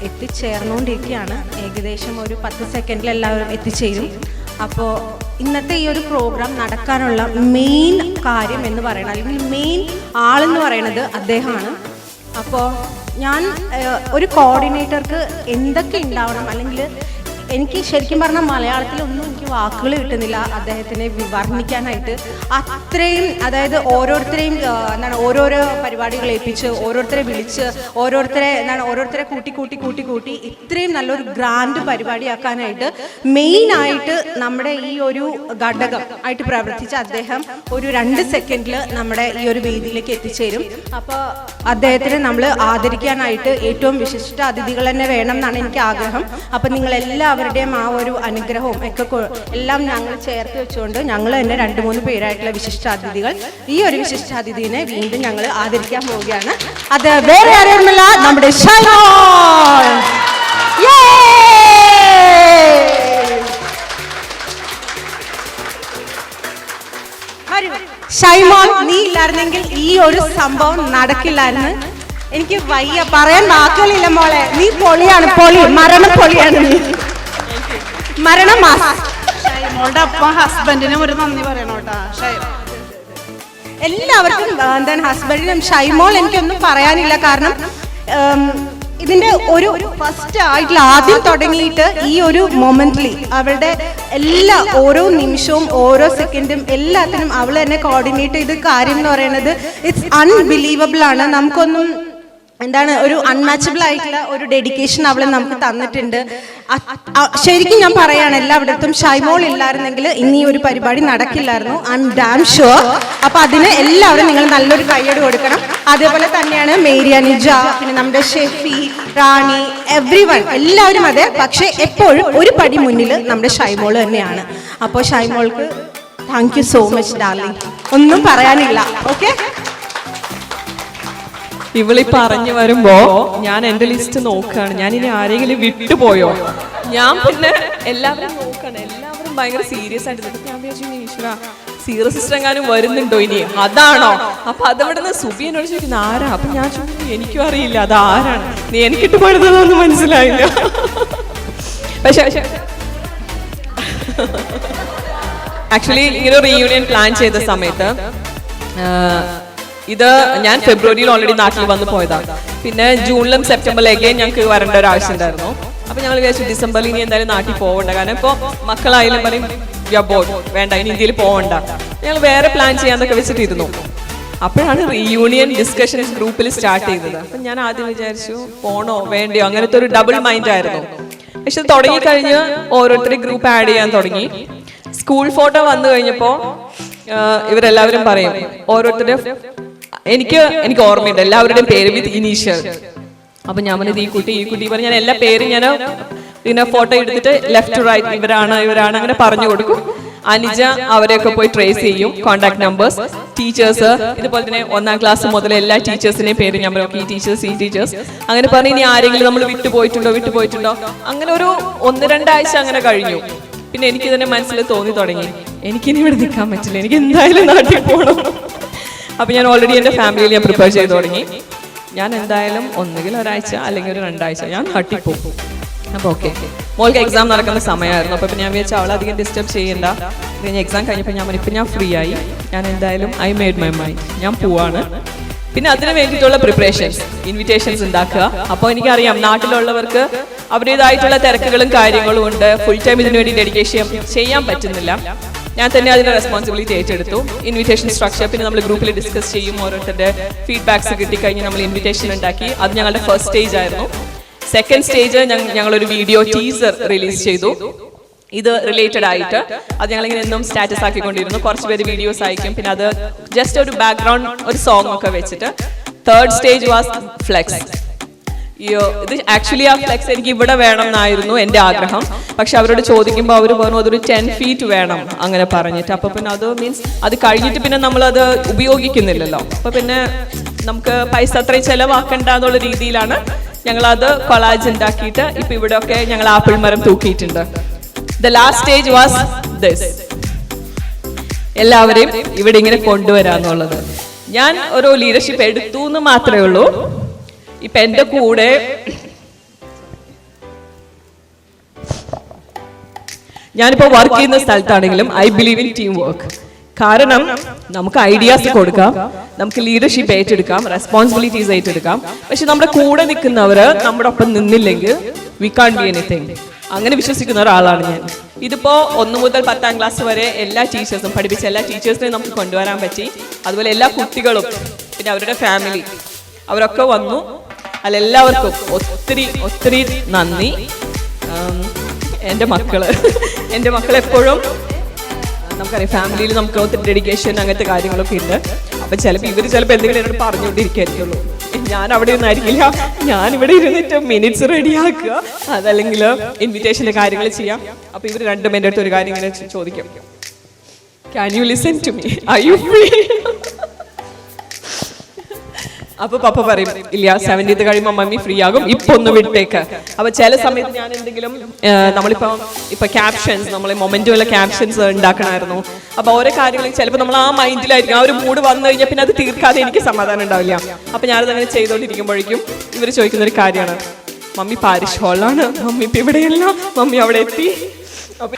എത്തിച്ചേർന്നുകൊണ്ടിരിക്കുകയാണ്. ഏകദേശം ഒരു 10 സെക്കൻഡിൽ എല്ലാവരും എത്തിച്ചേരും. അപ്പോൾ ഇന്നത്തെ ഈ ഒരു പ്രോഗ്രാം നടക്കാനുള്ള മെയിൻ കാര്യം എന്ന് പറയുന്നത്, അല്ലെങ്കിൽ മെയിൻ ആളെന്ന് പറയുന്നത് അദ്ദേഹമാണ്. അപ്പോൾ ഞാൻ ഒരു കോർഡിനേറ്റർക്ക് എന്തൊക്കെ ഉണ്ടാവണം, അല്ലെങ്കിൽ എനിക്ക് ശരിക്കും പറഞ്ഞാൽ മലയാളത്തിലൊന്നും എനിക്ക് വാക്കുകൾ കിട്ടുന്നില്ല അദ്ദേഹത്തിനെ വർണ്ണിക്കാനായിട്ട്. അത്രയും, അതായത് ഓരോരുത്തരെയും ഓരോരോ പരിപാടികൾ ഏൽപ്പിച്ച്, ഓരോരുത്തരെ വിളിച്ച്, ഓരോരുത്തരെ കൂട്ടി ഇത്രയും നല്ലൊരു ഗ്രാൻഡ് പരിപാടിയാക്കാനായിട്ട് മെയിനായിട്ട് നമ്മുടെ ഈ ഒരു ഘടകം ആയിട്ട് പ്രവർത്തിച്ച അദ്ദേഹം ഒരു 2 സെക്കൻഡിൽ നമ്മുടെ ഈ ഒരു വേദിയിലേക്ക് എത്തിച്ചേരും. അപ്പോൾ അദ്ദേഹത്തിനെ നമ്മൾ ആദരിക്കാനായിട്ട് ഏറ്റവും വിശിഷ്ട അതിഥികൾ തന്നെ വേണം എന്നാണ് എനിക്ക് ആഗ്രഹം. അപ്പം നിങ്ങളെല്ലാവരുടെയും ആ ഒരു അനുഗ്രഹവും ഒക്കെ എല്ലാം ഞങ്ങൾ ചേർത്ത് വെച്ചുകൊണ്ട് ഞങ്ങൾ തന്നെ 2-3 പേരായിട്ടുള്ള വിശിഷ്ട അതിഥികൾ, ഈ ഒരു വിശിഷ്ട അതിഥിനെ വീണ്ടും ഞങ്ങൾ ആദരിക്കാൻ പോവുകയാണ്. അത് വേറെ ആരുമല്ല, നമ്മുടെ ഷൈമോൾ. ഷൈമോൾ, നീ ഇല്ലായിരുന്നെങ്കിൽ ഈ ഒരു സംഭവം നടക്കില്ലായിരുന്നു. എനിക്ക് വയ്യ, പറയാൻ വാക്കുകളില്ല മോളെ. നീ പൊളിയാണ്, മരണം പൊളിയാണ് നീ. ഷൈമോളുടെ അപ്പം ഹസ്ബൻഡിനും ഒരു നന്ദി പറയണോട്ടാ. എല്ലാവർക്കും എന്താണ് ഹസ്ബൻഡിനും. ഷൈമോൾ എനിക്കൊന്നും പറയാനില്ല, കാരണം ഇതിന്റെ ഒരു ഫസ്റ്റ് ആയിട്ടുള്ള ആദ്യം തുടങ്ങിയിട്ട് ഈ ഒരു മൊമെന്റിൽ അവളുടെ ഓരോ നിമിഷവും ഓരോ സെക്കൻഡും എല്ലാത്തിനും അവൾ തന്നെ കോർഡിനേറ്റ് ചെയ്ത കാര്യം എന്ന് പറയുന്നത് ഇറ്റ്സ് അൺബിലീവബിൾ ആണ്. നമുക്കൊന്നും ഒരു അൺമാച്ചബിൾ ആയിട്ടുള്ള ഒരു ഡെഡിക്കേഷൻ അവൾ നമുക്ക് തന്നിട്ടുണ്ട്. ശരിക്കും ഞാൻ പറയാണ്, എല്ലായിടത്തും ഷൈമോൾ ഇല്ലായിരുന്നെങ്കിൽ ഇനി ഒരു പരിപാടി നടക്കില്ലായിരുന്നു. I am damn sure. അപ്പൊ അതിന് എല്ലാവരും നിങ്ങൾ നല്ലൊരു കയ്യടി കൊടുക്കണം. അതേപോലെ തന്നെയാണ് മേരിയ, നിജ, പിന്നെ നമ്മുടെ ഷെഫി, റാണി, എവ്രിവൺ, എല്ലാവരും അതെ. പക്ഷെ എപ്പോഴും ഒരു പടി മുന്നിൽ നമ്മുടെ ഷൈമോൾ തന്നെയാണ്. അപ്പോൾ ഷൈമോൾക്ക് thank you so much darling. ഒന്നും പറയാനില്ല. ഓക്കെ, ഇവളി പറഞ്ഞു വരുമ്പോ ഞാൻ എന്റെ ലിസ്റ്റ് നോക്കുകയാണ്, ഞാൻ ഇനി ആരെങ്കിലും വിട്ടുപോയോ. ഞാൻ പിന്നെ എല്ലാവരും നോക്കാണ്, എല്ലാവരും ഭയങ്കര സീരിയസ് ആയിട്ട് നിൽക്കും. ഞാൻ വിചാരിച്ചു ഈശ്വര സീരിയസ് സിസ്റ്റർ എങ്ങാനും വരുന്നുണ്ടോ ഇനി, അതാണോ? അപ്പൊ അതവിടെ നിന്ന് സുബി എന്നോട് ചോദിക്കുന്ന ആരാ? അപ്പൊ ഞാൻ ചോദിച്ചു എനിക്കും അറിയില്ല അത് ആരാണ്. നീ എനിക്കിട്ട് പോയതൊന്നും മനസ്സിലായില്ല. പക്ഷെ ആക്ച്വലി ഇങ്ങനെ റീയൂണിയൻ പ്ലാൻ ചെയ്ത സമയത്ത് ഇത് ഞാൻ ഫെബ്രുവരിയിൽ ഓൾറെഡി നാട്ടിൽ വന്ന് പോയതാണ്. പിന്നെ ജൂണിലും സെപ്റ്റംബറിലേക്ക് ഞങ്ങൾക്ക് വരേണ്ട ഒരു ആവശ്യം ഉണ്ടായിരുന്നു. അപ്പൊ ഞങ്ങൾ വിചാരിച്ചു ഡിസംബറിൽ ഇനി എന്തായാലും നാട്ടിൽ പോകണ്ട, കാരണം ഇപ്പൊ മക്കളായാലും പറയും വേണ്ട ഇനി ഇന്ത്യയിൽ പോകണ്ട. ഞങ്ങൾ വേറെ പ്ലാൻ ചെയ്യാന്നൊക്കെ വെച്ചിട്ടിരുന്നു. അപ്പോഴാണ് റീയൂണിയൻ ഡിസ്കഷൻസ് ഗ്രൂപ്പിൽ സ്റ്റാർട്ട് ചെയ്തത്. അപ്പൊ ഞാൻ ആദ്യം വിചാരിച്ചു പോണോ വേണ്ടയോ, അങ്ങനത്തെ ഒരു ഡബിൾ മൈൻഡ് ആയിരുന്നു. പക്ഷെ തുടങ്ങിക്കഴിഞ്ഞ് ഓരോരുത്തരും ഗ്രൂപ്പ് ആഡ് ചെയ്യാൻ തുടങ്ങി. സ്കൂൾ ഫോട്ടോ വന്നു കഴിഞ്ഞപ്പോ ഇവരെല്ലാവരും പറയും ഓരോരുത്തരുടെ എനിക്ക് ഓർമ്മയുണ്ട് എല്ലാവരുടെയും പേര് വിത്ത് ഇനീഷ്യൽ. അപ്പൊ ഞാൻ പറഞ്ഞത് ഈ കുട്ടി പറഞ്ഞ് ഞാൻ എല്ലാ പേരും ഞാൻ പിന്നെ ഫോട്ടോ എടുത്തിട്ട് ലെഫ്റ്റ് റൈറ്റ് ഇവരാണ് അങ്ങനെ പറഞ്ഞു കൊടുക്കും. അനുജ അവരെയൊക്കെ പോയി ട്രേസ് ചെയ്യും, കോൺടാക്ട് നമ്പേഴ്സ്, ടീച്ചേഴ്സ്, ഇതുപോലെ തന്നെ 1ാം ക്ലാസ് മുതൽ എല്ലാ ടീച്ചേഴ്സിനെയും പേര് ഞാൻ പറയും, ഈ ടീച്ചേഴ്സ് അങ്ങനെ പറഞ്ഞ് ഇനി ആരെങ്കിലും നമ്മൾ വിട്ടുപോയിട്ടുണ്ടോ. അങ്ങനെ ഒരു 1-2 ആഴ്ച അങ്ങനെ കഴിഞ്ഞു. പിന്നെ എനിക്ക് തന്നെ മനസ്സിൽ തോന്നി തുടങ്ങി എനിക്കിനി ഇവിടെ നിൽക്കാൻ പറ്റില്ല, എനിക്ക് എന്തായാലും നാട്ടിൽ പോകണം. അപ്പൊ ഞാൻ ഓൾറെഡി എന്റെ ഫാമിലിയിൽ ഞാൻ പ്രിപ്പയർ ചെയ്ത് തുടങ്ങി. ഞാൻ എന്തായാലും ഒന്നുകിൽ ഒരാഴ്ച അല്ലെങ്കിൽ ഒരു 2 ആഴ്ച ഞാൻ നാട്ടിൽ പോകും. അപ്പൊ ഓക്കെ, മോൾക്ക് എക്സാം നടക്കുന്ന സമയമായിരുന്നു. അപ്പൊ ഞാൻ വിചാരിച്ചു അവളെ അധികം ഡിസ്റ്റർബ് ചെയ്യണ്ട. കഴിഞ്ഞ എക്സാം കഴിഞ്ഞപ്പോൾ ഞാൻ ഇപ്പം ഞാൻ ഫ്രീ ആയി, ഞാൻ എന്തായാലും ഐ മെയ്ഡ് മൈ മൈൻഡ്, ഞാൻ പോവാണ്. പിന്നെ അതിന് വേണ്ടിയിട്ടുള്ള പ്രിപ്പറേഷൻസ്, ഇൻവിറ്റേഷൻസ് ഉണ്ടാക്കുക. അപ്പോൾ എനിക്കറിയാം നാട്ടിലുള്ളവർക്ക് അവരുടേതായിട്ടുള്ള തിരക്കുകളും കാര്യങ്ങളും ഉണ്ട്, ഫുൾ ടൈം ഇതിനു വേണ്ടി ഡെഡിക്കേഷൻ ചെയ്യാൻ പറ്റുന്നില്ല. ഞാൻ തന്നെ അതിന്റെ റെസ്പോൺസിബിലിറ്റി ഏറ്റെടുത്തു. ഇൻവിറ്റേഷൻ സ്ട്രക്ചർ പിന്നെ നമ്മൾ ഗ്രൂപ്പിൽ ഡിസ്കസ് ചെയ്യും, ഓരോരുത്തരുടെ ഫീഡ്ബാക്സ് കിട്ടിക്കഴിഞ്ഞ് നമ്മൾ ഇൻവിറ്റേഷൻ ഉണ്ടാക്കി. അത് ഞങ്ങളുടെ ഫസ്റ്റ് സ്റ്റേജ് ആയിരുന്നു. സെക്കൻഡ് സ്റ്റേജ് ഞങ്ങളൊരു വീഡിയോ ടീസർ റിലീസ് ചെയ്തു. ഇത് റിലേറ്റഡ് ആയിട്ട് അത് ഞങ്ങളിങ്ങനെ എന്നും സ്റ്റാറ്റസ് ആക്കിക്കൊണ്ടിരുന്നു. കുറച്ച് പേര് വീഡിയോസ് അയക്കും, പിന്നെ അത് ജസ്റ്റ് ഒരു ബാക്ക്ഗ്രൗണ്ട് ഒരു സോങ് ഒക്കെ വെച്ചിട്ട്. Third stage was flex. ഇത് ആക്ച്വലി ആ ഫ്ലെക്സ് എനിക്ക് ഇവിടെ വേണം എന്നായിരുന്നു എൻ്റെ ആഗ്രഹം. പക്ഷെ അവരോട് ചോദിക്കുമ്പോൾ അവർ പറഞ്ഞു അതൊരു 10 feet വേണം അങ്ങനെ പറഞ്ഞിട്ട്. അപ്പൊ പിന്നെ അത് മീൻസ് അത് കഴിഞ്ഞിട്ട് പിന്നെ നമ്മളത് ഉപയോഗിക്കുന്നില്ലല്ലോ. അപ്പൊ പിന്നെ നമുക്ക് പൈസ അത്രയും ചെലവാക്കണ്ട എന്നുള്ള രീതിയിലാണ് ഞങ്ങളത് കൊളാജ് ഉണ്ടാക്കിയിട്ട് ഇപ്പൊ ഇവിടെ ഒക്കെ ഞങ്ങൾ ആപ്പിൾ മരം തൂക്കിയിട്ടുണ്ട്. The last stage was this. എല്ലാവരെയും ഇവിടെ ഇങ്ങനെ കൊണ്ടുവരാന്നുള്ളത്. ഞാൻ ഒരു ലീഡർഷിപ്പ് എടുത്തു എന്ന് മാത്രമേ ഉള്ളൂ. ഇപ്പൊ എന്റെ കൂടെ ഞാനിപ്പോ വർക്ക് ചെയ്യുന്ന സ്ഥലത്താണെങ്കിലും I believe in teamwork. കാരണം നമുക്ക് ഐഡിയാസ് കൊടുക്കാം, നമുക്ക് ലീഡർഷിപ്പ് ഏറ്റെടുക്കാം, റെസ്പോൺസിബിലിറ്റീസ് ഏറ്റെടുക്കാം. പക്ഷെ നമ്മുടെ കൂടെ നിൽക്കുന്നവര് നമ്മുടെ ഒപ്പം നിന്നില്ലെങ്കിൽ വി കാൻറ്റ് ബി എനിത്തിങ്. അങ്ങനെ വിശ്വസിക്കുന്ന ഒരാളാണ് ഞാൻ. ഇതിപ്പോ 1 മുതൽ 10ാം ക്ലാസ് വരെ എല്ലാ ടീച്ചേഴ്സും പഠിപ്പിച്ച എല്ലാ ടീച്ചേഴ്സിനെയും നമുക്ക് കൊണ്ടുവരാൻ പറ്റി. അതുപോലെ എല്ലാ കുട്ടികളും പിന്നെ അവരുടെ ഫാമിലി അവരൊക്കെ വന്നു. അതിലെല്ലാവർക്കും ഒത്തിരി നന്ദി. എൻ്റെ മക്കൾ എപ്പോഴും നമുക്കറിയാം ഫാമിലിയിൽ നമുക്ക് ഒത്തിരി ഡെഡിക്കേഷൻ അങ്ങനത്തെ കാര്യങ്ങളൊക്കെ ഉണ്ട്. അപ്പൊ ഇവർ ചിലപ്പോൾ എന്തെങ്കിലും എന്നോട് പറഞ്ഞുകൊണ്ടിരിക്കുകയായിരിക്കുള്ളൂ. ഞാൻ അവിടെ ഒന്നായിരിക്കില്ല, ഞാനിവിടെ ഇരുന്നിട്ട് മിനിറ്റ്സ് റെഡിയാക്കുക, അതല്ലെങ്കിൽ ഇൻവിറ്റേഷൻ്റെ കാര്യങ്ങൾ ചെയ്യാം. അപ്പൊ ഇവർ രണ്ടും എൻ്റെ അടുത്ത് ഒരു കാര്യം ഇങ്ങനെ ചോദിക്കും, can you listen to me, are you free? അപ്പൊ പപ്പ പറയും ഇല്ല 70th കഴിയുമ്പോൾ മമ്മി ഫ്രീ ആകും, ഇപ്പൊ ഒന്ന് വിട്ടേക്ക്. അപ്പൊ ചില സമയത്ത് ഞാൻ എന്തെങ്കിലും ഇപ്പൊ ക്യാപ്ഷൻസ് നമ്മൾ മൊമെന്റുള്ള ക്യാപ്ഷൻസ് ഉണ്ടാക്കണമായിരുന്നു. അപ്പൊ ഓരോ കാര്യങ്ങളും ചിലപ്പോൾ നമ്മൾ ആ മൈൻഡിലായിരിക്കും, ആ ഒരു മൂഡ് വന്നു കഴിഞ്ഞാൽ പിന്നെ അത് തീർക്കാതെ എനിക്ക് സമാധാനം ഉണ്ടാവില്ല. അപ്പൊ ഞാനത് അങ്ങനെ ചെയ്തുകൊണ്ടിരിക്കുമ്പോഴേക്കും ഇവർ ചോദിക്കുന്ന ഒരു കാര്യമാണ്, മമ്മി പാരിഷ് ഹാളിലാണ്, മമ്മി ഇപ്പൊ ഇവിടെയല്ല, മമ്മി അവിടെ എത്തി. അപ്പൊ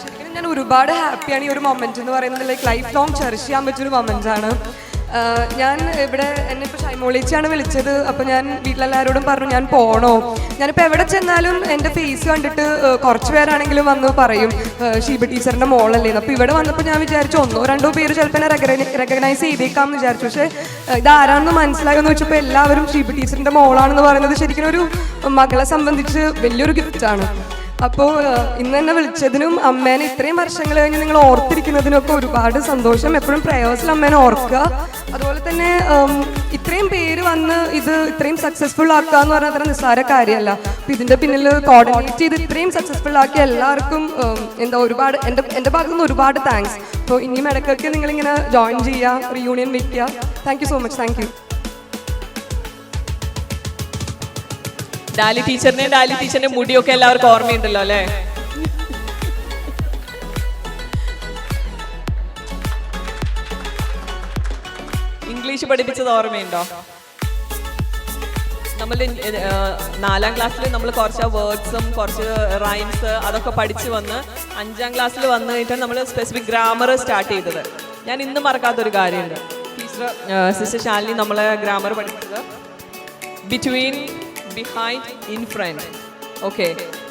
ശരിക്കും ഞാൻ ഒരുപാട് ഹാപ്പിയാണ് ഈ ഒരു മൊമെന്റ് എന്ന് പറയുന്നത്. ലൈഫ് ലോങ് ചെറിഷ് ചെയ്യാൻ പറ്റിയൊരു മൊമെന്റ് ആണ്. ഞാൻ ഇവിടെ എന്നെ ഇപ്പോൾ ഷൈമോളിച്ചാണ് വിളിച്ചത്. അപ്പോൾ ഞാൻ വീട്ടിലെല്ലാവരോടും പറഞ്ഞു ഞാൻ പോകണോ. ഞാനിപ്പോൾ എവിടെ ചെന്നാലും എൻ്റെ ഫേസ് കണ്ടിട്ട് കുറച്ച് പേരാണെങ്കിലും വന്ന് പറയും ഷീബ ടീച്ചറിൻ്റെ മോളല്ലേ. അപ്പോൾ ഇവിടെ വന്നപ്പോൾ ഞാൻ വിചാരിച്ചു 1-2 പേര് ചിലപ്പോൾ എന്നെ റെക്കഗ്നൈസ് ചെയ്തേക്കാം എന്ന് വിചാരിച്ചു. പക്ഷേ ഇതാരാണെന്ന് മനസ്സിലായെന്ന് വെച്ചപ്പോൾ എല്ലാവരും ഷീബ ടീച്ചറിൻ്റെ മോളാണെന്ന് പറയുന്നത് ശരിക്കും ഒരു മകളെ സംബന്ധിച്ച് വലിയൊരു ഗിഫ്റ്റാണ്. അപ്പോൾ ഇന്ന് എന്നെ വിളിച്ചതിനും അമ്മേനെ ഇത്രയും വർഷങ്ങൾ കഴിഞ്ഞ് നിങ്ങൾ ഓർത്തിരിക്കുന്നതിനൊക്കെ ഒരുപാട് സന്തോഷം. എപ്പോഴും പ്രേയേഴ്സിൽ അമ്മേനെ ഓർക്കുക. അതുപോലെ തന്നെ ഇത്രയും പേര് വന്ന് ഇത് ഇത്രയും സക്സസ്ഫുൾ ആക്കുക എന്ന് പറഞ്ഞാൽ അത്ര നിസ്സാര കാര്യമല്ല. അപ്പോൾ ഇതിൻ്റെ പിന്നിൽ കോർഡിനേറ്റ് ചെയ്ത് ഇത്രയും സക്സസ്ഫുൾ ആക്കിയ എല്ലാവർക്കും ഒരുപാട് എൻ്റെ ഭാഗത്തു നിന്ന് ഒരുപാട് താങ്ക്സ്. അപ്പോൾ ഇനിയും ഇടയ്ക്കൊക്കെ നിങ്ങളിങ്ങനെ ജോയിൻ ചെയ്യുക, റീയൂണിയൻ വയ്ക്കുക. Thank you so much. Thank you. Dolly ടീച്ചറിന്റെ മുടിയൊക്കെ എല്ലാവർക്കും ഓർമ്മയുണ്ടല്ലോ അല്ലേ? ഇംഗ്ലീഷ് പഠിപ്പിച്ചത് ഓർമ്മയുണ്ടോ? നമ്മൾ 4ാം ക്ലാസ്സിൽ നമ്മൾ കുറച്ച് വേർഡ്സും കുറച്ച് റൈംസ് അതൊക്കെ പഠിച്ചു വന്ന് 5ാം ക്ലാസ്സിൽ വന്നു കഴിഞ്ഞിട്ടാണ് നമ്മൾ സ്പെസിഫിക് ഗ്രാമർ സ്റ്റാർട്ട് ചെയ്തത്. ഞാൻ ഇന്നും മറക്കാത്തൊരു കാര്യമുണ്ട്. സിസ്റ്റർ ശാലിനി നമ്മളെ ഗ്രാമർ പഠിപ്പിച്ചത് between, behind, in front. Okay,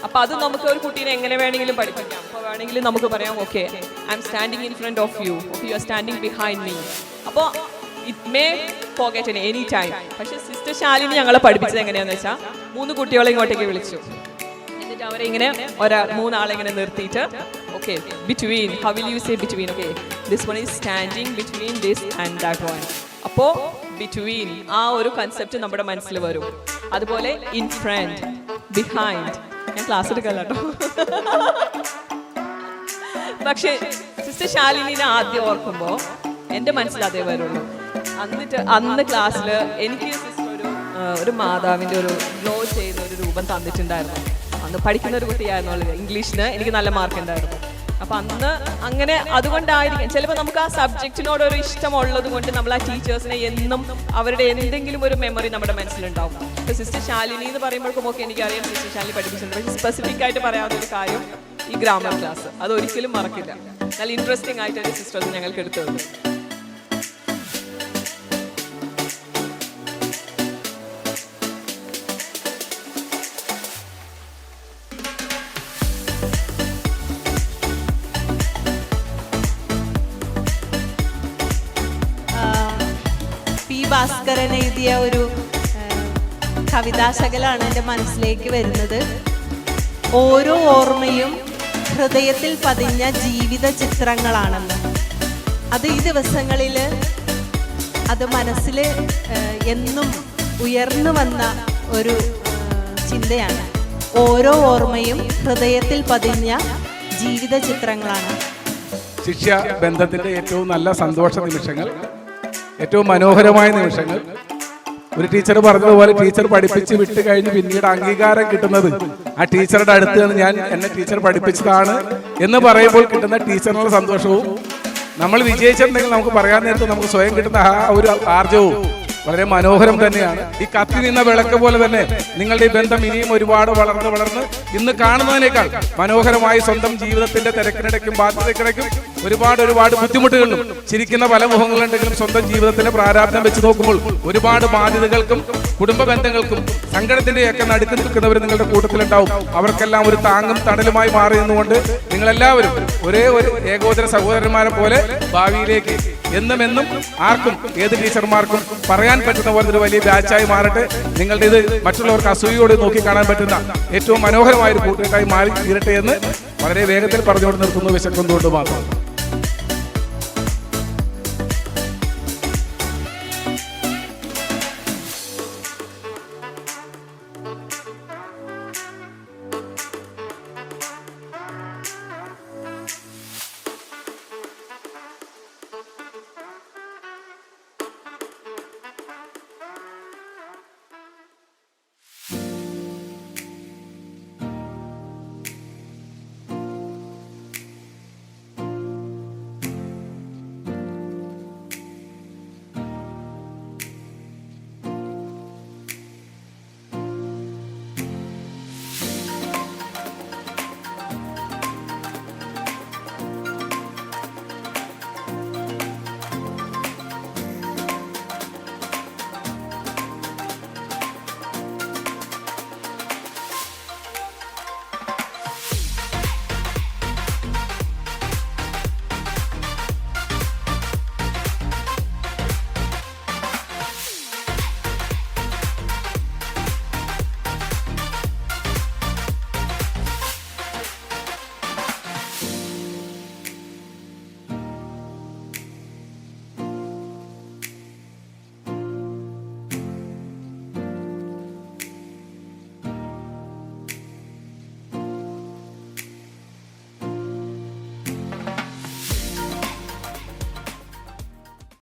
അപ്പോൾ അത് നമുക്ക് ഒരു കുട്ടീനെ എങ്ങനെ വേണമെങ്കിലും പഠിപ്പിക്കാം. അപ്പോൾ വേണമെങ്കിൽ നമുക്ക് പറയാം okay I am standing in front of you, okay you are standing behind me. അപ്പോൾ it may forget in any time. പക്ഷേ സിസ്റ്റർ ശാലിനി ഞങ്ങളെ പഠിപ്പിച്ചത് എങ്ങനെയാണെന്ന് വെച്ചാൽ 3 കുട്ടികളെ ഇങ്ങോട്ടേക്ക് വിളിച്ചു. എന്നിട്ട് അവരെ ഇങ്ങനെ 3 ആളെ ഇങ്ങനെ നിർത്തിയിട്ട് okay between, how will you say between? Okay this one is standing between this and that one. അപ്പോൾ ബിറ്റ്വീൻ ആ ഒരു കൺസെപ്റ്റ് നമ്മുടെ മനസ്സിൽ വരും. അതുപോലെ ഇൻ ഫ്രണ്ട്, ബിഹൈൻഡ്. ഞാൻ ക്ലാസ് എടുക്കല്ല കേട്ടോ. പക്ഷേ സിസ്റ്റർ ശാലിനിനെ ആദ്യം ഓർക്കുമ്പോൾ എൻ്റെ മനസ്സിൽ അതേ വരുള്ളൂ. അന്ന് ക്ലാസ്സിൽ എനിക്ക് സിസ്റ്റർ ഒരു മാതാവിൻ്റെ ഒരു ഗ്ലോ ചെയ്ത ഒരു രൂപം തന്നിട്ടുണ്ടായിരുന്നു. അന്ന് പഠിക്കുന്ന ഒരു കുട്ടിയായിരുന്നു. ഇംഗ്ലീഷിന് എനിക്ക് നല്ല മാർക്ക് ഉണ്ടായിരുന്നു. അപ്പം അന്ന് അങ്ങനെ അതുകൊണ്ടായിരിക്കും ചിലപ്പോൾ നമുക്ക് ആ സബ്ജക്റ്റിനോടൊരു ഇഷ്ടമുള്ളത് കൊണ്ട് നമ്മൾ ആ ടീച്ചേഴ്സിനെ എന്നും അവരുടെ എന്തെങ്കിലും ഒരു മെമ്മറി നമ്മുടെ മനസ്സിലുണ്ടാവും. ഇപ്പോൾ സിസ്റ്റർ ശാലിനി എന്ന് പറയുമ്പോഴേക്കും ഒക്കെ എനിക്കറിയാം സിസ്റ്റർ ശാലിനി പഠിപ്പിച്ചിട്ടുണ്ട്. പക്ഷേ സ്പെസിഫിക് ആയിട്ട് പറയാവുന്ന ഒരു കാര്യം ഈ ഗ്രാമർ ക്ലാസ് അതൊരിക്കലും മറക്കില്ല. നല്ല ഇൻട്രസ്റ്റിംഗ് ആയിട്ടൊരു സിസ്റ്റേഴ്സ് ഞങ്ങൾക്ക് എടുത്തത്. ഭാസ്കരൻ എഴുതിയ ഒരു കവിതാശകലാണ് എൻ്റെ മനസ്സിലേക്ക് വരുന്നത്. ഓരോ ഓർമ്മയും ഹൃദയത്തിൽ പതിഞ്ഞ ജീവിത ചിത്രങ്ങളാണെന്ന്. അത് ഈ ദിവസങ്ങളിൽ അത് മനസ്സിൽ എന്നും ഉയർന്നു വന്ന ഒരു ചിന്തയാണ്. ഓരോ ഓർമ്മയും ഹൃദയത്തിൽ പതിഞ്ഞ ജീവിത ചിത്രങ്ങളാണ്. ശിഷ്യ ബന്ധത്തിൻ്റെ ഏറ്റവും നല്ല സന്തോഷ നിമിഷങ്ങൾ, ഏറ്റവും മനോഹരമായ നിമിഷങ്ങൾ. ഒരു ടീച്ചർ പറഞ്ഞതുപോലെ ടീച്ചർ പഠിപ്പിച്ച് വിട്ട് കഴിഞ്ഞ് പിന്നീട് അംഗീകാരം കിട്ടുന്നത് ആ ടീച്ചറുടെ അടുത്ത് നിന്ന് ഞാൻ എന്നെ ടീച്ചർ പഠിപ്പിച്ചതാണ് എന്ന് പറയുമ്പോൾ കിട്ടുന്ന ടീച്ചറിനുള്ള സന്തോഷവും, നമ്മൾ വിജയിച്ചിട്ടുണ്ടെങ്കിൽ നമുക്ക് പറയാൻ നേരത്ത് നമുക്ക് സ്വയം കിട്ടുന്ന ആ ഒരു ആർജവും വളരെ മനോഹരം തന്നെയാണ്. ഈ കത്തി നിന്ന വിളക്ക് പോലെ തന്നെ നിങ്ങളുടെ ഈ ബന്ധം ഇനിയും ഒരുപാട് വളർന്ന് ഇന്ന് കാണുന്നതിനേക്കാൾ മനോഹരമായി സ്വന്തം ജീവിതത്തിന്റെ തിരക്കിനിടയ്ക്കും ബാധ്യതയ്ക്കിടയ്ക്കും ഒരുപാട് ബുദ്ധിമുട്ടുകളിലും ചിരിക്കുന്ന പല മുഖങ്ങളുണ്ടെങ്കിലും സ്വന്തം ജീവിതത്തിന്റെ പ്രാരാബ്ദം വെച്ച് നോക്കുമ്പോൾ ഒരുപാട് ബാധ്യതകൾക്കും കുടുംബ ബന്ധങ്ങൾക്കും സങ്കടത്തിന്റെയൊക്കെ നടുക്ക് നിൽക്കുന്നവർ നിങ്ങളുടെ കൂട്ടത്തിലുണ്ടാവും. അവർക്കെല്ലാം ഒരു താങ്ങും തണലുമായി മാറി നിന്നുകൊണ്ട് നിങ്ങളെല്ലാവരും ഒരേ ഒരു ഏകോദര സഹോദരന്മാരെ പോലെ ഭാവിയിലേക്ക് എന്നും ആർക്കും ഏത് ടീച്ചർമാർക്കും പറയാൻ പറ്റുന്ന പോലെ ഒരു വലിയ ബാച്ചായി മാറട്ടെ. നിങ്ങളുടെ ഇത് മറ്റുള്ളവർക്ക് അസൂയോട് നോക്കി കാണാൻ പറ്റുന്ന ഏറ്റവും മനോഹരമായ ഒരു കൂട്ടുകെട്ടായി മാറി തീരട്ടെ എന്ന് വളരെ വേഗത്തിൽ പറഞ്ഞുകൊണ്ട് നിർത്തുന്നു. വിശക്കുന്നതുകൊണ്ട് മാത്രം.